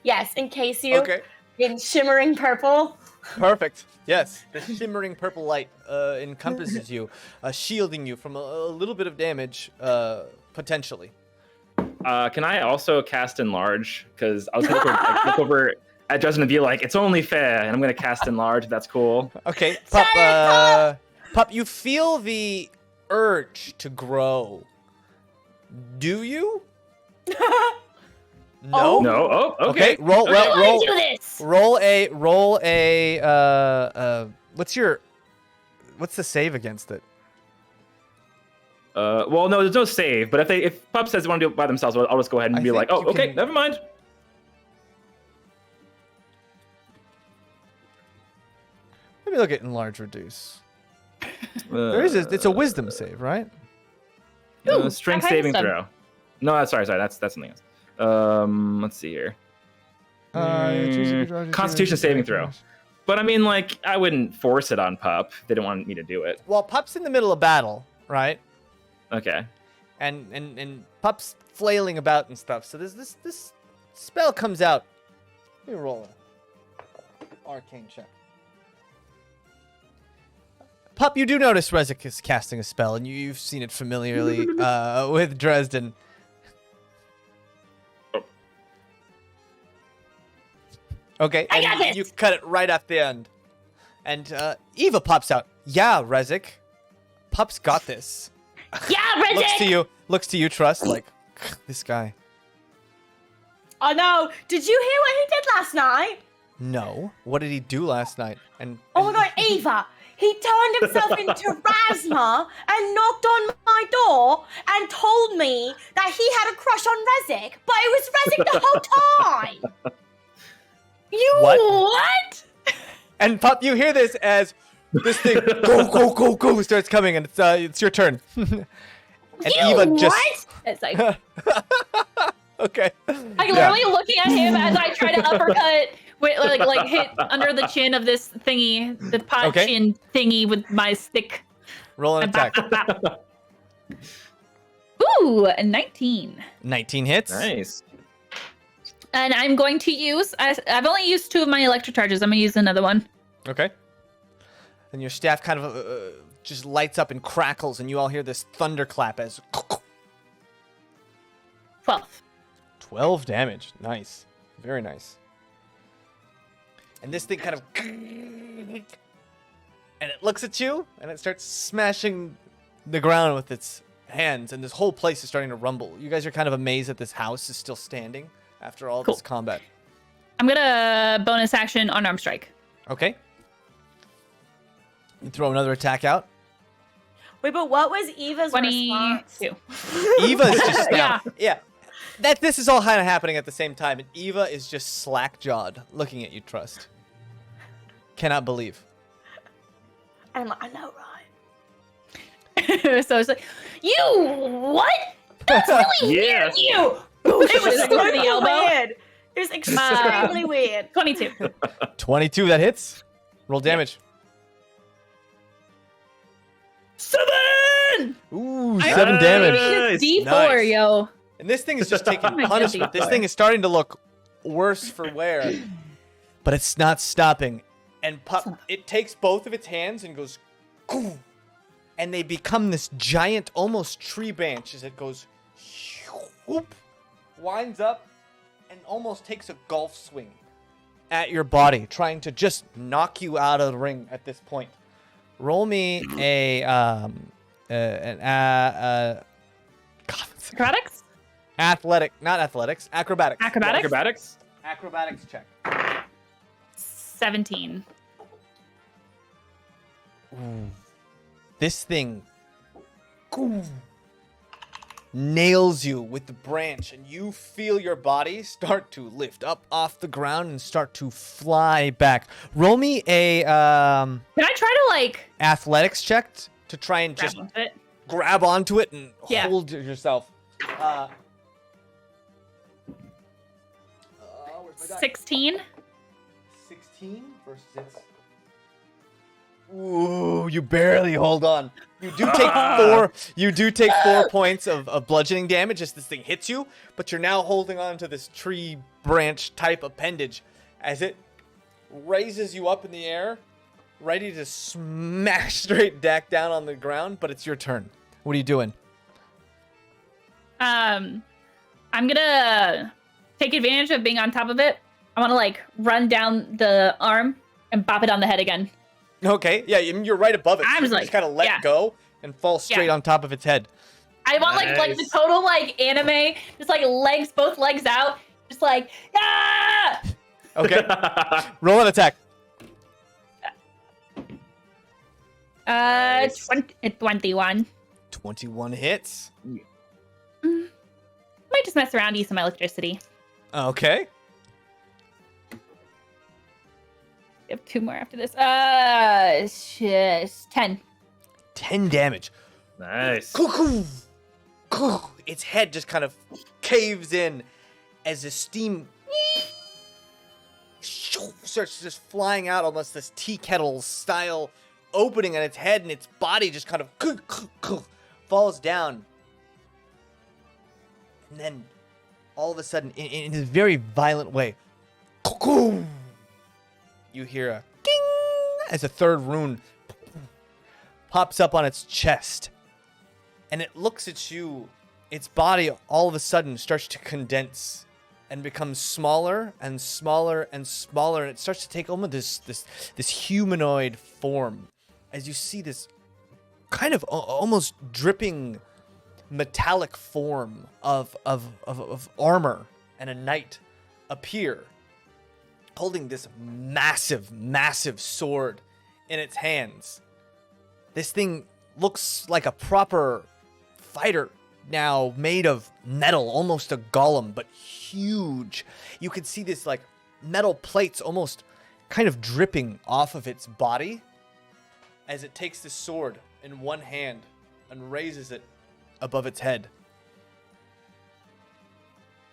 you Okay. in shimmering purple. Perfect. Yes, the shimmering purple light encompasses you, shielding you from a little bit of damage, potentially. Can I also cast Enlarge? Because I was going to look over at Justin and be like, it's only fair, and I'm going to cast Enlarge if that's cool. Okay, Pup, Pup, you feel the urge to grow. Do you? No. No? Oh, okay. Roll I want roll to do this. roll a what's the save against it? Well, no, there's no save, but if Pup says they want to do it by themselves, I'll just go ahead and I be like, think oh, you okay, can- never mind. Let me look at enlarge reduce. It's a wisdom save, right? Strength that kind of saving stuff. throw. No, sorry, that's something else. Let's see here. Constitution saving throw. But I mean, like, I wouldn't force it on Pup. They didn't want me to do it. Well, Pup's in the middle of battle, right? Okay. And Pup's flailing about and stuff. So this spell comes out. Let me roll an arcane check. Pup, you do notice Rezik is casting a spell, and you've seen it familiarly with Dresden. Okay, I got and you cut it right at the end. And Eva pops out. Yeah, Rezik. Pup's got this. Yeah, Rezik! Looks to you, Trust, like, this guy. Oh no, did you hear what he did last night? No. What did he do last night? Oh my god, Eva! He turned himself into Rasma and knocked on my door and told me that he had a crush on Rezik, but it was Rezik the whole time! You what? And Pup, you hear this as this thing go starts coming, and it's your turn. And Eva just It's like okay. like literally looking at him as I try to uppercut with like hit under the chin of this thingy, the pot chin thingy with my stick. Roll an attack. Ooh, a 19. 19 hits. Nice. And I'm going to use, I've only used 2 of my electric charges. I'm going to use another one. Okay. And your staff kind of just lights up and crackles, and you all hear this thunderclap as 12. 12 damage. Nice. Very nice. And this thing kind of and it looks at you, and it starts smashing the ground with its hands, and this whole place is starting to rumble. You guys are kind of amazed that this house is still standing after all this combat. I'm going to bonus action Unarmed Strike. Okay. You throw another attack out. Wait, but what was Eva's response? 22. Eva's just Yeah. yeah. This is all kind of happening at the same time, and Eva is just slack-jawed, looking at you, Trust. Cannot believe. I'm like, I know, right? So it's like, you what? That's really weird, you! It was Just over the really elbow. weird. It was extremely weird. 22. 22, that hits. Roll damage. 7! Ooh, 7 damage. It's D4, Nice. yo. And this thing is just taking my punishment. goodness. This thing is starting to look worse for wear. But it's not stopping. And it takes both of its hands and goes, "Goo," and they become this giant, almost tree branch as it goes, whoop, winds up, and almost takes a golf swing at your body, trying to just knock you out of the ring at this point. Roll me Acrobatics? acrobatics Acrobatics? check. 17. Ooh. This thing nails you with the branch, and you feel your body start to lift up off the ground and start to fly back. Roll me a Can I try to like athletics check to try and grab just onto it? grab onto it and Yeah. hold yourself. Where's my die? 16. 16 versus its. Ooh, you barely hold on. You do take 4. You do take 4 points of bludgeoning damage as this thing hits you, but you're now holding on to this tree branch type appendage as it raises you up in the air, ready to smash straight back down on the ground. But it's your turn. What are you doing? I'm gonna take advantage of being on top of it. I want to like run down the arm and bop it on the head again. Okay, yeah, you're right above it. I was So you like, just kind of let yeah. go and fall straight on top of its head. I want like the total like anime, just like legs, both legs out, just like ah. Okay, roll an attack. 21. 21 hits. Might just mess around, use some electricity. Okay. We have 2 more after this. Shit, 10. 10 damage. Nice. Its head just kind of caves in as the steam starts just flying out, almost this tea kettle style opening at its head, and its body just kind of falls down. And then, all of a sudden, in a very violent way, you hear a ding as a third rune pops up on its chest. And it looks at you. Its body all of a sudden starts to condense and becomes smaller and smaller and smaller. And it starts to take almost this humanoid form as you see this kind of almost dripping metallic form of armor and a knight appear, holding this massive sword in its hands. This thing looks like a proper fighter now, made of metal, almost a golem, but huge. You can see this like metal plates almost kind of dripping off of its body as it takes this sword in one hand and raises it above its head.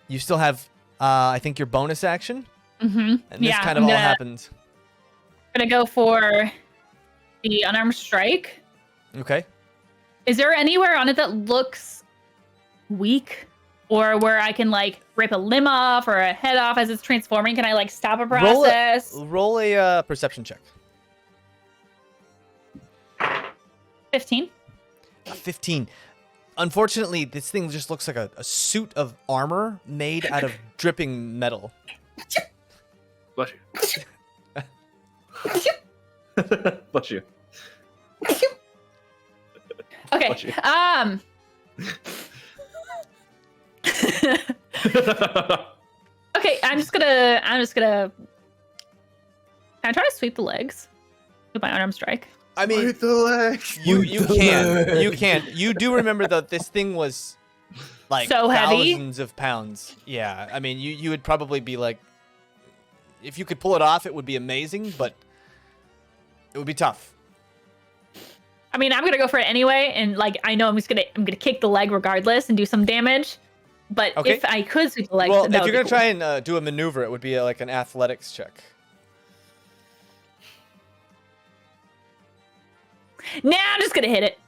You still have, I think, your bonus action. Mm-hmm. And this kind of all happens. I'm gonna go for the Unarmed Strike. Okay. Is there anywhere on it that looks weak? Or where I can, like, rip a limb off or a head off as it's transforming? Can I, like, stop a process? Roll a perception check. 15. 15. Unfortunately, this thing just looks like a suit of armor made out of dripping metal. Bless you. Bless you. Okay. Bless you. Okay, I'm just gonna can I try to sweep the legs with my unarmed strike? I mean, With the legs. you With the can. legs. You can. You do remember that this thing was like So heavy? thousands of pounds. Yeah. I mean, you would probably be like, if you could pull it off, it would be amazing, but it would be tough. I mean, I'm gonna go for it anyway, and like I know I'm gonna kick the leg regardless and do some damage. But Okay. if I could sweep the leg, Well, that if would you're be gonna cool. try and do a maneuver, it would be like an athletics check. Nah, I'm just gonna hit it.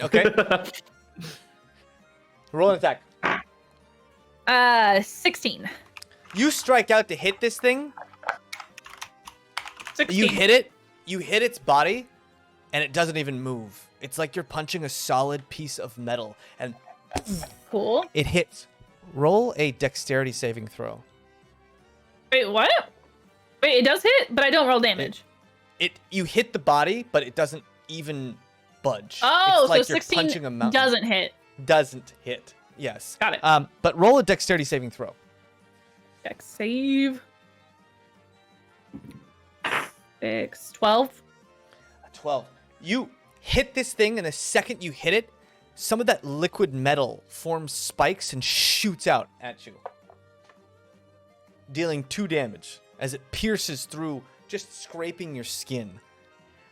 Okay. Roll an attack. 16. You strike out to hit this thing. 16. You hit it. You hit its body, and it doesn't even move. It's like you're punching a solid piece of metal, and Cool. it hits. Roll a dexterity saving throw. Wait, what? Wait, it does hit, but I don't roll damage. You hit the body, but it doesn't even budge. Oh, it's like so you're 16 punching a mountain. doesn't hit. Doesn't hit. Yes. Got it. But roll a dexterity saving throw. Dex save. 6, 12. A 12. You hit this thing, and the second you hit it, some of that liquid metal forms spikes and shoots out at you, dealing 2 damage as it pierces through, just scraping your skin.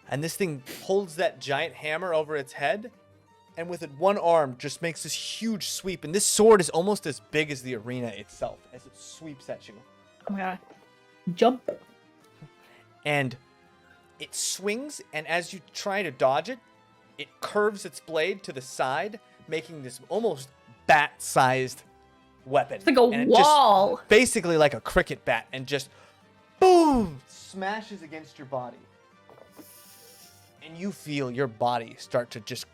And this thing holds that giant hammer over its head, and with it one arm just makes this huge sweep. And this sword is almost as big as the arena itself as it sweeps at you. Oh my god. Jump. And it swings, and as you try to dodge it, it curves its blade to the side, making this almost bat-sized weapon. It's like a And it just- wall. basically like a cricket bat, and just boom, smashes against your body. And you feel your body start to just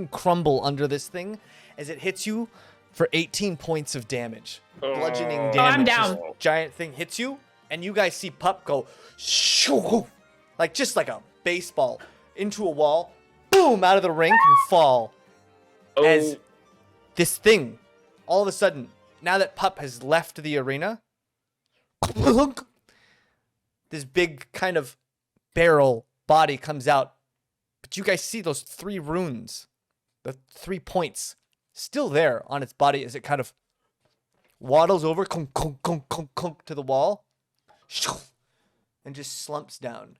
crumble under this thing as it hits you for 18 points of damage. Bludgeoning damage. I'm down. This giant thing hits you, and you guys see Pup go shoo, like just like a baseball into a wall, boom, out of the rink and fall. As this thing, all of a sudden, now that Pup has left the arena, this big kind of barrel body comes out. But you guys see those 3 runes, the 3 points, still there on its body as it kind of waddles over to the wall and just slumps down.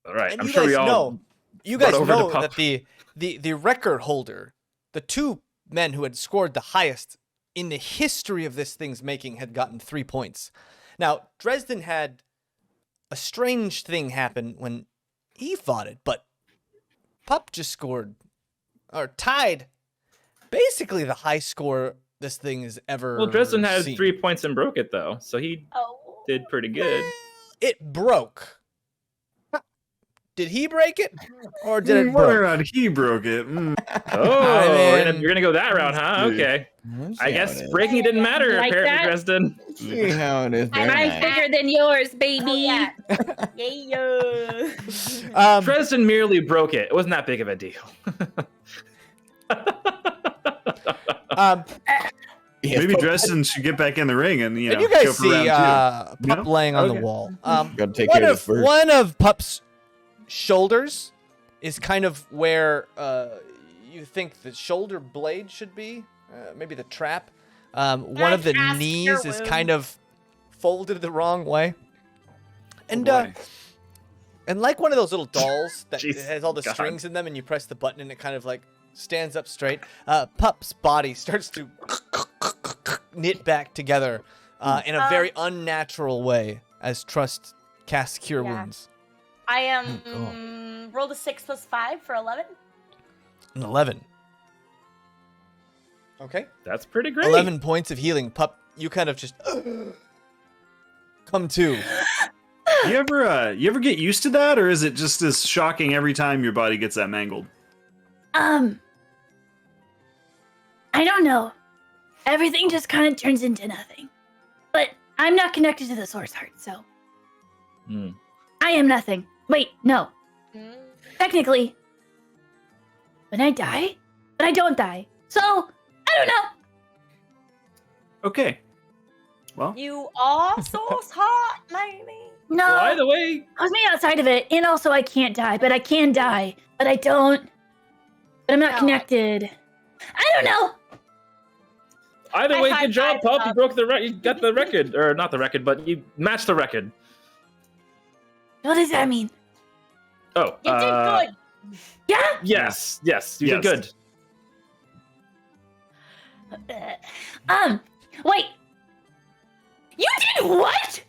All right, And I'm you sure guys we all. know, you brought guys over the know pup. that the record holder, the 2 men who had scored the highest in the history of this thing's making, had gotten 3 points. Now, Dresden had a strange thing happen when he fought it, but Pup just scored, or tied, basically the high score this thing has ever Well, Dresden had seen. 3 points and broke it, though, so he did pretty good. It broke. Did he break it, or did it Whether or break? not he broke it. Oh, mean- you're gonna go that route, huh? Okay. I guess breaking it didn't matter, Like apparently, that? Dresden. See how it is. Very Mine's nice. bigger than yours, baby. Oh, yeah. Yeah. Dresden merely broke it. It wasn't that big of a deal. Yes, Maybe Pup- Dresden should get back in the ring and And you go guys for see round Pup No? laying on Okay. the wall. Gotta take care of this first. One of Pup's shoulders is kind of where you think the shoulder blade should be. Maybe the trap. One of the Nice ass knees is wound. kind of folded the wrong way. And boy. and like one of those little dolls that Jeez, has all the God. strings in them, and you press the button and it kind of like stands up straight. Pup's body starts to knit back together in a very unnatural way as Trust casts Cure Yeah. Wounds. I am rolled a 6 + 5 for 11. An 11. Okay. That's pretty great. 11 points of healing. Pup, you kind of just come to. You ever get used to that, or is it just as shocking every time your body gets that mangled? I don't know. Everything just kind of turns into nothing. But I'm not connected to the source heart, so Hmm. I am nothing. Wait, no. Technically, when I die, but I don't die. So, I don't know. Okay. Well, You are source heart, maybe. No. Well, either way, I was made outside of it, and also I can't die, but I can die. But I don't. But I'm not No. connected. I don't know. either I way, high good job, five Pup. You Pup. broke the you got the record, or not the record, but you matched the record. What does that mean? Oh, You did good. Yeah? Yes, you did Yes. good. Wait. You did what?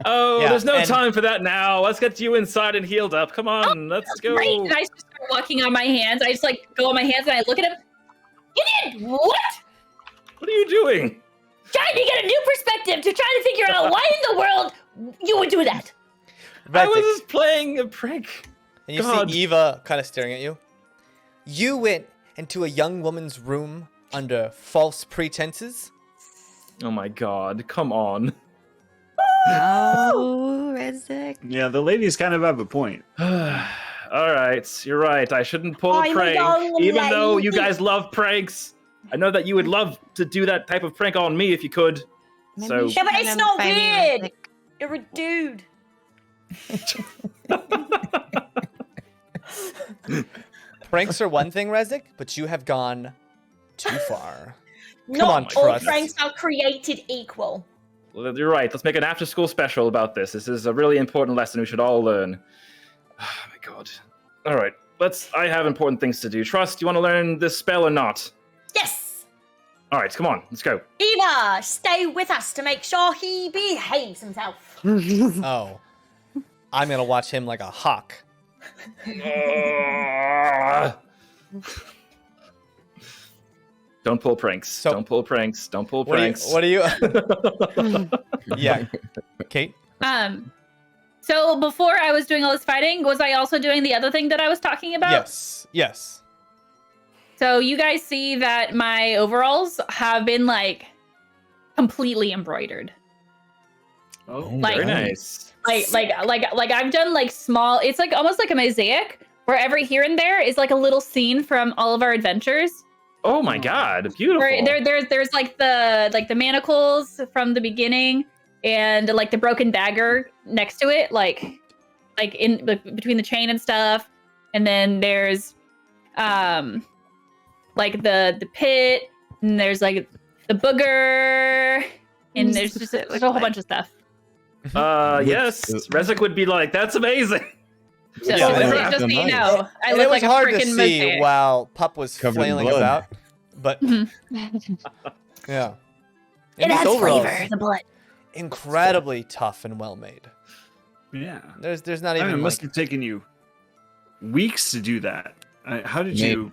Oh, Yeah, there's no and- time for that now. Let's get you inside and healed up. Come on, let's go. Great. And I just start walking on my hands. I just like go on my hands and I look at him. You did what? What are you doing? Trying to get a new perspective to try to figure out why in the world you would do that. I was Retic, just playing a prank. and you God. see Eva kind of staring at you. You went into a young woman's room under false pretenses. Oh my god, come on. Oh, Rezik. yeah, the ladies kind of have a point. All right, you're right. I shouldn't pull a I'm a prank, young even though you lady. guys love pranks. I know that you would love to do that type of prank on me if you could. Maybe So you should Yeah, but come it's and not find me, weird. Rezik. You're a dude. Pranks are one thing, Rezik, but you have gone too far. Not on, all Trust. pranks are created equal. Well, you're right. Let's make an after-school special about this. This is a really important lesson we should all learn. Oh my god. All right, I have important things to do. Trust, you want to learn this spell or not? Yes. All right, come on, let's go. Eva, stay with us to make sure he behaves himself. Oh. I'm going to watch him like a hawk. Don't pull pranks. So- Don't pull pranks. Don't pull What pranks. do you... Yeah. Kate? So before I was doing all this fighting, was I also doing the other thing that I was talking about? Yes. Yes. So you guys see that my overalls have been like completely embroidered. Oh, Like- Very nice. Like I've done like small, it's like almost like a mosaic where every here and there is like a little scene from all of our adventures. Oh my god, beautiful. Where there's like the manacles from the beginning and like the broken dagger next to it, like in between the chain and stuff. And then there's like the pit, and there's like the booger, and there's just a whole bunch of stuff. Yes, Rezik would be like, that's amazing. Just, Yeah, just, and just so you nice. know, I And look it was like a hard to freaking see mosaic. while Pup was Covered in flailing blood. about. But Mhm. yeah. It And these adds overalls, flavor. The blood. incredibly tough and well made. Yeah. There's not I even mean, it must like, have taken you weeks to do that. How did you?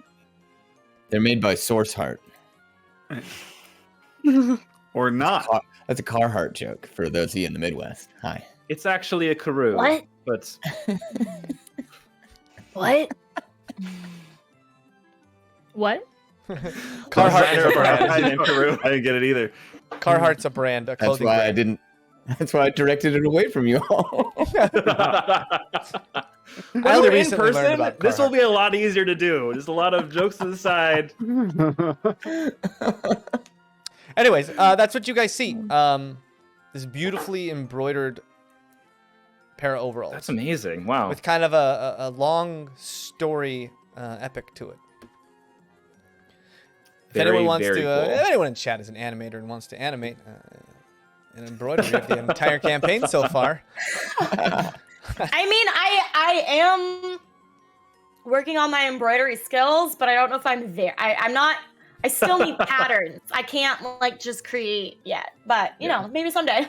They're made by Source Heart. Or not? That's a Carhartt joke for those of you in the Midwest. Hi. It's actually a Karoo. What? But What? What? Carhartt is a brand. I didn't get it either. Carhartt's a brand. A That's clothing why brand. I didn't. That's why I directed it away from you all. I when only we're in recently learned person, about this will Carhartt. be a lot easier to do. Just a lot of jokes to the side. Anyways, that's what you guys see. This beautifully embroidered pair of overalls. That's amazing. Wow. With kind of a long story epic to it. If anyone wants to, if anyone in chat is an animator and wants to animate an embroidery of the entire campaign so far. I mean, I am working on my embroidery skills, but I don't know if I'm there. I'm not. I still need patterns. I can't like just create yet, but you know, maybe someday.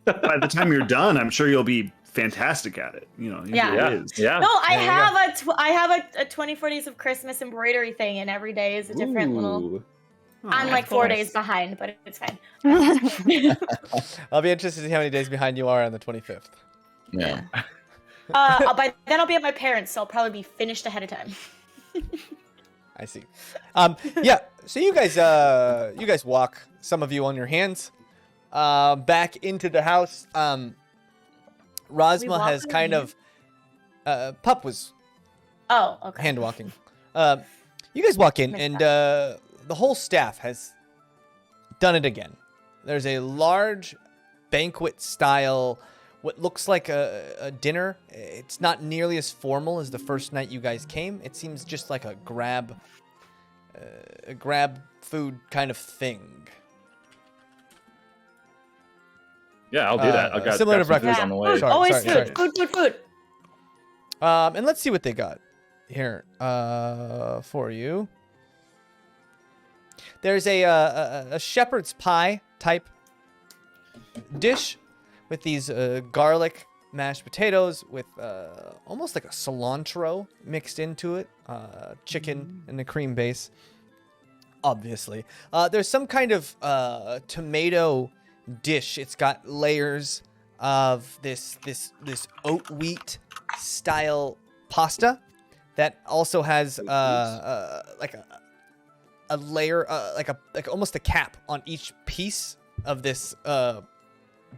By the time you're done, I'm sure you'll be fantastic at it. You know, Yeah. it is. Yeah. No, I have a 24 days of Christmas embroidery thing, and every day is a different little. Ooh. I'm like 4 days behind, but it's fine. I'll be interested to see how many days behind you are on the 25th. Yeah. By then I'll be at my parents', so I'll probably be finished ahead of time. I see. Yeah. So you guys walk, some of you on your hands, back into the house. Rosma walk has on kind our of, Pup was Oh, okay. hand walking. You guys walk in, and the whole staff has done it again. There's a large banquet style, what looks like a dinner. It's not nearly as formal as the first night you guys came. It seems just like a grab food kind of thing. Yeah, I'll do that. I'll grab similar to some food breakfast. on the way. Sorry, Always sorry, food. And let's see what they got here for you. There's a shepherd's pie type dish with these garlic mashed potatoes with almost like a cilantro mixed into it, chicken and a cream base. Obviously, there's some kind of tomato dish. It's got layers of this oat wheat style pasta that also has like a layer, like almost a cap on each piece of this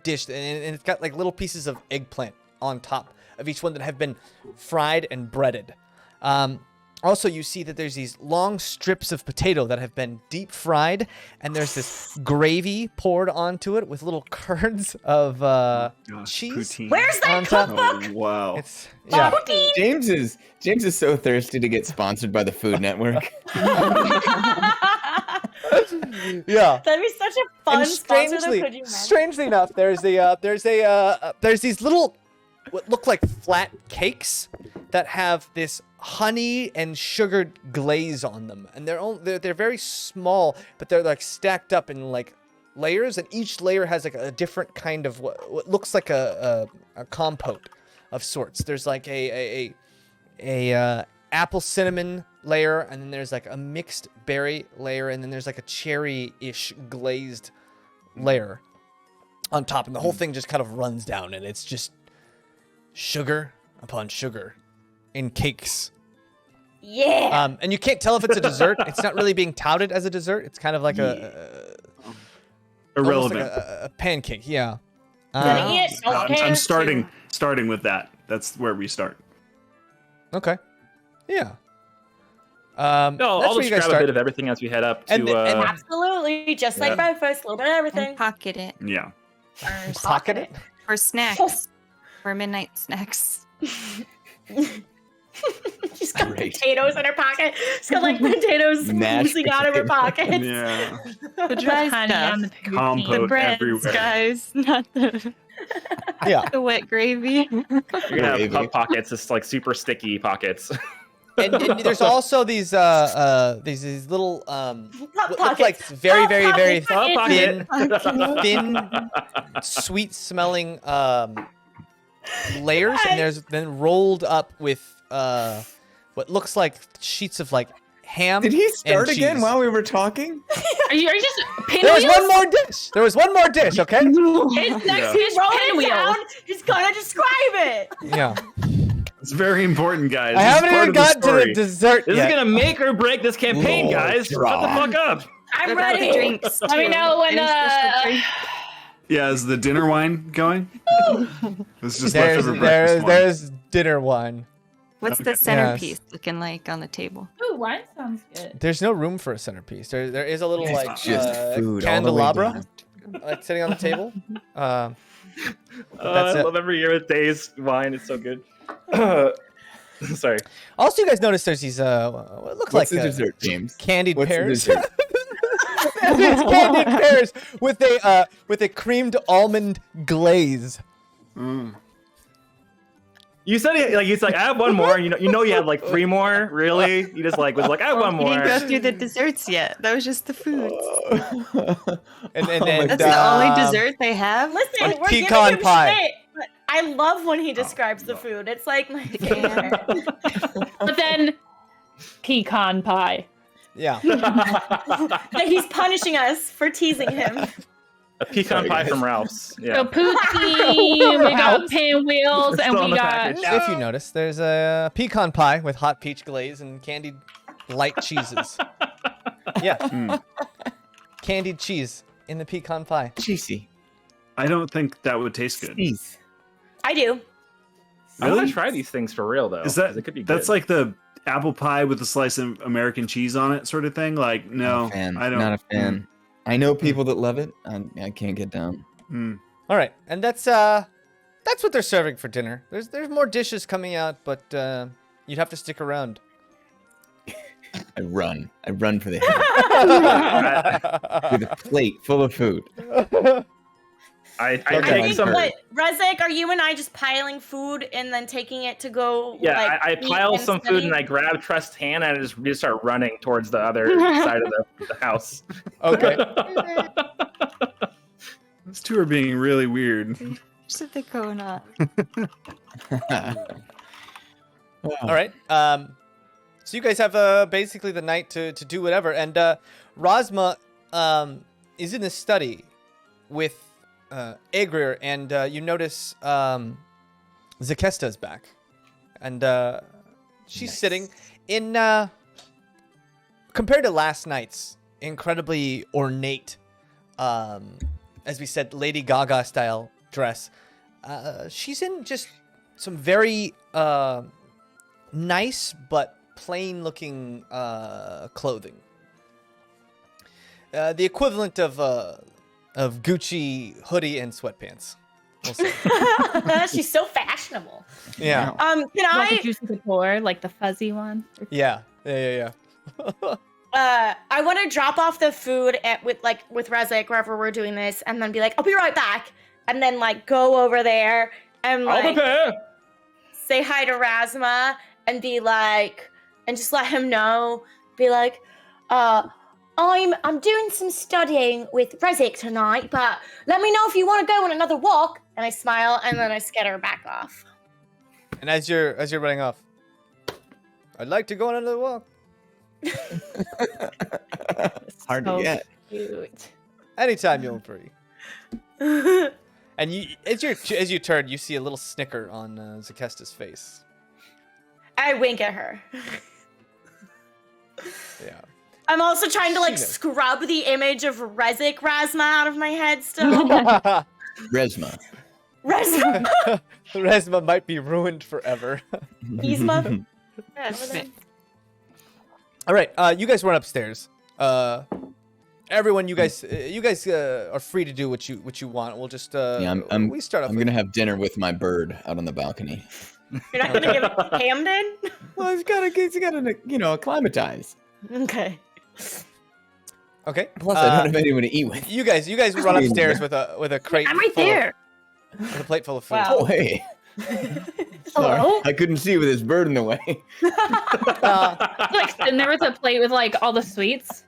dish, and it's got like little pieces of eggplant on top of each one that have been fried and breaded. Also, you see that there's these long strips of potato that have been deep fried, and there's this gravy poured onto it with little curds of cheese. Poutine. Where's that On top. cookbook? Oh, wow. It's yeah. James is so thirsty to get sponsored by the Food Network. Yeah. That'd be such a fun And sponsor. Though, could you imagine? strangely enough, there's these little what look like flat cakes that have this honey and sugared glaze on them, and they're very small, but they're like stacked up in like layers, and each layer has like a different kind of what looks like a compote of sorts. There's like a apple cinnamon layer, and then there's like a mixed berry layer, and then there's like a cherry-ish glazed layer on top, and the whole thing just kind of runs down, and it's just sugar upon sugar in cakes. Yeah. And you can't tell if it's a dessert. It's not really being touted as a dessert. It's kind of like almost Irrelevant. like a pancake. Yeah. Gonna eat it, don't care. I'm starting with that. That's where we start. Okay. Yeah. No, that's I'll where just you guys grab a start. bit of everything as we head up to. And Absolutely, just like Yeah. breakfast, a little bit of everything. And pocket it Yeah. for, Pocket it. for snacks. For midnight snacks. She's got Great. potatoes in her pocket. She's got like potatoes Mashed oozing out of her pockets. Yeah. The dry Honey stuff. on the poutine. Compote The breads, everywhere. guys, not the Yeah. the wet gravy. You're gonna have Gravy. pup pockets, just like super sticky pockets. and there's also these little what look pockets. like very very Hot very pockets. thin, sweet smelling layers, and there's then rolled up with what looks like sheets of like ham. Did he start and again cheese. while we were talking? Are you just There was one more dish. There was one more dish. Okay. It's next Yeah. to his Roll it pinwheel. down. He's gonna describe it. Yeah. It's very important, guys. I It's haven't part even of the gotten to the story. dessert This yet. is gonna make or break this campaign, Lord, guys. Shut the draw. fuck up. I'm What about the ready. drinks. Let me too? know when. Any special drink? Yeah, is the dinner wine going? This is just leftover breakfast wine. There's dinner wine. What's Okay. the centerpiece looking like on the table? Ooh, wine sounds good. There's no room for a centerpiece. There is a little It's like just food all the way candelabra down. like sitting on the table. I That's it. love every year with Daye's wine. It's so good. Sorry. Also, you guys notice there's these what look What's like the dessert, James? candied What's the pears. dessert? There's candied pears with a creamed almond glaze. Mm. You said it like he's like I have one more. And you know you had like 3 more. Really? You just like was like I have one We didn't more. go through the desserts yet. That was just the foods. And Oh my then That's the only dessert they have. Listen, Or we're pecan giving him pie. shit, but I love when he describes the food. It's like my favorite. But then, pecan pie. Yeah. That he's punishing us for teasing him. A pecan Sorry, pie guys. from Ralph's. So Yeah. poutine, we got pinwheels, It's and still on we the got. package. If you notice, there's a pecan pie with hot peach glaze and candied light cheeses. Yeah. Mm. Candied cheese in the pecan pie. Cheesy. I don't think that would taste good. Cheese. I do. I want Really? to try these things for real though. Is that 'cause it could be that's good. like the apple pie with a slice of American cheese on it, sort of thing? Like, no, Not a fan. I don't. Not a fan. I know people that love it. I can't get down. Mm. All right, and that's what they're serving for dinner. There's more dishes coming out, but you'd have to stick around. I run for the head with a plate full of food. I Okay. I take think some. what Rezek, are you and I just piling food and then taking it to go? Yeah, like, I eat pile and some study? food and I grab Trust's hand and I just start running towards the other side of the house. Okay. These two are being really weird. There's something going on. All right. So you guys have basically the night to do whatever, and Rosma is in the study with Egrir, and you notice Zakesta's back, and she's Nice. sitting in compared to last night's incredibly ornate, as we said, Lady Gaga style dress. She's in just some very nice but plain looking clothing. The equivalent of Gucci hoodie and sweatpants. We'll say. She's so fashionable. Yeah. Can Like I? a juicy couture, like the fuzzy one. Yeah. I want to drop off the food with Rezek wherever we're doing this, and then be like, I'll be right back, and then like go over there and I'll like prepare. say hi to Razma and be like, and just let him know, be like, I'm doing some studying with Rezek tonight, but let me know if you want to go on another walk. And I smile, and then I skitter back off. And as you're running off, I'd like to go on another walk. Hard to So get. cute. Anytime you're free. And you, as you turn, you see a little snicker on Zakesta's face. I wink at her. Yeah. I'm also trying to like She knows. scrub the image of Rezek Razma out of my head still. Resma. Razma. Resma might be ruined forever. Yzma. All right, you guys run upstairs. Everyone, you guys are free to do what you want. We'll just Yeah, we start off. I'm gonna have dinner with my bird out on the balcony. You're not gonna give it Hamden? Well, he's gotta acclimatize. Okay. Okay. Plus, I don't have anyone to eat with. You guys run upstairs with a crate. I'm right full of- there. with a plate full of food. Wow. Oh, hey. Hello? I couldn't see with his bird in the way. Like sitting there with a plate with like all the sweets.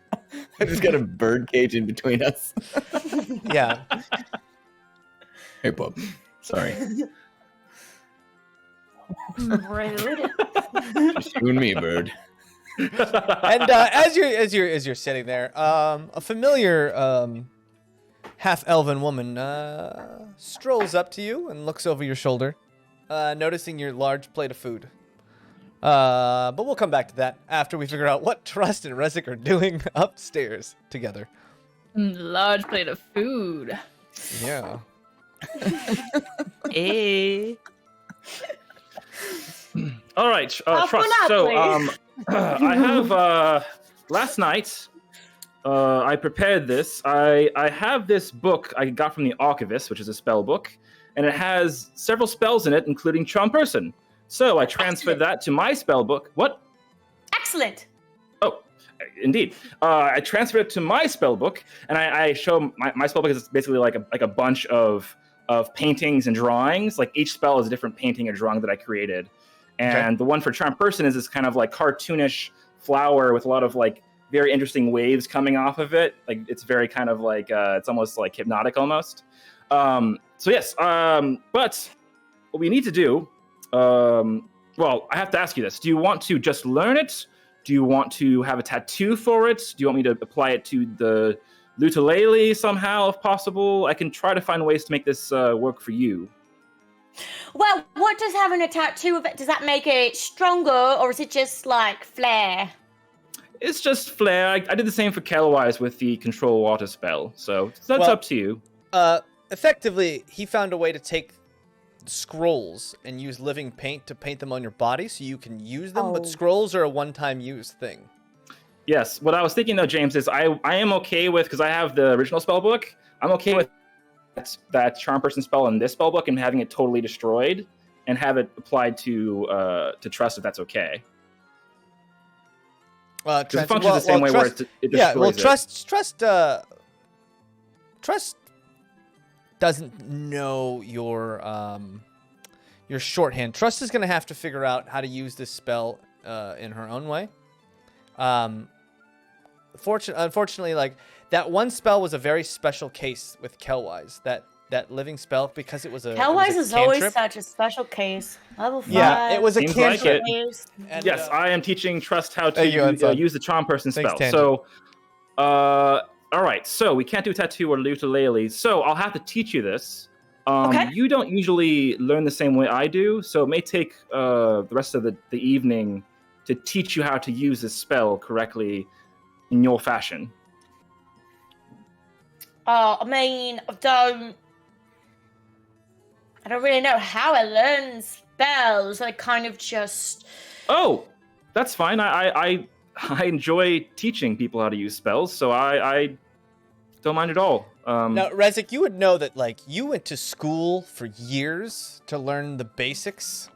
I just got a bird cage in between us. Yeah. Hey, bub. Sorry. Rude. Just you and me, bird. And as you're sitting there, a familiar half-elven woman strolls up to you and looks over your shoulder, noticing your large plate of food. But we'll come back to that after we figure out what Trust and Rezek are doing upstairs together. Large plate of food. Yeah. Eh. All right, Off Trust. one up, So, please. I have last night. I prepared this. I have this book I got from the Archivist, which is a spell book, and it has several spells in it, including Charm Person. So I transferred that to my spell book. What? Excellent. Oh, indeed. I transferred it to my spell book, and I show my spell book is basically like a bunch of paintings and drawings. Like each spell is a different painting or drawing that I created. And the one for Charm Person is this kind of like cartoonish flower with a lot of like very interesting waves coming off of it. Like it's very kind of like it's almost like hypnotic almost. So yes, but what we need to do. Well, I have to ask you this: do you want to just learn it? Do you want to have a tattoo for it? Do you want me to apply it to the ukulele somehow, if possible? I can try to find ways to make this work for you. Well, what does having a tattoo of it, does that make it stronger, or is it just like flair? It's just flair. I did the same for Kelwyse with the control water spell, so that's Well, up to you. Effectively, he found a way to take scrolls and use living paint to paint them on your body so you can use them, but Oh. scrolls are a one-time use thing. Yes, what I was thinking though, Jaymes, is I am okay with, because I have the original spell book, I'm okay with that Charm Person spell in this spell book and having it totally destroyed and have it applied to Trust if that's okay. Because it functions the same way where it destroys yeah, well, it. Trust doesn't know your shorthand. Trust is going to have to figure out how to use this spell in her own way. Unfortunately, like that one spell was a very special case with Kelwyse. That living spell, because it was a Kelwyse is always cantrip. such a special case. Level 5. Yeah, it was a Seems like cantrip. it. And, Yes, I am teaching Trust how Thank you, to Untitled. use the Charm Person Thanks, spell. Tangent. So, all right. So we can't do tattoo or ukulele. So I'll have to teach you this. Okay. You don't usually learn the same way I do, so it may take the rest of the evening to teach you how to use this spell correctly in your fashion. I mean, I don't really know how I learn spells. I kind of just... Oh, that's fine. I enjoy teaching people how to use spells, so I don't mind at all. Now, Rezek, you would know that, like, you went to school for years to learn the basics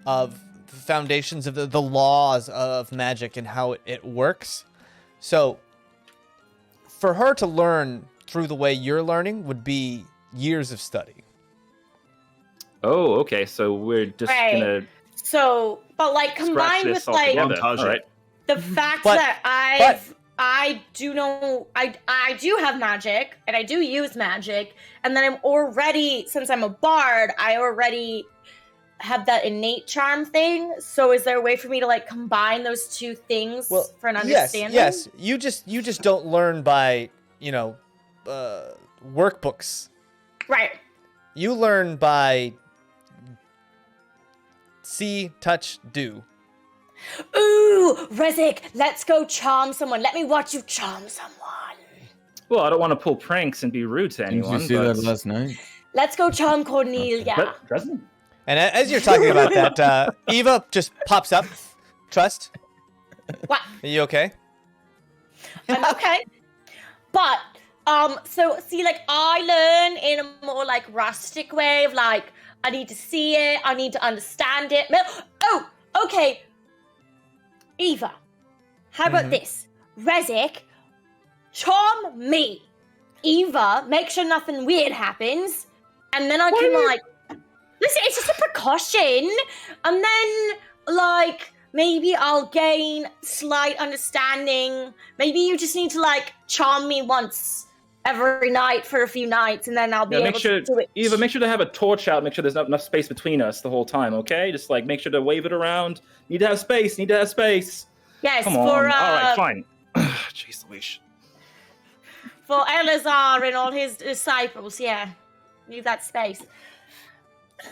of the foundations of the laws of magic and how it works. So, for her to learn through the way you're learning would be years of study. Oh, okay. So we're just Right. gonna So, but like scratch combined this with like altogether. Montage All right. the fact But- that I do know I do have magic and I do use magic, and then I'm already, since I'm a bard, I already have that innate charm thing. So is there a way for me to like combine those two things for an understanding? Yes. You just don't learn by, workbooks. Right. You learn by see, touch, do. Ooh, Rezek, let's go charm someone. Let me watch you charm someone. Well, I don't want to pull pranks and be rude to Didn't anyone. you see but... that last night? Let's go charm Cornelia. But doesn't. And as you're talking about that, Eva just pops up. Trust? What? Are you okay? I'm okay. But, so see, like I learn in a more like rustic way of like, I need to see it, I need to understand it. Oh, okay. Eva, how about this? Rezek, charm me. Eva, make sure nothing weird happens. And then I can like, listen, it's just a concussion, and then, like, maybe I'll gain slight understanding. Maybe you just need to, like, charm me once every night for a few nights, and then I'll be able to do it. Eva, make sure to have a torch out. Make sure there's not enough space between us the whole time, okay? Just, like, make sure to wave it around. Need to have space. Yes, Come on. All right, fine. Jeez Louise. For Eleazar and all his disciples, yeah. Leave that space.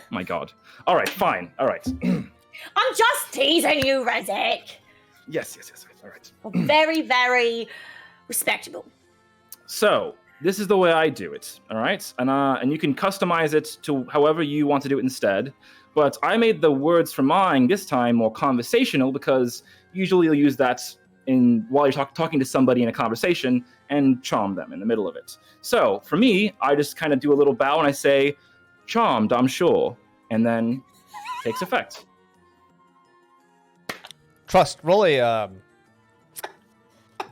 My God. All right, fine. All right. I'm just teasing you, Rezek. Yes. All right. Very, very respectable. So, this is the way I do it, all right? And you can customize it to however you want to do it instead. But I made the words for mine this time more conversational because usually you'll use that while you're talking to somebody in a conversation and charm them in the middle of it. So, for me, I just kind of do a little bow and I say, charmed, I'm sure, and then takes effect. Trust, roll a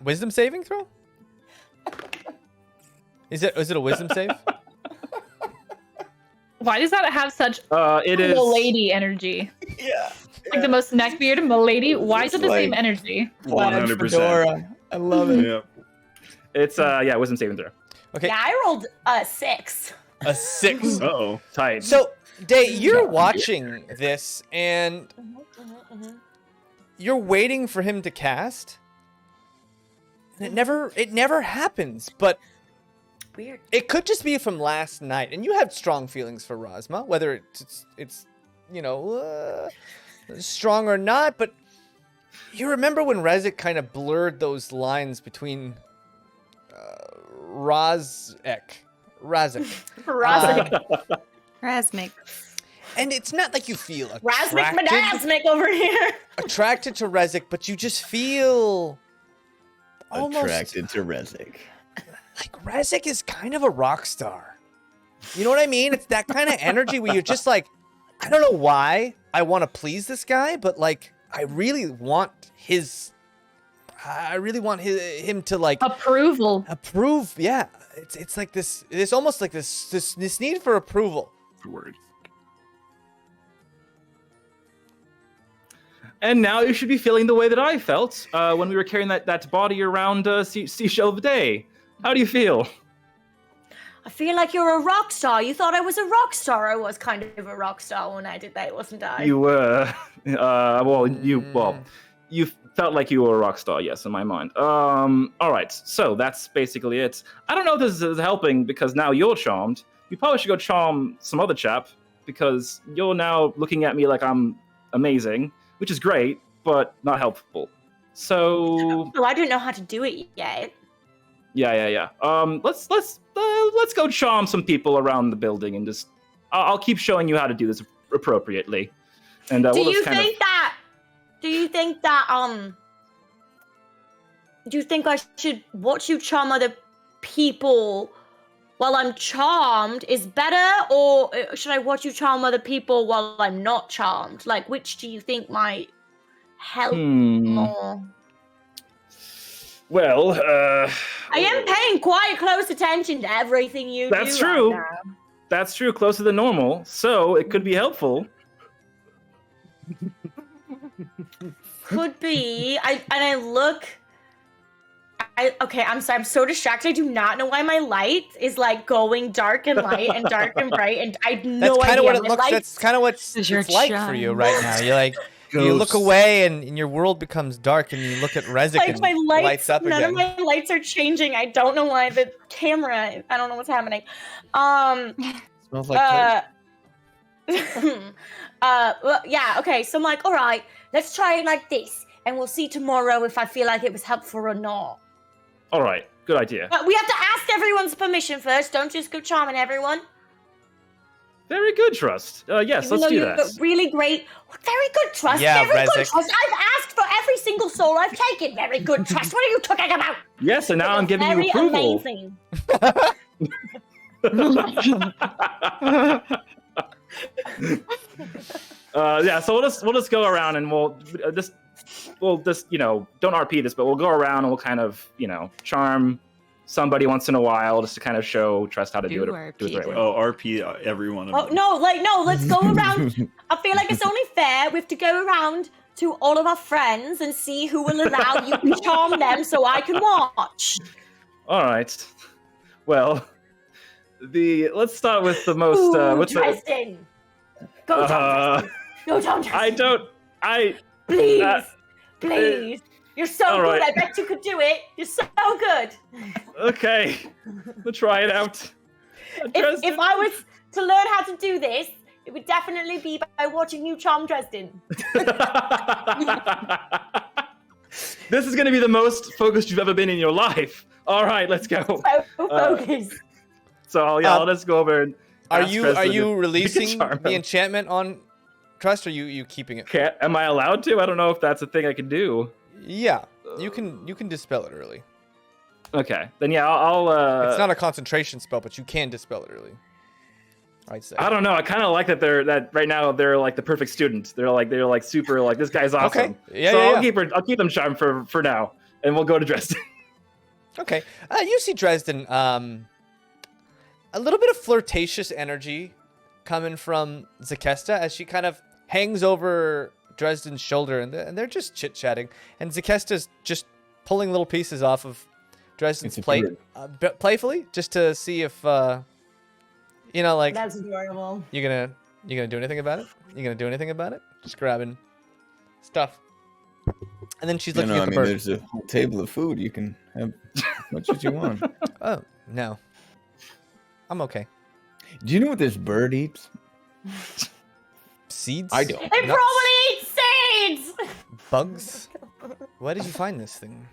wisdom saving throw? Is it a wisdom save? Why does that have such It is milady energy? Yeah. Like the most neckbeard milady? Why is it the same energy? 100%. I love it. Yeah. It's wisdom saving throw. Okay. Yeah, I rolled a 6. A 6. Uh-oh. Tight. So, Daye, you're watching this, and you're waiting for him to cast, and it never happens. But Weird. it could just be from last night, and you have strong feelings for Rasma, whether it's strong or not. But you remember when Rezek kind of blurred those lines between Razek. Razmik. And it's not like you feel Razmik attracted, Madasmik over here. attracted to Rezek, but you just feel almost Attracted to Rezek. like Rezek is kind of a rock star. You know what I mean? It's that kind of energy where you're just like, I don't know why I want to please this guy, but like I really want him to like approve. Yeah, it's like this. It's almost like this need for approval. Word. And now you should be feeling the way that I felt when we were carrying that body around Seashell of Daye. How do you feel? I feel like you're a rock star. You thought I was a rock star. I was kind of a rock star when I did that, wasn't I? You were. You felt like you were a rock star, yes, in my mind. All right, so that's basically it. I don't know if this is helping because now you're charmed. You probably should go charm some other chap because you're now looking at me like I'm amazing, which is great, but not helpful. So. Oh, I don't know how to do it yet. Yeah. Let's go charm some people around the building and just. I'll keep showing you how to do this appropriately. And Do you think I should watch you charm other people while I'm charmed is better, or should I watch you charm other people while I'm not charmed? Like, which do you think might help more? Well, I am paying quite close attention to everything you do. That's true. Right now. That's true, closer than normal, so it could be helpful. Could be. Okay, I'm sorry. I'm so distracted. I do not know why my light is like going dark and light and dark and bright, and I have no idea. That's kind of what it looks. Lights... That's kind of what it's like for you right now. You're like, you look away and your world becomes dark, and you look at Rezek like and my lights up none again. of my lights are changing. I don't know why the camera. I don't know what's happening. Smells like Well, yeah. Okay. So I'm like, all right, let's try it like this, and we'll see tomorrow if I feel like it was helpful or not. All right, good idea. But we have to ask everyone's permission first. Don't just go charming everyone. Very good, Trust. Yes, Even let's do though that. you're really great. Very good, Trust. Yeah, very good, Rezek. Trust. I've asked for every single soul I've taken. Very good, Trust. What are you talking about? Yes, and now I'm giving you Very approval. amazing. So we'll just go around and we'll just don't RP this, but we'll go around and we'll kind of charm somebody once in a while just to kind of show Trust how to do it the right way. Oh, RP every one of them. No, let's go around. I feel like it's only fair. We have to go around to all of our friends and see who will allow you to charm them so I can watch. All right. Well, let's start with the most. Dresden. Go, Tom. Dresden. Go, Tom. Dresden. Please. You're so good. Right. I bet you could do it. You're so good. Okay, we'll try it out. If I was to learn how to do this, it would definitely be by watching you charm Dresden. This is going to be the most focused you've ever been in your life. All right, let's go. So focused. So I'll just go over and. Are ask you Dresden if releasing we can charm the him. enchantment on Trust, or you keeping it? Am I allowed to? I don't know if that's a thing I can do. Yeah, you can dispel it early. Okay, then yeah, I'll. It's not a concentration spell, but you can dispel it early. I'd say. I don't know. I kind of like that right now they're like the perfect student. They're like super like this guy's awesome. Okay. Yeah, so yeah, I'll keep them charmed for now, and we'll go to Dresden. Okay. You see Dresden. A little bit of flirtatious energy coming from Zakesta as she kind of hangs over Dresden's shoulder, and they're just chit-chatting. And Zakesta's just pulling little pieces off of Dresden's plate, playfully, just to see if, like... That's adorable. You gonna do anything about it? You gonna do anything about it? Just grabbing stuff. And then she's looking at the bird. There's a whole table of food. You can have as much as you want. Oh, no. I'm okay. Do you know what this bird eats? Seeds? I don't. They probably eat seeds! Bugs? Why did you find this thing?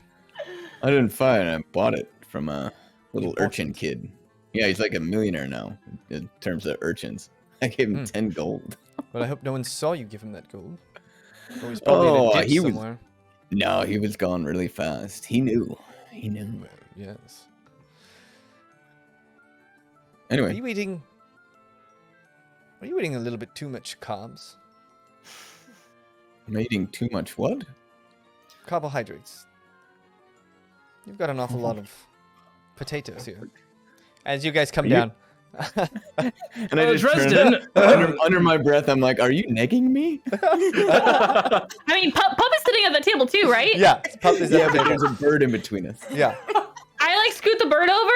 I didn't find it. I bought it from a little urchin kid. Yeah, he's like a millionaire now in terms of urchins. I gave him 10 gold. But I hope no one saw you give him that gold. Or he's probably in a ditch somewhere. No, he was gone really fast. He knew. Yes. Anyway. Are you eating a little bit too much carbs? I'm eating too much what? Carbohydrates. You've got an awful lot of potatoes here. As you guys come down. And I just Dresden. under my breath, I'm like, "Are you negging me?" I mean, Pup is sitting at the table too, right? Yeah, Pup is Yeah, but there's a bird in between us. Yeah. I like scoot the bird over.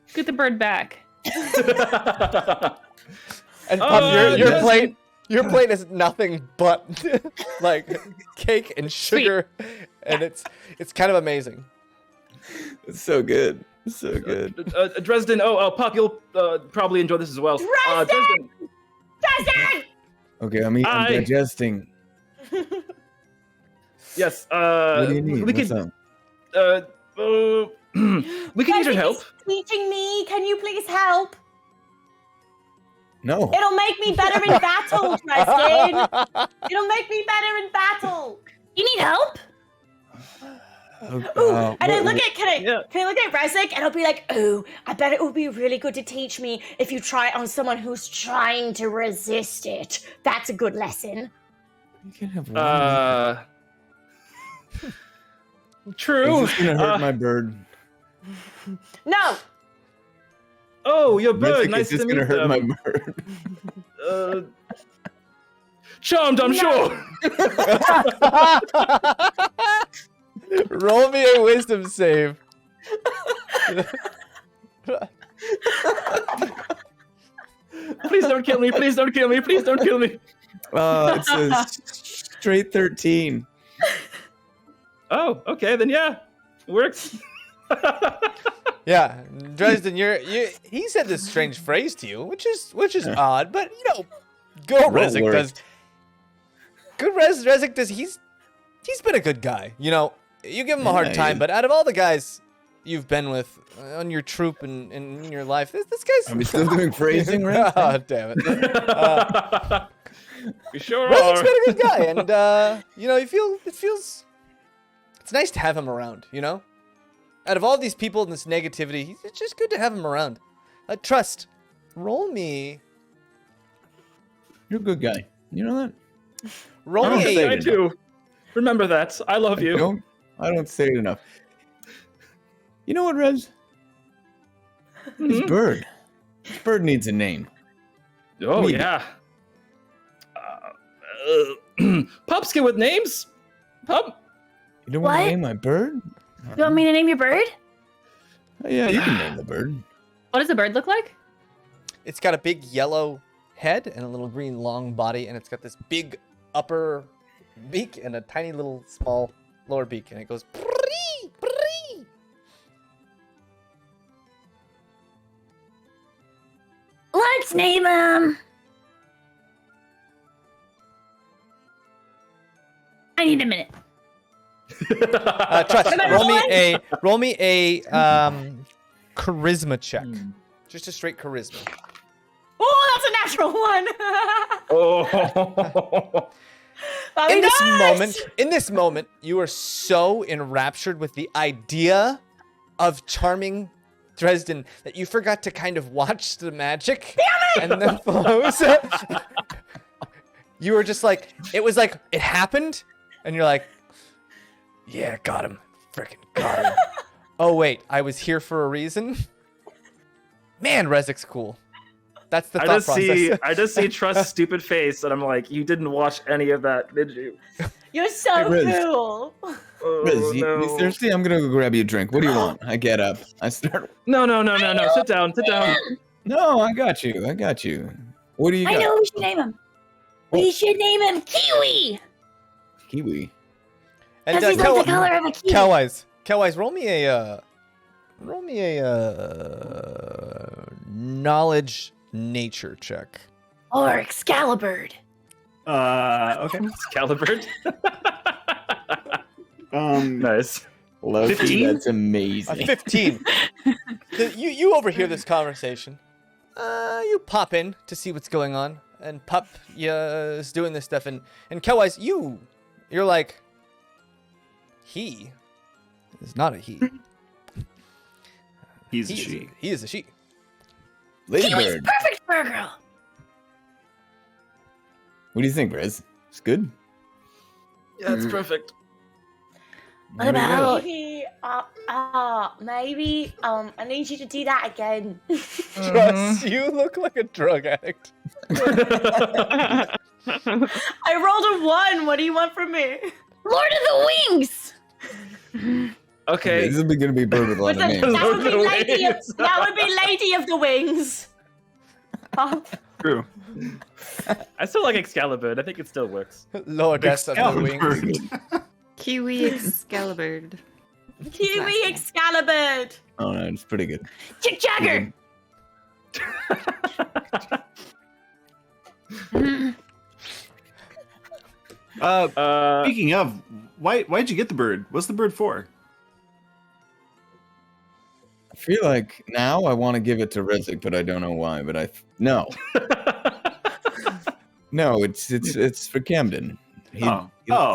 Scoot the bird back. And Pup, your plate is nothing but like cake and sugar, and it's kind of amazing. It's so good. It's so good. Dresden. Oh, Pup, you'll probably enjoy this as well. Dresden! Dresden! Okay, I'm digesting. Yes. What do you need? We What's could. up? We can use your help. Teaching me. Can you please help? No. It'll make me better in battle, Dresden. It'll make me better in battle. You need help? And I look at can I look at Rezek and I'll be like, oh, I bet it would be really good to teach me if you try it on someone who's trying to resist it. That's a good lesson. You can have one. True. Is this gonna hurt my bird? No. Oh, your bird. Rezek, Nice is to this meet gonna hurt my bird? Charmed, I'm sure. Roll me a wisdom save. Please don't kill me. Please don't kill me. Please don't kill me. It's a straight 13. Oh, okay, then yeah, works. Yeah, Dresden, he said this strange phrase to you, which is odd, but good Rezek does. Good Rezek does. He's been a good guy. You give him a hard time, but out of all the guys you've been with on your troop and in your life, this guy's. Are we still doing phrasing, right? Oh, damn it. We sure Rezek's are. been a good guy, and it feels. It's nice to have him around. Out of all these people and this negativity, it's just good to have him around. Trust. Roll me. You're a good guy. You know that? Roll me say a. I do. Remember that. I love you. Don't I don't say it enough. You know what, Rez? This bird. This bird needs a name. Oh, Maybe. yeah. Pups get with names? Pup? You don't want What? to name my bird? You want me to name your bird? Oh, yeah, you can name the bird. What does the bird look like? It's got a big yellow head and a little green long body, and it's got this big upper beak and a tiny little small lower beak, and it goes. Pree, pree. Let's name him. I need a minute. Trust. Am I Roll me a charisma check. Just a straight charisma. Oh, that's a natural one. Oh. Very In this moment, you are so enraptured with the idea of charming Dresden that you forgot to kind of watch the magic and the flows. You were just like, it was like, it happened, and you're like, yeah, got him. Freaking got him. Oh, wait, I was here for a reason? Man, Rezik's cool. That's the thought process. I just see Trust's stupid face, and I'm like, you didn't watch any of that, did you? You're so Hey, Riz. cool. Oh, Riz, you thirsty? I'm gonna go grab you a drink. What do you want? I get up. I start. No. Sit down. No, I got you. What do you got? I know we should name him. We should name him Kiwi. Kiwi. And Because he's like the color of a kiwi. Kelwyse, roll me a knowledge nature check. Or Excalibur. Okay. Calibert. Nice. Loki, 15? that's amazing. 15. You overhear this conversation. You pop in to see what's going on, and Pup is doing this stuff, and Kelwyse, you're like, he is not a he. He's a she. He is a she. Lady Kiwi's bird. perfect for a girl. What do you think, Riz? It's good. Yeah, it's perfect. What about? Maybe I need you to do that again. Trust, you look like a drug addict. I rolled a 1. What do you want from me? Lord of the Wings. Okay. This is gonna be bird with a lot of names. That would be Lord of the Lady of, Wings. that would be Lady of the Wings. True. I still like Excalibur. I think it still works. Lordess of the Wings. Excalibur. Kiwi Excalibur. Kiwi Excalibur. Oh no, it's pretty good. Chick Jagger. Speaking of, why'd you get the bird? What's the bird for? I feel like now I want to give it to Rizik, but I don't know why. But no, it's for Camden. He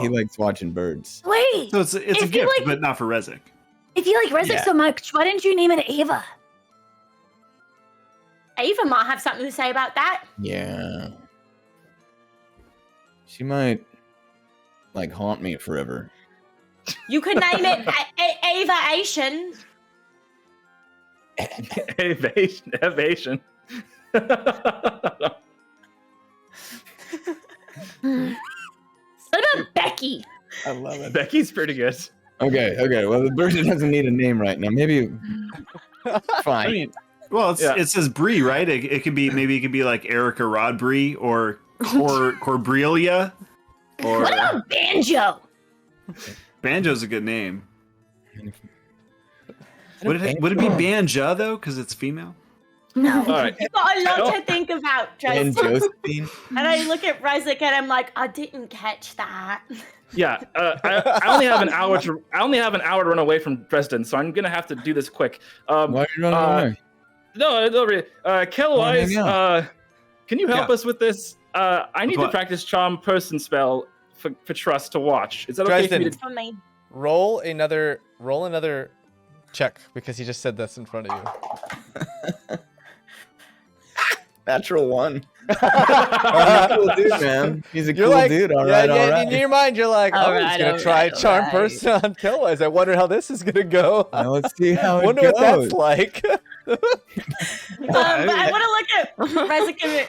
likes watching birds. Wait. So it's a If you gift, like- but not for Rezek. If you like Rezek Yeah. so much, why didn't you name it Ava? Ava might have something to say about that. Yeah, she might like haunt me forever. You could name it Ava Asian. Evasion. What about Becky? I love it. Becky's pretty good. Okay. Well, the bird doesn't need a name right now. Maybe fine. I mean, well, it says Bree, right? It could be like Erica Rodbree or Corbrelia, or What about Banjo? Banjo's a good name. Would it be Banja though? Because it's female. No. All right. You've got a lot to think about, And Justin. Josephine. And I look at Rezek and I'm like, I didn't catch that. Yeah, I only have an hour to. I only have an hour to run away from Dresden, so I'm gonna have to do this quick. Why are you running away? No, Kelwyse, can you help Yeah. us with this? I need to what? practice Charm Person spell for Trust to watch. Is that okay for me Dresden. to? For me. Roll another check because he just said this in front of you. Natural one. He's a cool dude, man. He's a cool dude. All right. In your mind, you're like, All oh, he's right, gonna all try right, all charm right. person on Kelwyse. I wonder how this is gonna go. Now let's see how it Wonder goes. what that's like. But I want to look at Rezik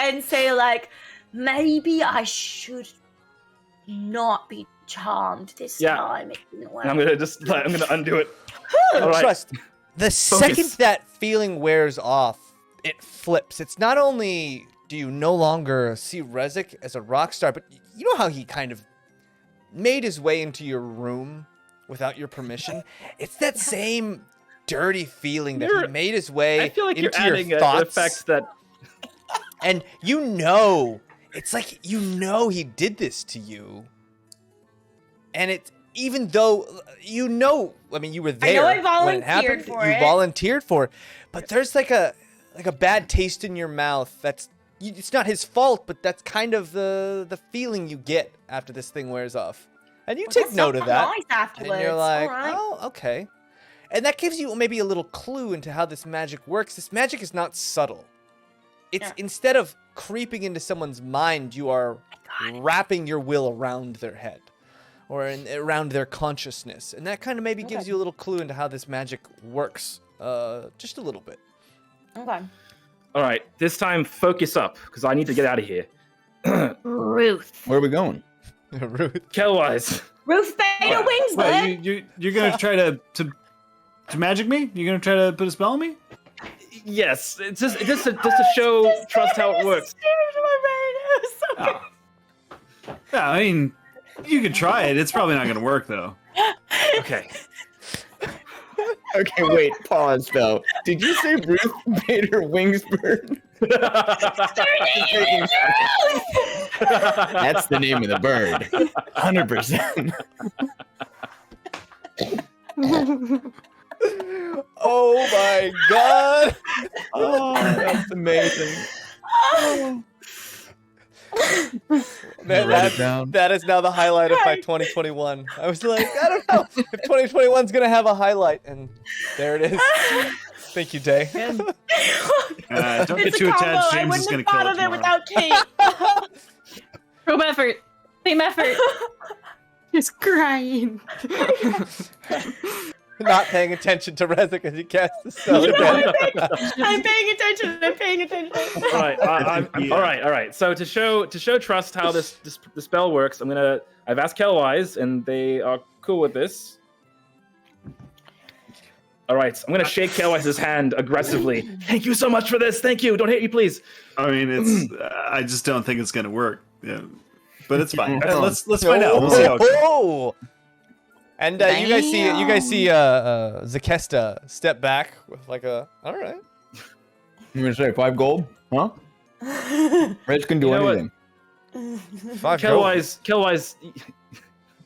and say like, maybe I should not be charmed this Yeah. time. It didn't work. And I'm gonna undo it. All right. Trust. The second that feeling wears off, it flips. It's not only do you no longer see Rezik as a rock star, but you know how he kind of made his way into your room without your permission? It's that same dirty feeling that he made his way I feel like into you're adding your an thoughts. effect that. And it's like he did this to you. And it's, even though you were there I when it happened. volunteered for You it. volunteered for it, but there's like a bad taste in your mouth. It's not his fault, but that's kind of the feeling you get after this thing wears off. And you take That's note not of that. nice afterwards. And you're like, all right. oh, okay. And that gives you maybe a little clue into how this magic works. This magic is not subtle. It's instead of creeping into someone's mind, you are wrapping your will around their head or around their consciousness. And that kind of maybe gives you a little clue into how this magic works. Just a little bit. Okay. All right, this time focus up because I need to get out of here. Ruth. Where are we going? Ruth. Kelwyse. Ruth Beta Wings, Wait, you're gonna try to magic me? You're gonna try to put a spell on me? Yes, it's just to show trust how it works. Oh. Yeah, I mean, you could try it. It's probably not gonna work though. Okay. Okay, wait. Pause though. Did you say Ruth Bader Wingsbird? That's the name of the bird. 100%. Oh my god! Oh, that's amazing. Write it down. That is now the highlight of my 2021. I was like, I don't know if 2021's gonna have a highlight, and there it is. Thank you, Daye. Don't It's get a too combo. attached. I James wouldn't is gonna have kill thought it of it tomorrow. without Kate. Group effort. Team effort. He's crying. Not paying attention to Rezik as he casts the spell again. I'm paying attention. I'm paying attention. All right, all right. So to show trust how the spell works, I've asked Kelwyse, and they are cool with this. All right, I'm gonna shake Kelwyse's hand aggressively. Thank you so much for this. Thank you. Don't hate me, please. I mean, it's. I just don't think it's gonna work. Yeah, but it's fine. Let's find out. We'll see how it goes. Oh! And you guys see Zakesta step back with like a, all right. I'm gonna say 5 gold, huh? Reg can do You know what? anything. 5 gold. Kelwyse,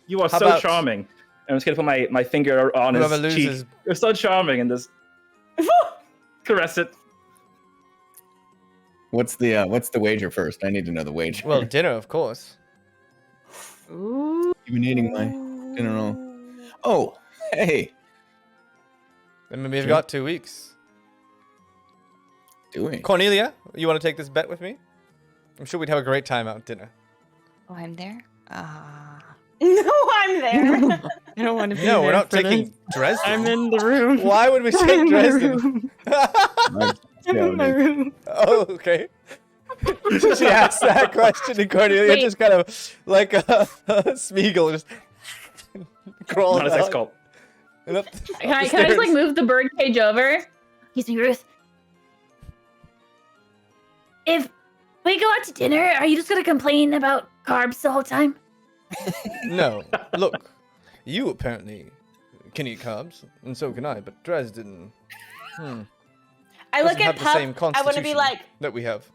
you are How so about- charming. I'm just gonna put my finger on his Whoever cheek. loses. You're so charming, and just caress it. What's the wager first? I need to know the wager. Well, dinner, of course. you've been eating my dinner roll. Oh, hey, I mean, we've got 2 weeks. doing. Cornelia, you want to take this bet with me? I'm sure we'd have a great time out at dinner. Oh, I'm there? No, I'm there. I don't want to be No, we're there not for taking this. Dresden. I'm in the room. Why would we I'm take in my Dresden? room. Nice. I'm in my room. Oh, okay. She asked that question, and Cornelia Wait. just kind of like a Smeagol just crawls Not a sex out cult. and up Can I the just like stairs. move the bird cage over? Excuse me, Ruth. If we go out to dinner, are you just gonna complain about carbs the whole time? No, look, you apparently can eat carbs, and so can I, but Dresden I look doesn't have at the same Pup. I want to be constitution like, that we have.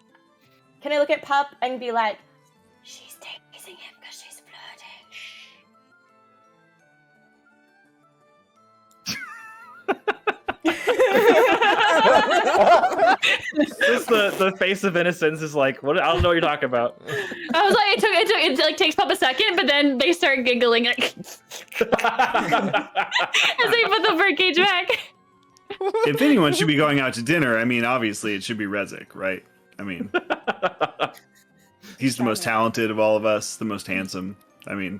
can I look at Pup and be like, she's teasing him because she's flirting. Just the face of innocence is like, what? I don't know what you're talking about. I was like, it like takes Pop a second, but then they start giggling like, as they put the bird cage back. If anyone should be going out to dinner, I mean, obviously it should be Rezik, right? I mean, he's the most talented of all of us, the most handsome. I mean,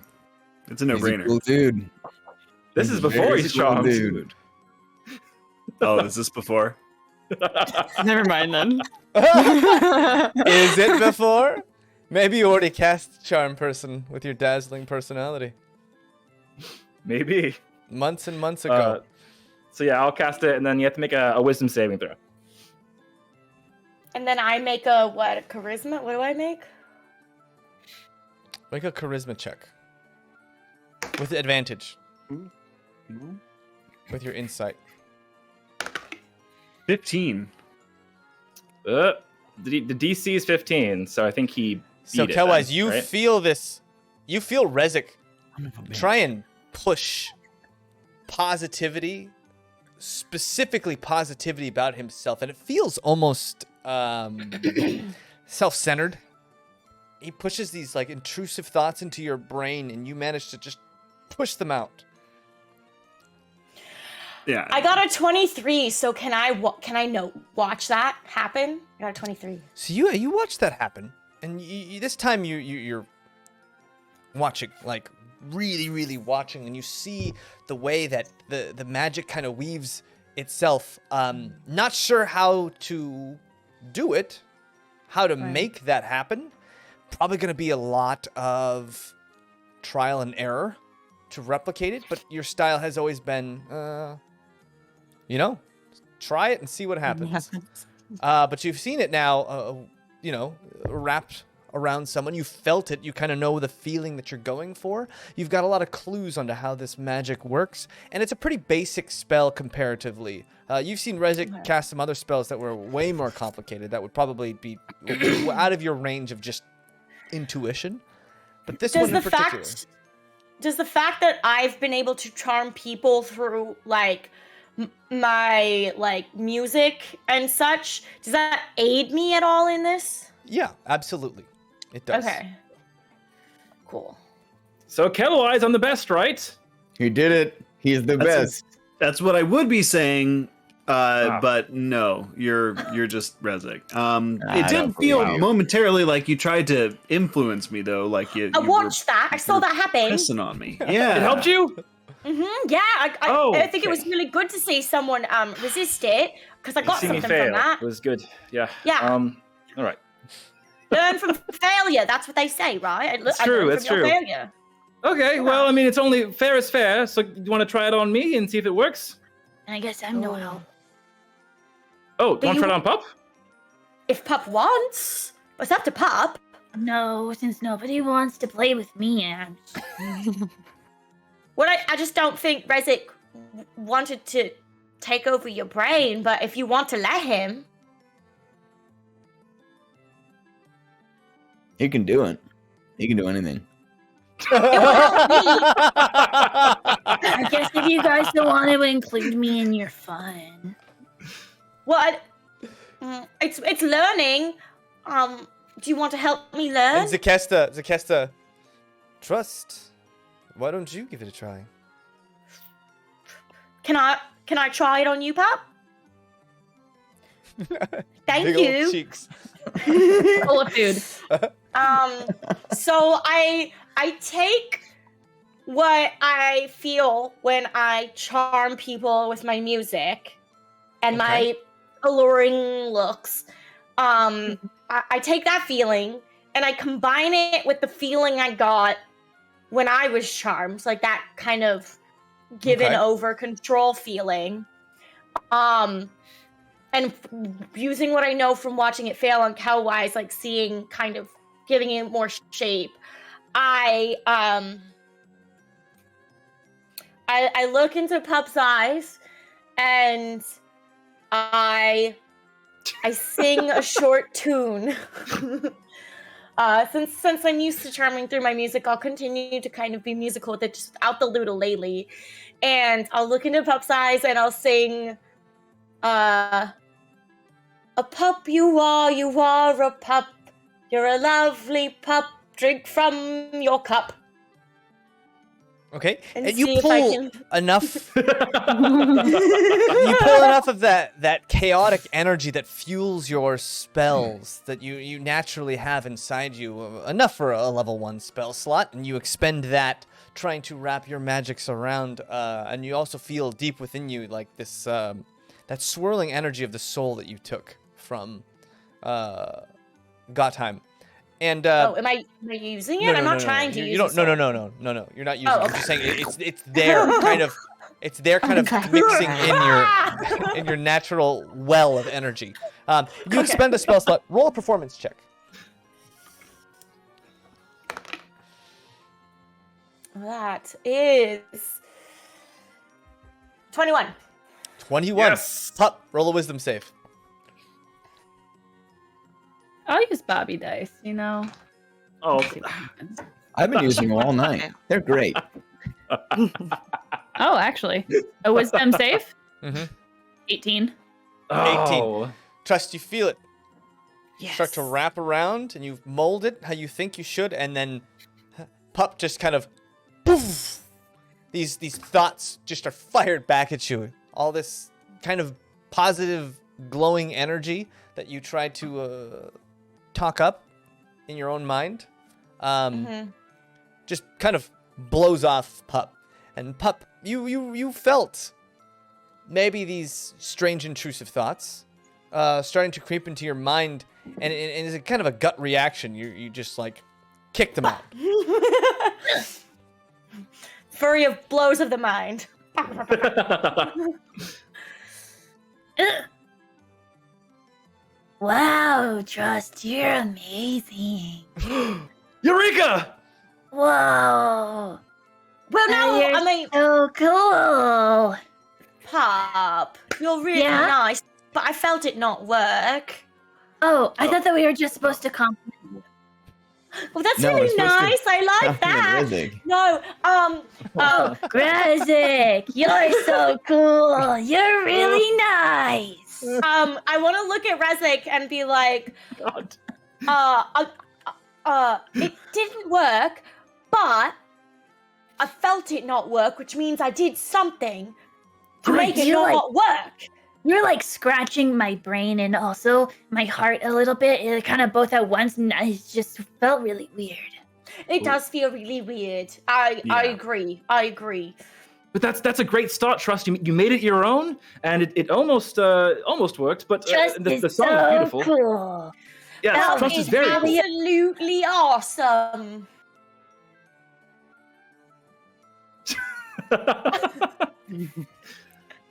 it's a He's a no-brainer. cool dude. This is before he's charmed. Dude. Oh, is this before? Never mind then. Is it before? Maybe you already cast Charm Person with your dazzling personality. Maybe. Months and months ago. So yeah, I'll cast it, and then you have to make a wisdom saving throw. And then I make a charisma? What do I make? Make a charisma check. With advantage. With your insight. 15. The DC is 15, so I think he beat So, it Kelwyse, then, you right? feel this. You feel Rezik try and push positivity, specifically positivity about himself, and it feels almost self-centered. He pushes these like intrusive thoughts into your brain, and you manage to just push them out. Yeah. I got a 23, so can I watch that happen? I got a 23. So you watch that happen, and you this time you're watching, like really watching, and you see the way that the magic kind of weaves itself. Not sure how to do it, how to make that happen. Probably going to be a lot of trial and error to replicate it, but your style has always been, try it and see what happens. But you've seen it now, wrapped around someone. You felt it. You kind of know the feeling that you're going for. You've got a lot of clues onto how this magic works, and it's a pretty basic spell comparatively. You've seen Rezik cast some other spells that were way more complicated that would probably be out of your range of just intuition. But this one in particular. Does the fact that I've been able to charm people through like my like music and such, does that aid me at all in this? Yeah, absolutely. It does. Okay. Cool. So Kelwyse, I'm the best, right? He did it. He's the best. That's what I would be saying, but no, you're just Rezik. It did feel momentarily like you tried to influence me, though. Like you. I watched that. I saw that happen. Pressing on me. Yeah. It helped you? Yeah, I think it was really good to see someone resist it because I got See me something fail. from that. It was good. Yeah. Yeah. All right. Learn from failure. That's what they say, right? It's I true, learned it's from your true. failure. Okay. Well, I mean, it's only fair is fair. So you want to try it on me and see if it works? I guess I'm no help. Oh, want to try it on Pup? If Pup wants, it's up to Pup. No, since nobody wants to play with me, I'm... Well, I just don't think Rezik wanted to take over your brain, but if you want to let him... He can do it. He can do anything. I guess if you guys don't want to include me in your fun. Well, it's learning. Do you want to help me learn? And Zakesta, trust. Why don't you give it a try? Can I try it on you, Pup? Thank Big you. old cheeks. Full of food. So I take what I feel when I charm people with my music and my alluring looks. I take that feeling and I combine it with the feeling I got when I was charmed, like that kind of given over control feeling. And using what I know from watching it fail on Kelwyse, like seeing kind of giving it more shape, I look into Pup's eyes and I sing a short tune. Since I'm used to charming through my music, I'll continue to kind of be musical with it, just without the ukulele. And I'll look into Pup's eyes and I'll sing, a pup you are a pup. You're a lovely pup, drink from your cup. Okay, And and you see if I pull can- enough. You pull enough of that chaotic energy that fuels your spells that you naturally have inside you, enough for a level 1 spell slot, and you expend that trying to wrap your magics around, and you also feel deep within you like this that swirling energy of the soul that you took from Gottheim. And am I using it? I'm not trying to use you don't. it. No. You're not using it. I'm okay. just saying it's there, kind of. It's there, kind of mixing in your natural well of energy. You expend a spell slot. Roll a performance check. That is 21. 21. Yes. Pup, roll a wisdom save. I'll use Bobby dice, you know. Oh, See what happens. I've been using them all night. They're great. Oh, actually. A wisdom save? Mm-hmm. 18. 18. Trust, you feel it Yes. start to wrap around, and you mold it how you think you should, and then Pup just kind of poof. These thoughts just are fired back at you. All this kind of positive, glowing energy that you try to talk up in your own mind, just kind of blows off Pup. And Pup, you felt maybe these strange, intrusive thoughts starting to creep into your mind, and it's a kind of a gut reaction. You just like kick them out. Fury of blows of the mind. Wow, Trust, you're amazing. Eureka! Whoa. Well, no, You're I mean, so cool. Pop, you're really Yeah? nice, but I felt it not work. Oh, I thought that we were just supposed to compliment you. Well, that's No, really we're supposed to nice. I like that. Compliment Rizig. No, Oh, Grazik, you're so cool. You're really nice. I want to look at Rezek and be like, God. it didn't work, but I felt it not work, which means I did something to make it you not work. You're like scratching my brain and also my heart a little bit, kind of both at once, and it just felt really weird. It does feel really weird. I agree. I agree. But that's a great start, Trust. You made it your own, and it almost worked. But Trust the is song so is beautiful. cool. Yes, That Trust is very cool. absolutely awesome.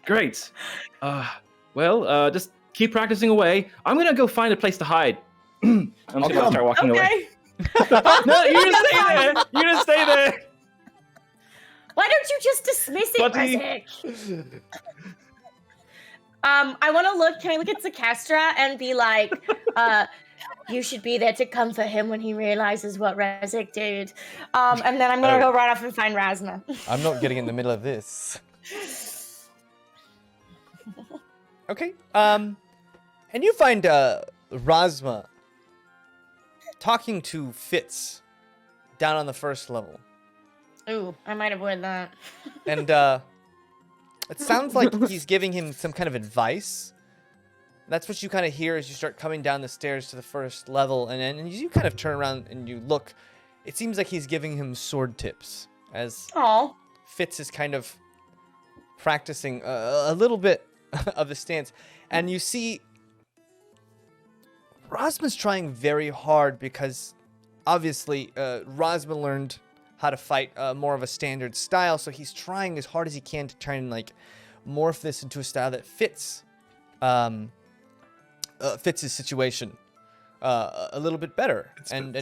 Great. Just keep practicing away. I'm gonna go find a place to hide. I'm just gonna come. start walking away. Okay. No, you just stay there. You just stay there. Why don't you just dismiss it, Buddy. Rezek? I want to look. Can I look at Zakestra and be like, you should be there to comfort him when he realizes what Rezek did. And then I'm gonna go right off and find Razna. I'm not getting in the middle of this. Okay. And you find Razma talking to Fitz down on the first level. Ooh, I might avoid that. And it sounds like he's giving him some kind of advice. That's what you kind of hear as you start coming down the stairs to the first level. And then you kind of turn around and you look. It seems like he's giving him sword tips as Oh, Fitz is kind of practicing a little bit of the stance. And you see Razma's trying very hard because obviously Razma learned how to fight more of a standard style, so he's trying as hard as he can to try and like morph this into a style that fits his situation a little bit better. And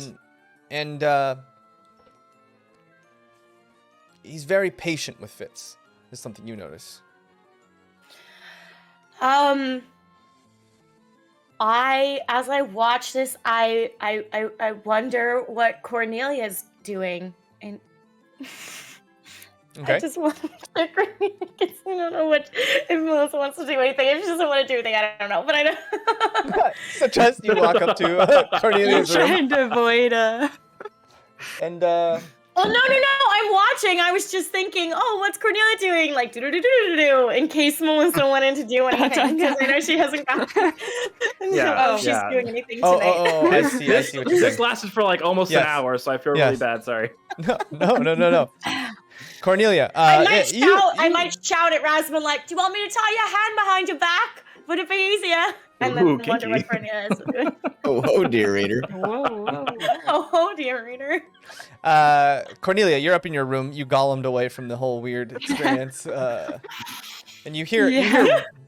he's very patient with Fitz. This is something you notice. as I watch this, I wonder what Cornelia's doing, and Okay. I just want to check Cornelia because I don't know what if Melissa wants to do anything. If she doesn't want to do anything, I don't know. But I know. So Trust, you walk up to Cornelia's room, Trying to avoid and Well, Oh no! I'm watching. I was just thinking, oh, what's Cornelia doing? Like do in case Melissa wanted to do anything because I know she hasn't got. Yeah, she's yeah. doing anything Oh, tonight. I see what you're This saying. lasted for like almost Yes. an hour, so I feel Yes. really bad. Sorry. No. Cornelia, I might you- shout. I might shout at Rasmus like, "Do you want me to tie your hand behind your back? Would it be easier?" And then Ooh, wonder what kinky. Cornelia is doing. Oh, dear reader. Whoa. Oh dear reader. Cornelia, you're up in your room. You golemed away from the whole weird experience, and you hear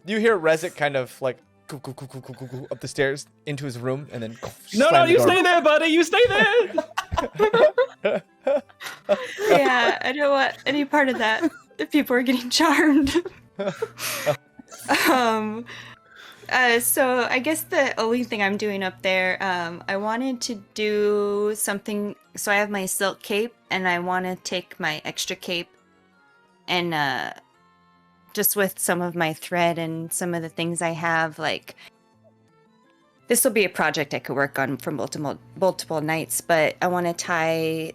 Rezik kind of like go up the stairs into his room, and then No, slam the you door. stay there, buddy. You stay there. Yeah, I don't want any part of that. If people are getting charmed. So I guess the only thing I'm doing up there, I wanted to do something. So I have my silk cape, and I want to take my extra cape, and just with some of my thread and some of the things I have, like this will be a project I could work on for multiple nights. But I want to tie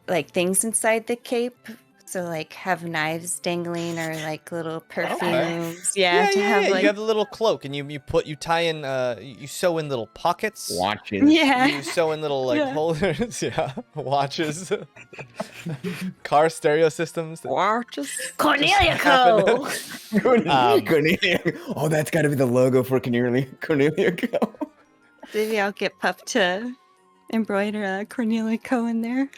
like things inside the cape. So like have knives dangling or like little perfumes. Yeah, to have like you have a little cloak, and you tie in you sew in little pockets. Watches. yeah. You sew in little like Yeah. holders, watches, car stereo systems. Watches. Cornelia happen. Co. Cornelia. Oh, that's got to be the logo for Cornelia Co. Maybe I'll get Pup to embroider Cornelia Co in there.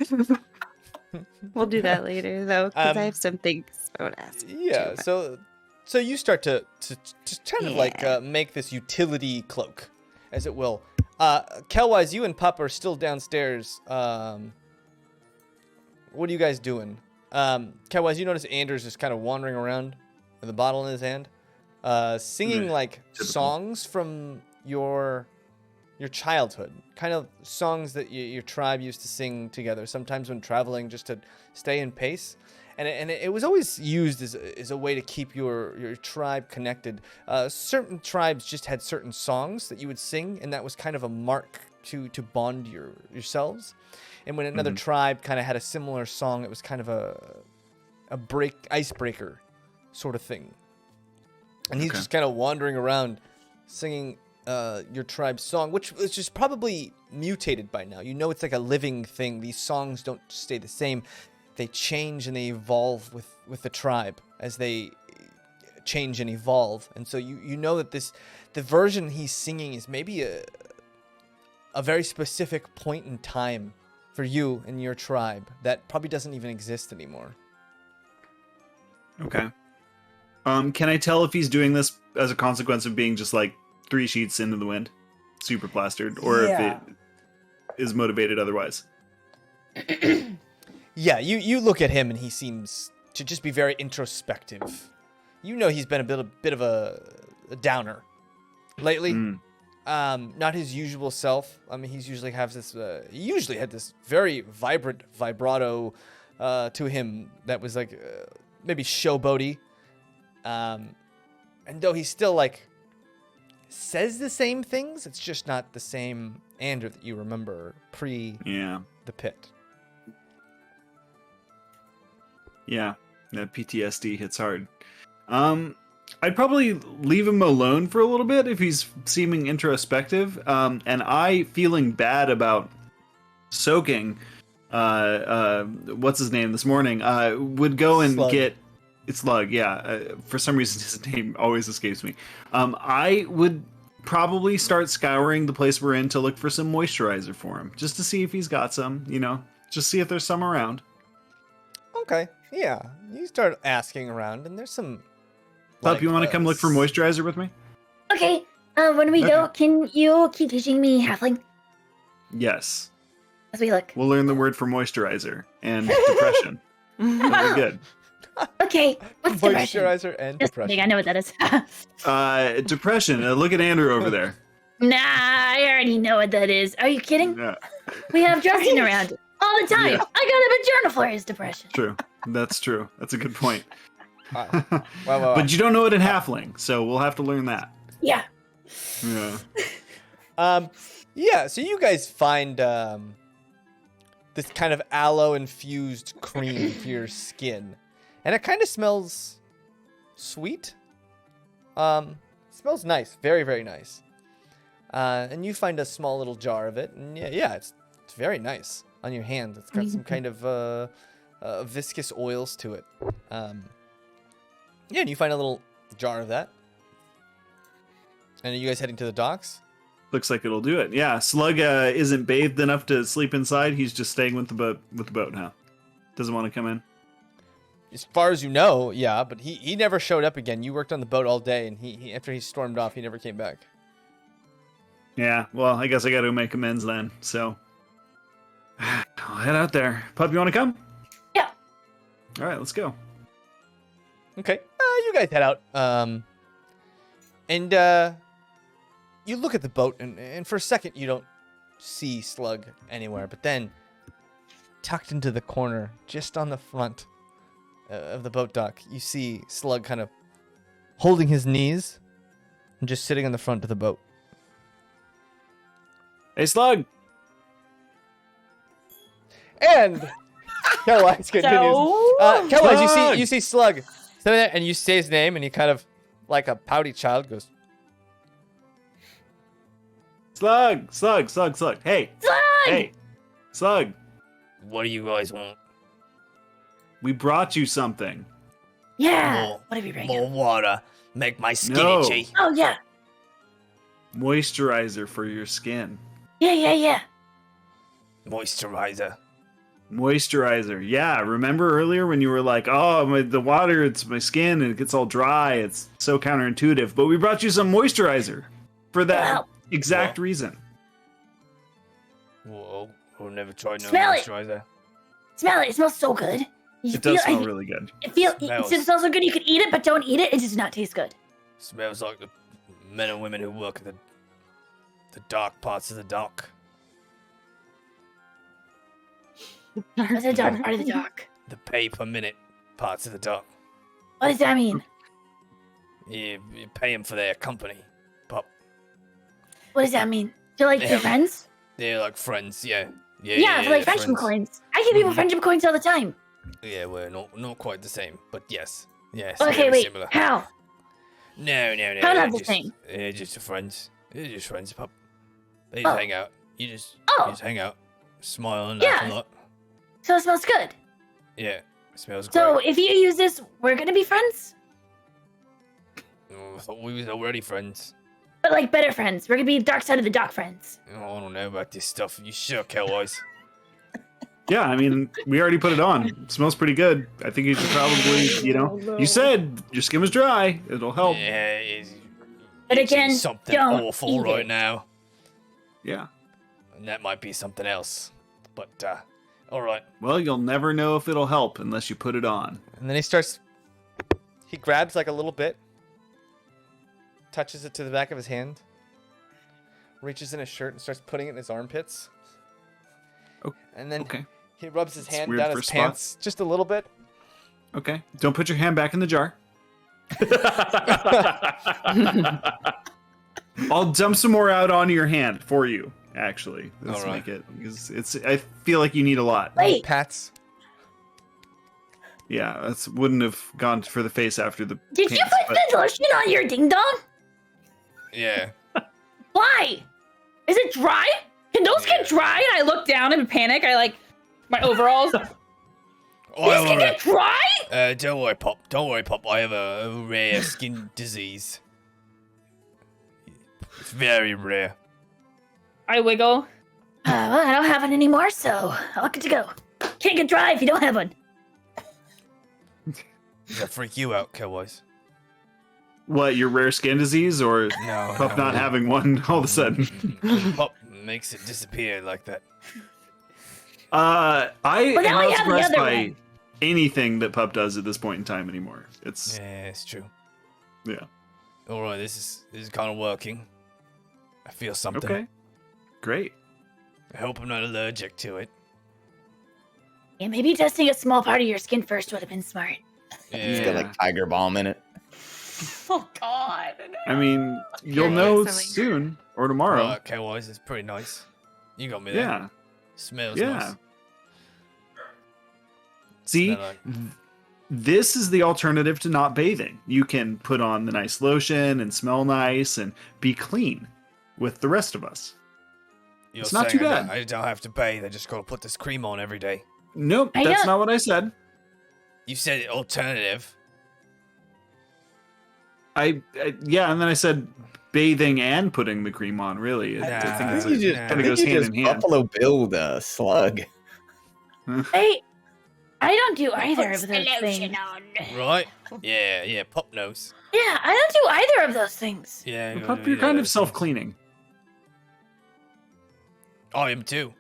We'll do that later though, because I have some things I would ask. Yeah, too. so you start to kind of like Yeah. make this utility cloak, as it will. Kelwyse, you and Pup are still downstairs. What are you guys doing? Kelwyse, you notice Anders is kind of wandering around with a bottle in his hand, singing like Typical. songs from your childhood, kind of songs that your tribe used to sing together, sometimes when traveling, just to stay in pace. And it was always used as a way to keep your tribe connected. Certain tribes just had certain songs that you would sing, and that was kind of a mark to bond yourselves. And when another tribe kind of had a similar song, it was kind of a icebreaker sort of thing. And he's Okay. just kind of wandering around singing your tribe's song, which is just probably mutated by now. You know, it's like a living thing. These songs don't stay the same. They change and they evolve with the tribe as they change and evolve. And so you know that the version he's singing is maybe a very specific point in time for you and your tribe that probably doesn't even exist anymore. Okay. Can I tell if he's doing this as a consequence of being just like 3 sheets into the wind, super plastered, or if it is motivated otherwise? Yeah, you look at him and he seems to just be very introspective. You know he's been a bit of a downer lately. Not his usual self. I mean, he usually had this very vibrant vibrato to him that was like maybe showboaty. And though he still like says the same things, it's just not the same Andrew that you remember pre the pit. Yeah, that PTSD hits hard. I'd probably leave him alone for a little bit if he's seeming introspective. And I, feeling bad about soaking, what's his name this morning, would go and Slug. get... It's Slug, yeah. For some reason, his name always escapes me. I would probably start scouring the place we're in to look for some moisturizer for him, just to see if he's got some, just see if there's some around. Okay, yeah. You start asking around, and there's some. Pup, you want to come look for moisturizer with me? Okay, when we go, can you keep teaching me halfling Yes. as we look? We'll learn the word for moisturizer and depression. That'll be good. Okay, what's depression? Moisturizer and Just depression. kidding, I know what that is. Depression. Look at Andrew over there. Nah, I already know what that is. Are you kidding? Yeah, We have Justin around all the time. Yeah. I got him a journal for his depression. true. That's true. That's a good point. Well, But you don't know it in halfling, so we'll have to learn that. Yeah. Yeah. yeah. So you guys find this kind of aloe-infused cream to your skin. And it kind of smells sweet. Smells nice. Very, very nice. And you find a small little jar of it. And yeah, it's very nice on your hand. It's got some kind of viscous oils to it. Yeah, and you find a little jar of that. And are you guys heading to the docks? Looks like it'll do it. Yeah, Slug isn't bathed enough to sleep inside. He's just staying with the boat now. Doesn't want to come in. As far as you know, yeah, but he never showed up again. You worked on the boat all day, and he after he stormed off, he never came back. Yeah, well, I guess I got to make amends then. So I'll head out there. Pup, you want to come? Yeah. All right, let's go. Okay, you guys head out. And you look at the boat, and for a second you don't see Slug anywhere, but then tucked into the corner, just on the front of the boat dock, you see Slug kind of holding his knees and just sitting on the front of the boat. Hey, Slug. And Kelwyse continues. Kelwyse, you see Slug sitting there, and you say his name, and he kind of, like a pouty child, goes, Slug. Hey. Slug! Hey. Slug. "What do you guys want?" We brought you something. Yeah. What have you bring? More water. Make my skin No. itchy. Oh yeah. Moisturizer for your skin. Yeah. Moisturizer. Moisturizer. Yeah, remember earlier when you were like, oh, the water, it's my skin, and it gets all dry. It's so counterintuitive. But we brought you some moisturizer for that Wow. exact reason. Whoa. I've never tried no Smell it. moisturizer. Smell it. It smells so good. It does smell really good. It Smells. smells so good you could eat it, but don't eat it. It does not taste good. Smells like the men and women who work at the dark parts of the dock. What's the dark part of the dock? The pay per minute parts of the dock. What does that mean? You pay them for their company, pup. What does that mean? Do you like your Yeah. friends? They're like friends, yeah. Yeah, for like friendship friends. coins. I give people friendship coins all the time. Yeah, we're not quite the same, but yes. Yes, Okay, very wait. similar. How? No. How not they're the just, same? They're just friends. They're just friends, pup. They Oh. just hang out. You just hang out, smile and laugh Yeah. a lot. So it smells good. Yeah, it smells So great. if you use this, we're gonna be friends? Oh, I thought we was already friends. But like better friends. We're gonna be dark side of the dock friends. Oh, I don't know about this stuff. You sure, Kelwyse? Yeah, I mean, we already put it on. It smells pretty good. I think you should probably, you said your skin was dry. It'll help. Yeah, it's, But it's again, something don't awful eat right it. now. Yeah. And that might be something else. But, all right. Well, you'll never know if it'll help unless you put it on. And then he grabs like a little bit, touches it to the back of his hand, reaches in his shirt and starts putting it in his armpits. And then Okay. he rubs his hand weird down for his a spot. pants just a little bit. Okay. Don't put your hand back in the jar. I'll dump some more out onto your hand for you, actually. Let's All right. make it. Because I feel like you need a lot. Wait. Pats. Yeah, that wouldn't have gone for the face after the Did you pants, put but- the lotion on your ding dong? Yeah. Why? Is it dry? Can those get dry? And I look down in panic. I like my overalls. This can get dry? Don't worry, Pop. Don't worry, Pop. I have a rare skin disease. It's very rare. I wiggle. Well, I don't have it anymore, so I'll get to go. Can't get dry if you don't have one. Does that freak you out, Kelwyse? What, your rare skin disease or No. Pup not having one all of a sudden? Pop makes it disappear like that. I Well, am now I not have the surprised other by one. anything that Pup does at this point in time anymore. It's Yeah, it's true. yeah. All right, this is kind of working. I feel something. Okay. Great. I hope I'm not allergic to it. Yeah, maybe testing a small part of your skin first would have been smart. It's Yeah. got like tiger balm in it. Oh, God. I mean, you'll Yeah, know something. soon or tomorrow. Right, Kelwyse, it's pretty nice. You got me there. Yeah. Smells Yeah. nice. See, Smell it. this is the alternative to not bathing. You can put on the nice lotion and smell nice and be clean with the rest of us. You're It's not saying too bad. I don't have to bathe. I just gotta put this cream on every day. Nope, I that's don't- not what I said. You said alternative. Yeah, and then I said bathing and putting the cream on. Really, I think Nah, it's you just- kind of goes hand in hand. Buffalo Bill the slug. I don't do either of those things. Right? Yeah, pop nose. Yeah, I don't do either of those things. Yeah, I don't Pup, do you're either kind of of those self-cleaning. things. I am too.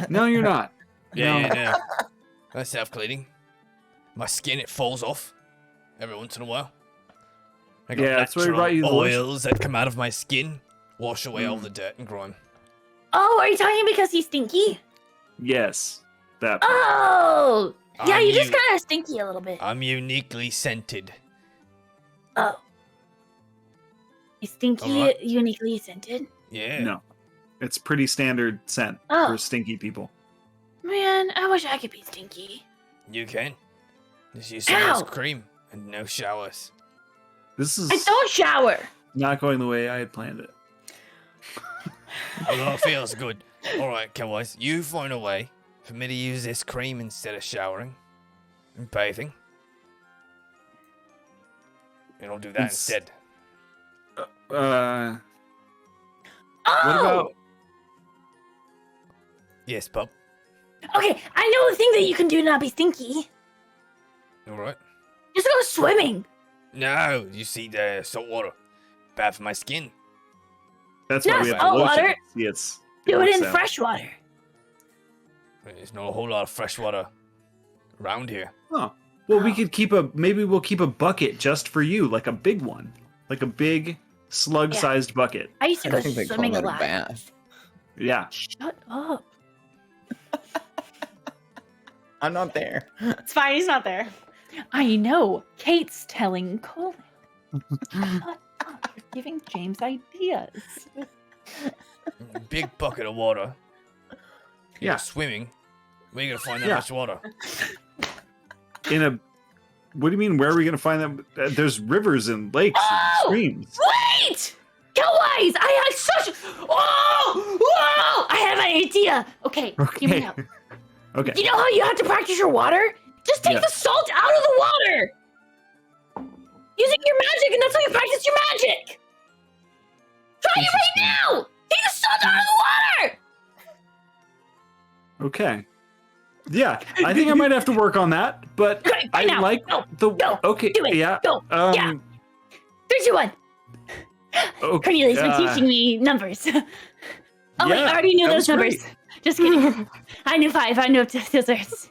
No, you're not. Yeah, No. yeah. That's self-cleaning. My skin, it falls off every once in a while. I got Yeah, that's why we natural brought you the lotion. oils that come out of my skin, wash away all the dirt and grime. Oh, are you talking because he's stinky? Yes, that. part. Oh, yeah, I'm you just u- kind of stinky a little bit. I'm uniquely scented. Oh, is stinky Alright. uniquely scented? Yeah. No, it's pretty standard scent Oh. for stinky people. Man, I wish I could be stinky. You can. Just use some of this Ow. cream and no showers. This is I don't shower. not going the way I had planned it. Although it feels good. Alright, Kelwyse, you find a way for me to use this cream instead of showering and bathing. And I'll do that It's- instead. Uh, Oh, what about? Yes, pup. okay, I know the thing that you can do to not be stinky. Alright. Just go swimming. No, you see the salt water. Bad for my skin. That's No, why we have the salt lotion. water. See, it's Do it works in out. fresh water. There's not a whole lot of fresh water around here. Oh, well, we could maybe we'll keep a bucket just for you, like a big one, like a big slug-sized bucket. I used to I go think they call swimming a that a lot. bath. Yeah. Shut up. I'm not there. It's fine. He's not there. I know. Kate's telling Cullen. Shut up. You're giving Jaymes ideas. Big bucket of water. Yeah. You're swimming. Where are you gonna find that Yeah. much water? In a. What do you mean? Where are we gonna find them? There's rivers and lakes Oh! and streams. Wait! Kelwyse! I had such. Oh! I have an idea. Okay, hear me Okay. out. Okay. You know how you have to practice your water? Just take Yeah. the salt out of the water. Using your magic, and that's how you practice your magic. Try it right now. Take the salt out of the water. Okay. Yeah, I think I might have to work on that, but Right I now. like Go, the. go, Okay. do it, Yeah. go, yeah. 3, 2, 1. Okay. Cornelia's been teaching me numbers. Oh wait, yeah, I already knew that those was great. numbers. Just kidding. I knew 5. I knew desserts.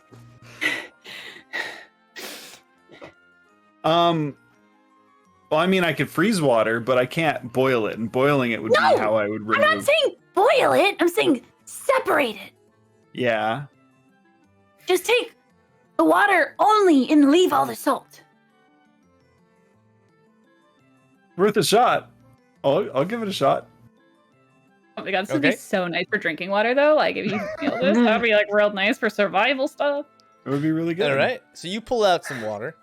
Well, I mean, I could freeze water, but I can't boil it, and boiling it would No, be how I would I'm remove. not saying boil it. I'm saying separate it. Yeah. Just take the water only and leave all the salt. Worth a shot. I'll give it a shot. Oh my god, this would be Okay. so nice for drinking water though. Like if you feel this, that'd be like real nice for survival stuff. It would be really good. All right. So you pull out some water,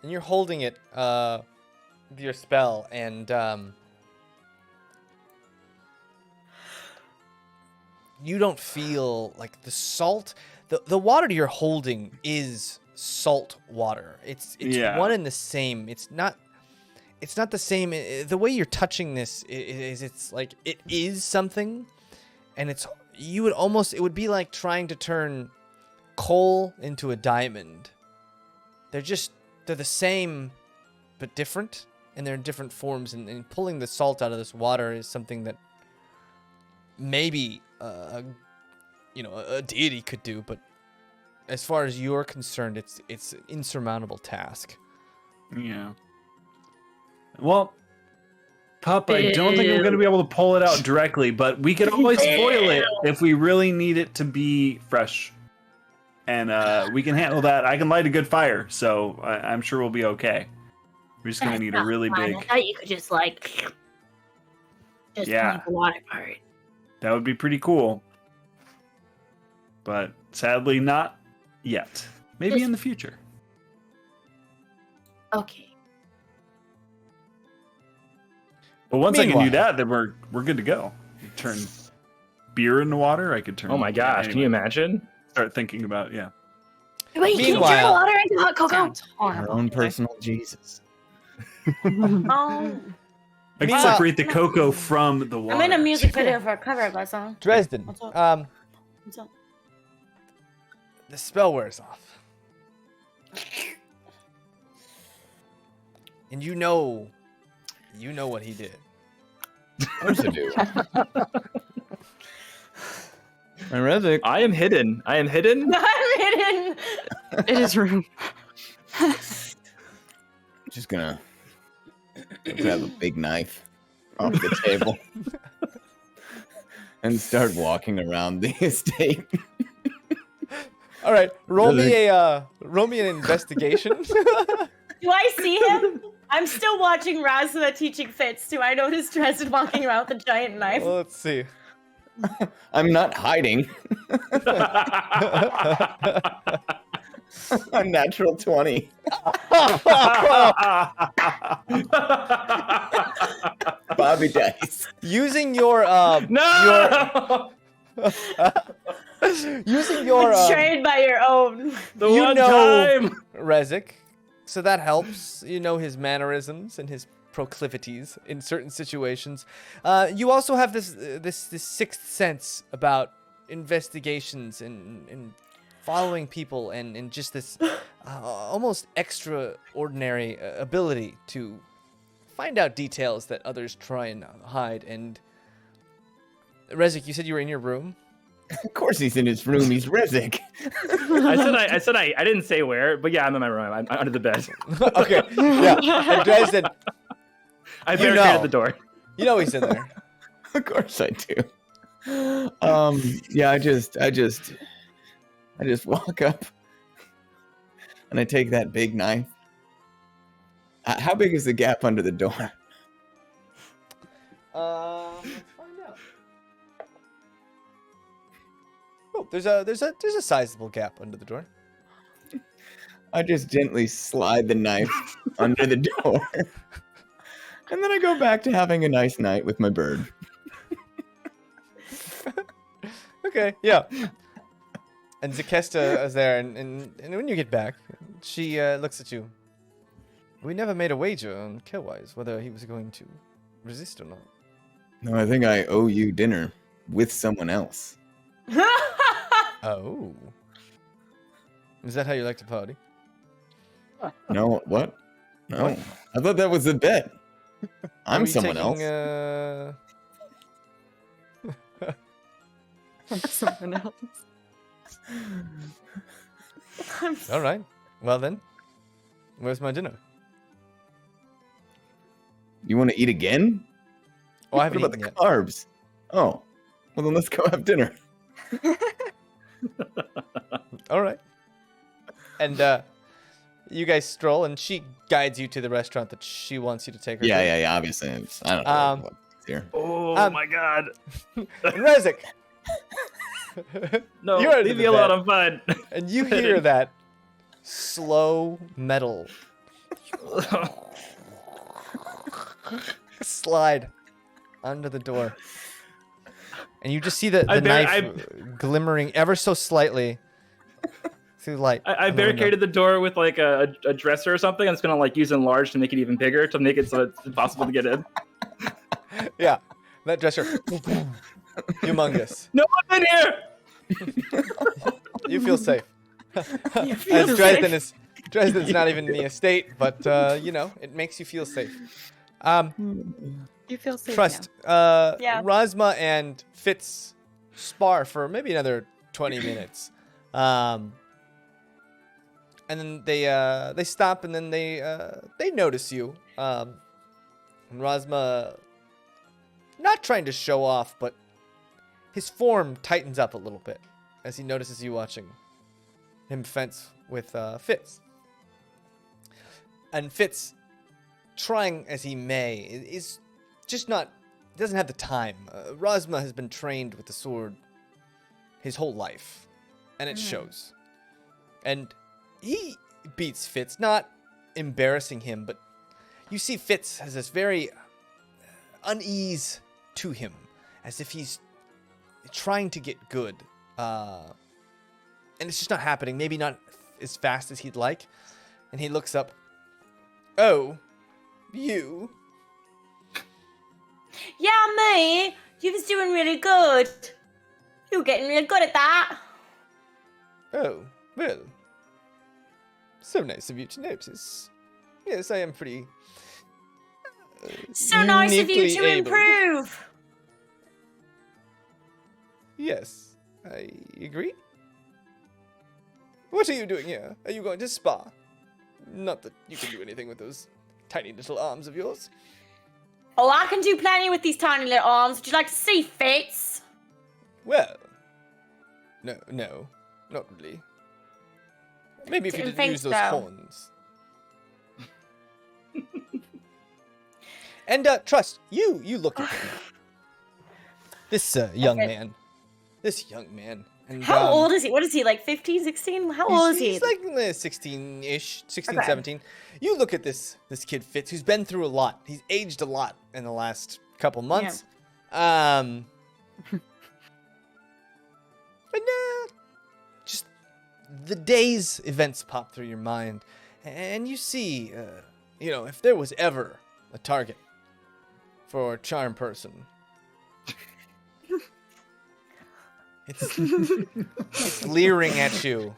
and you're holding it with your spell, and you don't feel like the salt. The water you're holding is salt water. It's Yeah. one and the same. It's not the same. The way you're touching this is it's like it is something, and it would be like trying to turn coal into a diamond. They're the same but different, and they're in different forms, and pulling the salt out of this water is something that maybe a deity could do, but as far as you're concerned, it's an insurmountable task. Yeah. Well, Pup, I don't think I'm going to be able to pull it out directly, but we can always boil it if we really need it to be fresh. And we can handle that. I can light a good fire, so I'm sure we'll be okay. We're just going to need a really big... I thought you could just Yeah. drink the water part. That would be pretty cool. But sadly, not yet. Maybe in the future. Okay. But once I can do Meanwhile- that, then we're good to go. You turn beer into water. I could turn. Oh my gosh, can you imagine? Start thinking about Wait, can you turn Meanwhile- water into hot cocoa? Sounds Our horrible. own personal Jesus. Oh, I can Meanwhile- separate the cocoa from the water. I'm in a music video for a cover of that song. Dresden, What's up? What's up? the spell wears off. And you know what he did. Of course I do. And Rezik, I am hidden. I'm hidden. In his room. just gonna grab a big knife off the table and start walking around the estate. All right, roll me an investigation. Do I see him? I'm still watching Razma teaching Fitz. Do I notice Dresden walking around with a giant knife? Well, let's see. I'm not hiding. A natural 20. Bobby dice. Using your No! using your Betrayed by your own. The you one know- time! Rezik, so that helps. You know his mannerisms and his proclivities in certain situations. You also have this sixth sense about investigations and following people and just this almost extraordinary ability to find out details that others try and hide. And Rezik, you said you were in your room. Of course he's in his room. He's Rezik. I said I didn't say where, but yeah, I'm in my room. I'm under the bed. Okay, yeah. And Dresden, I You barricaded know. the door. you know he's in there. Of course I do. Yeah, I just walk up and I take that big knife. How big is the gap under the door? Let's find out. Oh, there's a sizable gap under the door. I just gently slide the knife under the door. And then I go back to having a nice night with my bird. Okay, yeah. And Zakesta is there, and when you get back, she looks at you. We never made a wager on Kelwyse whether he was going to resist or not. No, I think I owe you dinner with someone else. Oh. Is that how you like to party? No, what? No, I thought that was a bet. Are I'm we someone taking, else. Someone else. All right. Well then, where's my dinner? You want to eat again? Oh, I What haven't about eaten the yet. carbs? Oh, well then let's go have dinner. All right. And you guys stroll, and she guides you to the restaurant that she wants you to take her to. Yeah. Obviously, I don't know what's here. Oh my god. And Rezik, No, You're under leave the me alone. bed. I'm fine. and you hear that slow metal slide under the door. And you just see the knife glimmering ever so slightly through light. I in the window. barricaded the door with like a dresser or something. I'm just gonna like use enlarge to make it even bigger to make it so it's impossible to get in. Yeah, that dresser. Humongous. No one's in here. You feel safe. feel As safe. Dresden's not even in the estate, but it makes you feel safe. You feel safe. Trust. Yeah. Razma and Fitz spar for maybe another 20 minutes. And then they stop, and then they notice you. And Razma, not trying to show off, but his form tightens up a little bit as he notices you watching him fence with Fitz. And Fitz, trying as he may, is just doesn't have the time. Razma has been trained with the sword his whole life, and it shows. And he beats Fitz, not embarrassing him, but you see Fitz has this very unease to him, as if he's trying to get good. And it's just not happening, maybe not as fast as he'd like. And he looks up. Oh, you? Yeah, me. You was doing really good. You were getting really good at that. Oh, well. So nice of you to notice. Yes, I am pretty... So nice of you uniquely to able. improve. Yes, I agree. What are you doing here? Are you going to spa? Not that you can do anything with those tiny little arms of yours. Oh, I can do plenty with these tiny little arms. Would you like to see, Fitz? Well, no, not really. Maybe if you Didn't didn't think use those so. horns. And Trust, you look at him. This young Okay. man. This young man. And, How old is he? What is he, like 15, 16? How old is he? He's like 16-ish, 16, Okay. 17. You look at this kid Fitz, who's been through a lot. He's aged a lot in the last couple months. And just the day's events pop through your mind, and you see, if there was ever a target for a charm person, it's leering at you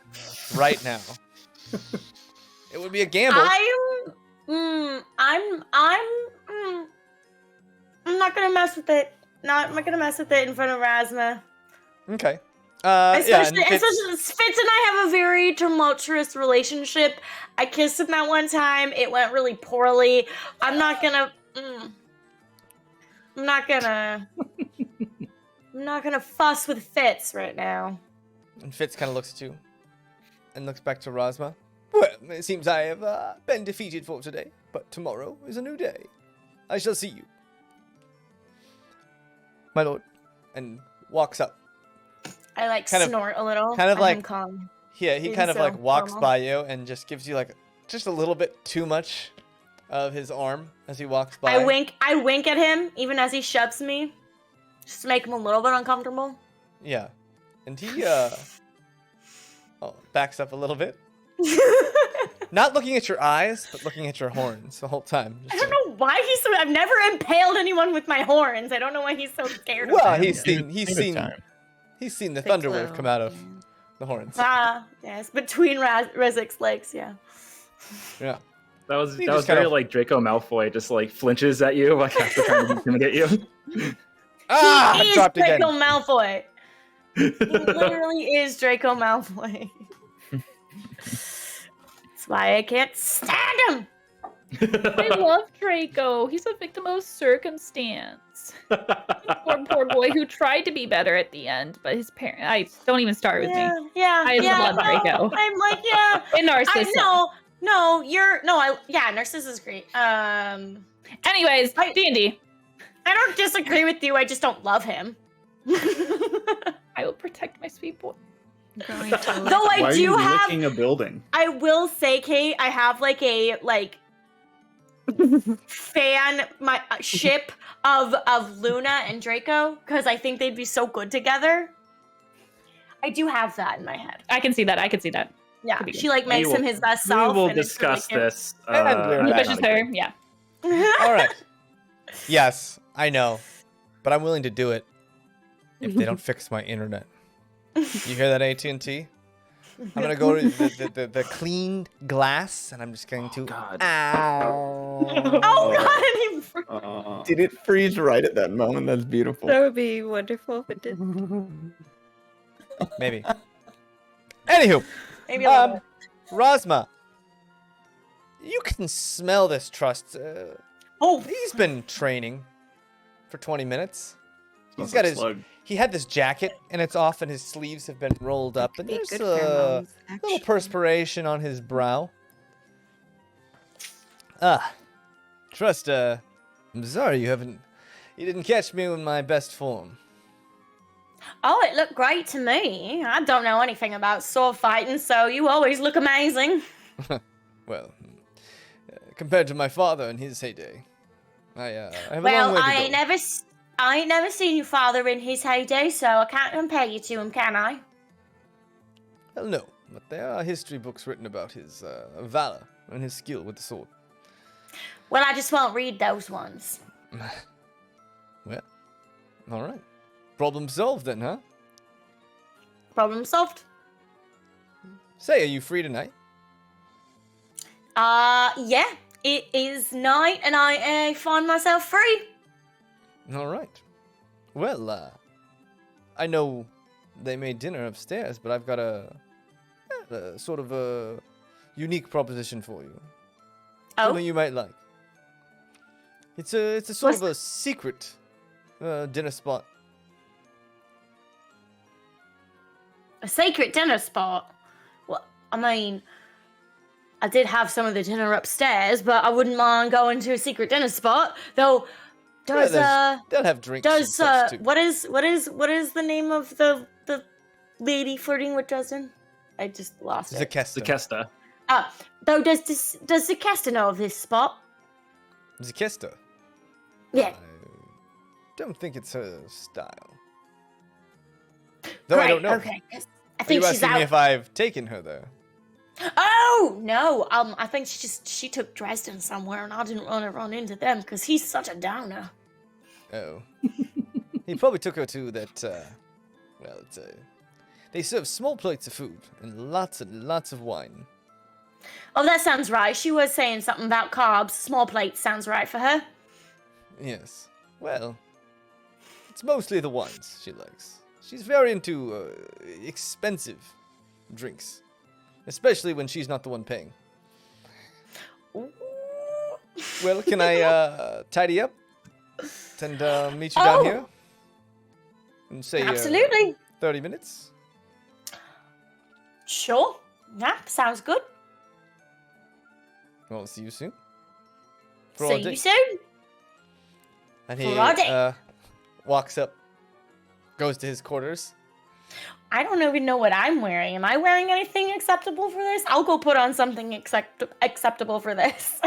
right now. It would be a gamble. I'm not gonna mess with it. I'm not gonna mess with it in front of Rasma. Okay. Especially, and Fitz- especially Fitz and I have a very tumultuous relationship. I kissed him that one time. It went really poorly. I'm not gonna fuss with Fitz right now. And Fitz kind of looks at you and looks back to Rasma. Well, it seems I have been defeated for today, but tomorrow is a new day. I shall see you, my lord. And walks up. I like Kind of- snort a little. kind of I'm like- calm. Yeah, he Maybe kind of so, like walks normal. by you and just gives you like just a little bit too much of his arm as he walks by. I wink at him even as he shoves me, just to make him a little bit uncomfortable. Yeah, and he backs up a little bit, not looking at your eyes, but looking at your horns the whole time. I don't know why he's so. I've never impaled anyone with my horns. I don't know why he's so scared. Well, of them. he's seen the thunder wave come out of the horns. Yes, between Rezik's legs. Yeah. Yeah. That was He that just was very kind of- like Draco Malfoy just like flinches at you like after trying to intimidate you. Ah, he is dropped again. Draco Malfoy. He literally is Draco Malfoy. That's why I can't stand him. I love Draco. He's a victim of circumstance. Poor boy who tried to be better at the end, but his parents. Don't even start with me. Yeah. I love Draco. I'm like, yeah. And Narcissus. Narcissus is great. Anyways, D&D. I don't disagree with you. I just don't love him. I will protect my sweet boy. Though Why I are do you have, licking a building? I will say, Kate, I have like a ship of Luna and Draco because I think they'd be so good together. I do have that in my head. I can see that. Yeah, Could be she like makes We him will- his best We self. will and it's really discuss cute. this. And we're He back. pushes her. Yeah. All right. Yes, I know, but I'm willing to do it if they don't fix my internet. You hear that, AT&T? I'm gonna go to the cleaned glass, and I'm just going to. God. Ow. Oh God! Did it freeze right at that moment? That's beautiful. That would be wonderful if it did. Maybe. Anywho, Maybe a little. Rasma, you can smell this Trust. Oh, He's been training for 20 minutes. Smells got like his- slug. He had this jacket, and it's off, and his sleeves have been rolled up, and Be there's good a pheromones, little actually. perspiration on his brow. Trust, I'm sorry you didn't catch me in my best form. Oh, it looked great to me. I don't know anything about sword fighting, so you always look amazing. Well, compared to my father in his heyday, I have a long Well, way to I go. ain't never seen your father in his heyday, so I can't compare you to him, can I? Well, no, but there are history books written about his valor and his skill with the sword. Well, I just won't read those ones. Well, all right. Problem solved then, huh? Problem solved. Say, are you free tonight? Yeah. It is night, and I find myself free. All right. Well, I know they made dinner upstairs, but I've got a sort of a unique proposition for you. Oh? Something you might like. It's a sort of a secret dinner spot. A secret dinner spot? Well, I mean, I did have some of the dinner upstairs, but I wouldn't mind going to a secret dinner spot. Though, does they'll have drinks and does such too. what is the name of the lady flirting with Justin? I just lost it. Zakesta. Though does Zakesta know of this spot? Zakesta? Yeah. I don't think it's her style. Though I don't know. Okay. I Are think you she's asking out. me if I've taken her there? Oh no! I think she took Dresden somewhere, and I didn't want to run into them because he's such a downer. Oh. He probably took her to that, well, they serve small plates of food and lots of wine. Oh, that sounds right. She was saying something about carbs. Small plates sounds right for her. Yes. Well, it's mostly the wines she likes. She's very into expensive drinks, especially when she's not the one paying. Ooh. Well, can I tidy up and meet you down here? And say Absolutely. 30 minutes? Sure. Yeah, sounds good. Well, see you soon. See you soon. And he For our day. walks up, goes to his quarters. I don't even know what I'm wearing. Am I wearing anything acceptable for this? I'll go put on something acceptable for this.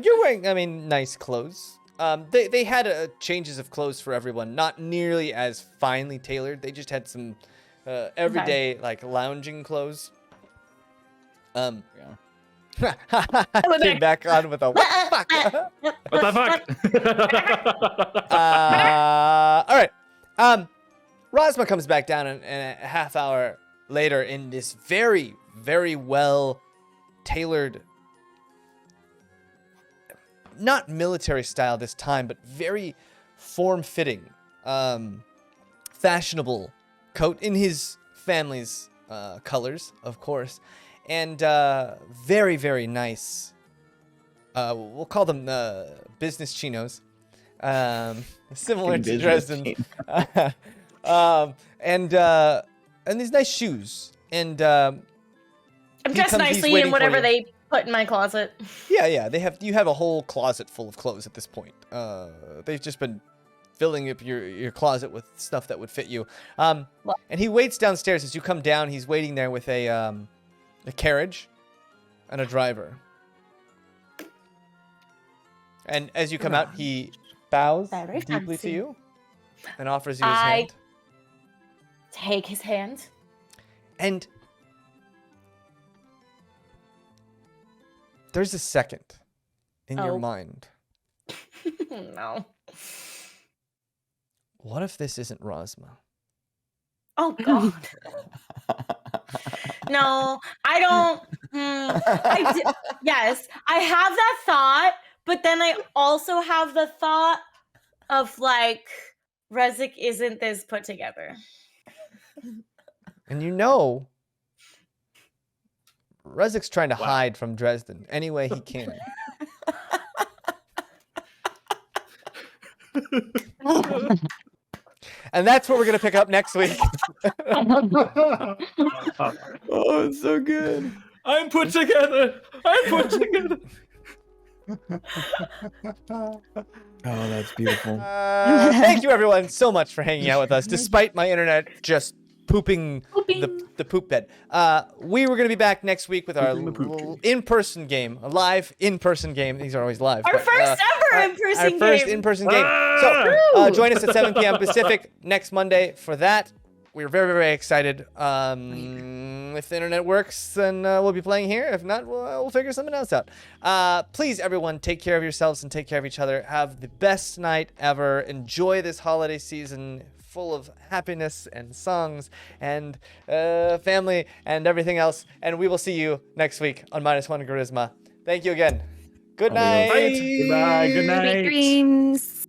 You're wearing, nice clothes. They had changes of clothes for everyone, not nearly as finely tailored. They just had some everyday, lounging clothes. Yeah. Came back on with a what the fuck? What the fuck? All right. Rosma comes back down and a half hour later in this very, very well tailored, not military style this time, but very form-fitting, fashionable coat in his family's colors, of course, and very, very nice. We'll call them business chinos, similar to Dresden's. And these nice shoes, and I'm dressed nicely in whatever they put in my closet. Yeah, you have a whole closet full of clothes at this point. They've just been filling up your closet with stuff that would fit you. And he waits downstairs as you come down. He's waiting there with a carriage and a driver. And as you come out, he bows Very deeply fancy. to you and offers you his hand. Take his hand. And there's a second in your mind. No. What if this isn't Rosma? Oh, God. No, I don't. Yes, I have that thought, but then I also have the thought of, Rezik isn't this put together. And Rezik's trying to hide from Dresden any way he can. And that's what we're going to pick up next week. Oh, it's so good. I'm put together. Oh, that's beautiful. Thank you, everyone, so much for hanging out with us, despite my internet just pooping the poop bed. We were going to be back next week with our little in-person game, a live in-person game. These are always live. Our first ever in-person game. Our first in-person game. So join us at 7 p.m. Pacific next Monday for that. We're very, very excited. If the internet works, then we'll be playing here. If not, we'll figure something else out. Please, everyone, take care of yourselves and take care of each other. Have the best night ever. Enjoy this holiday season full of happiness and songs and family and everything else. And we will see you next week on MinusOneCharisma. Thank you again. Good night. Goodbye. Good night. Sweet dreams.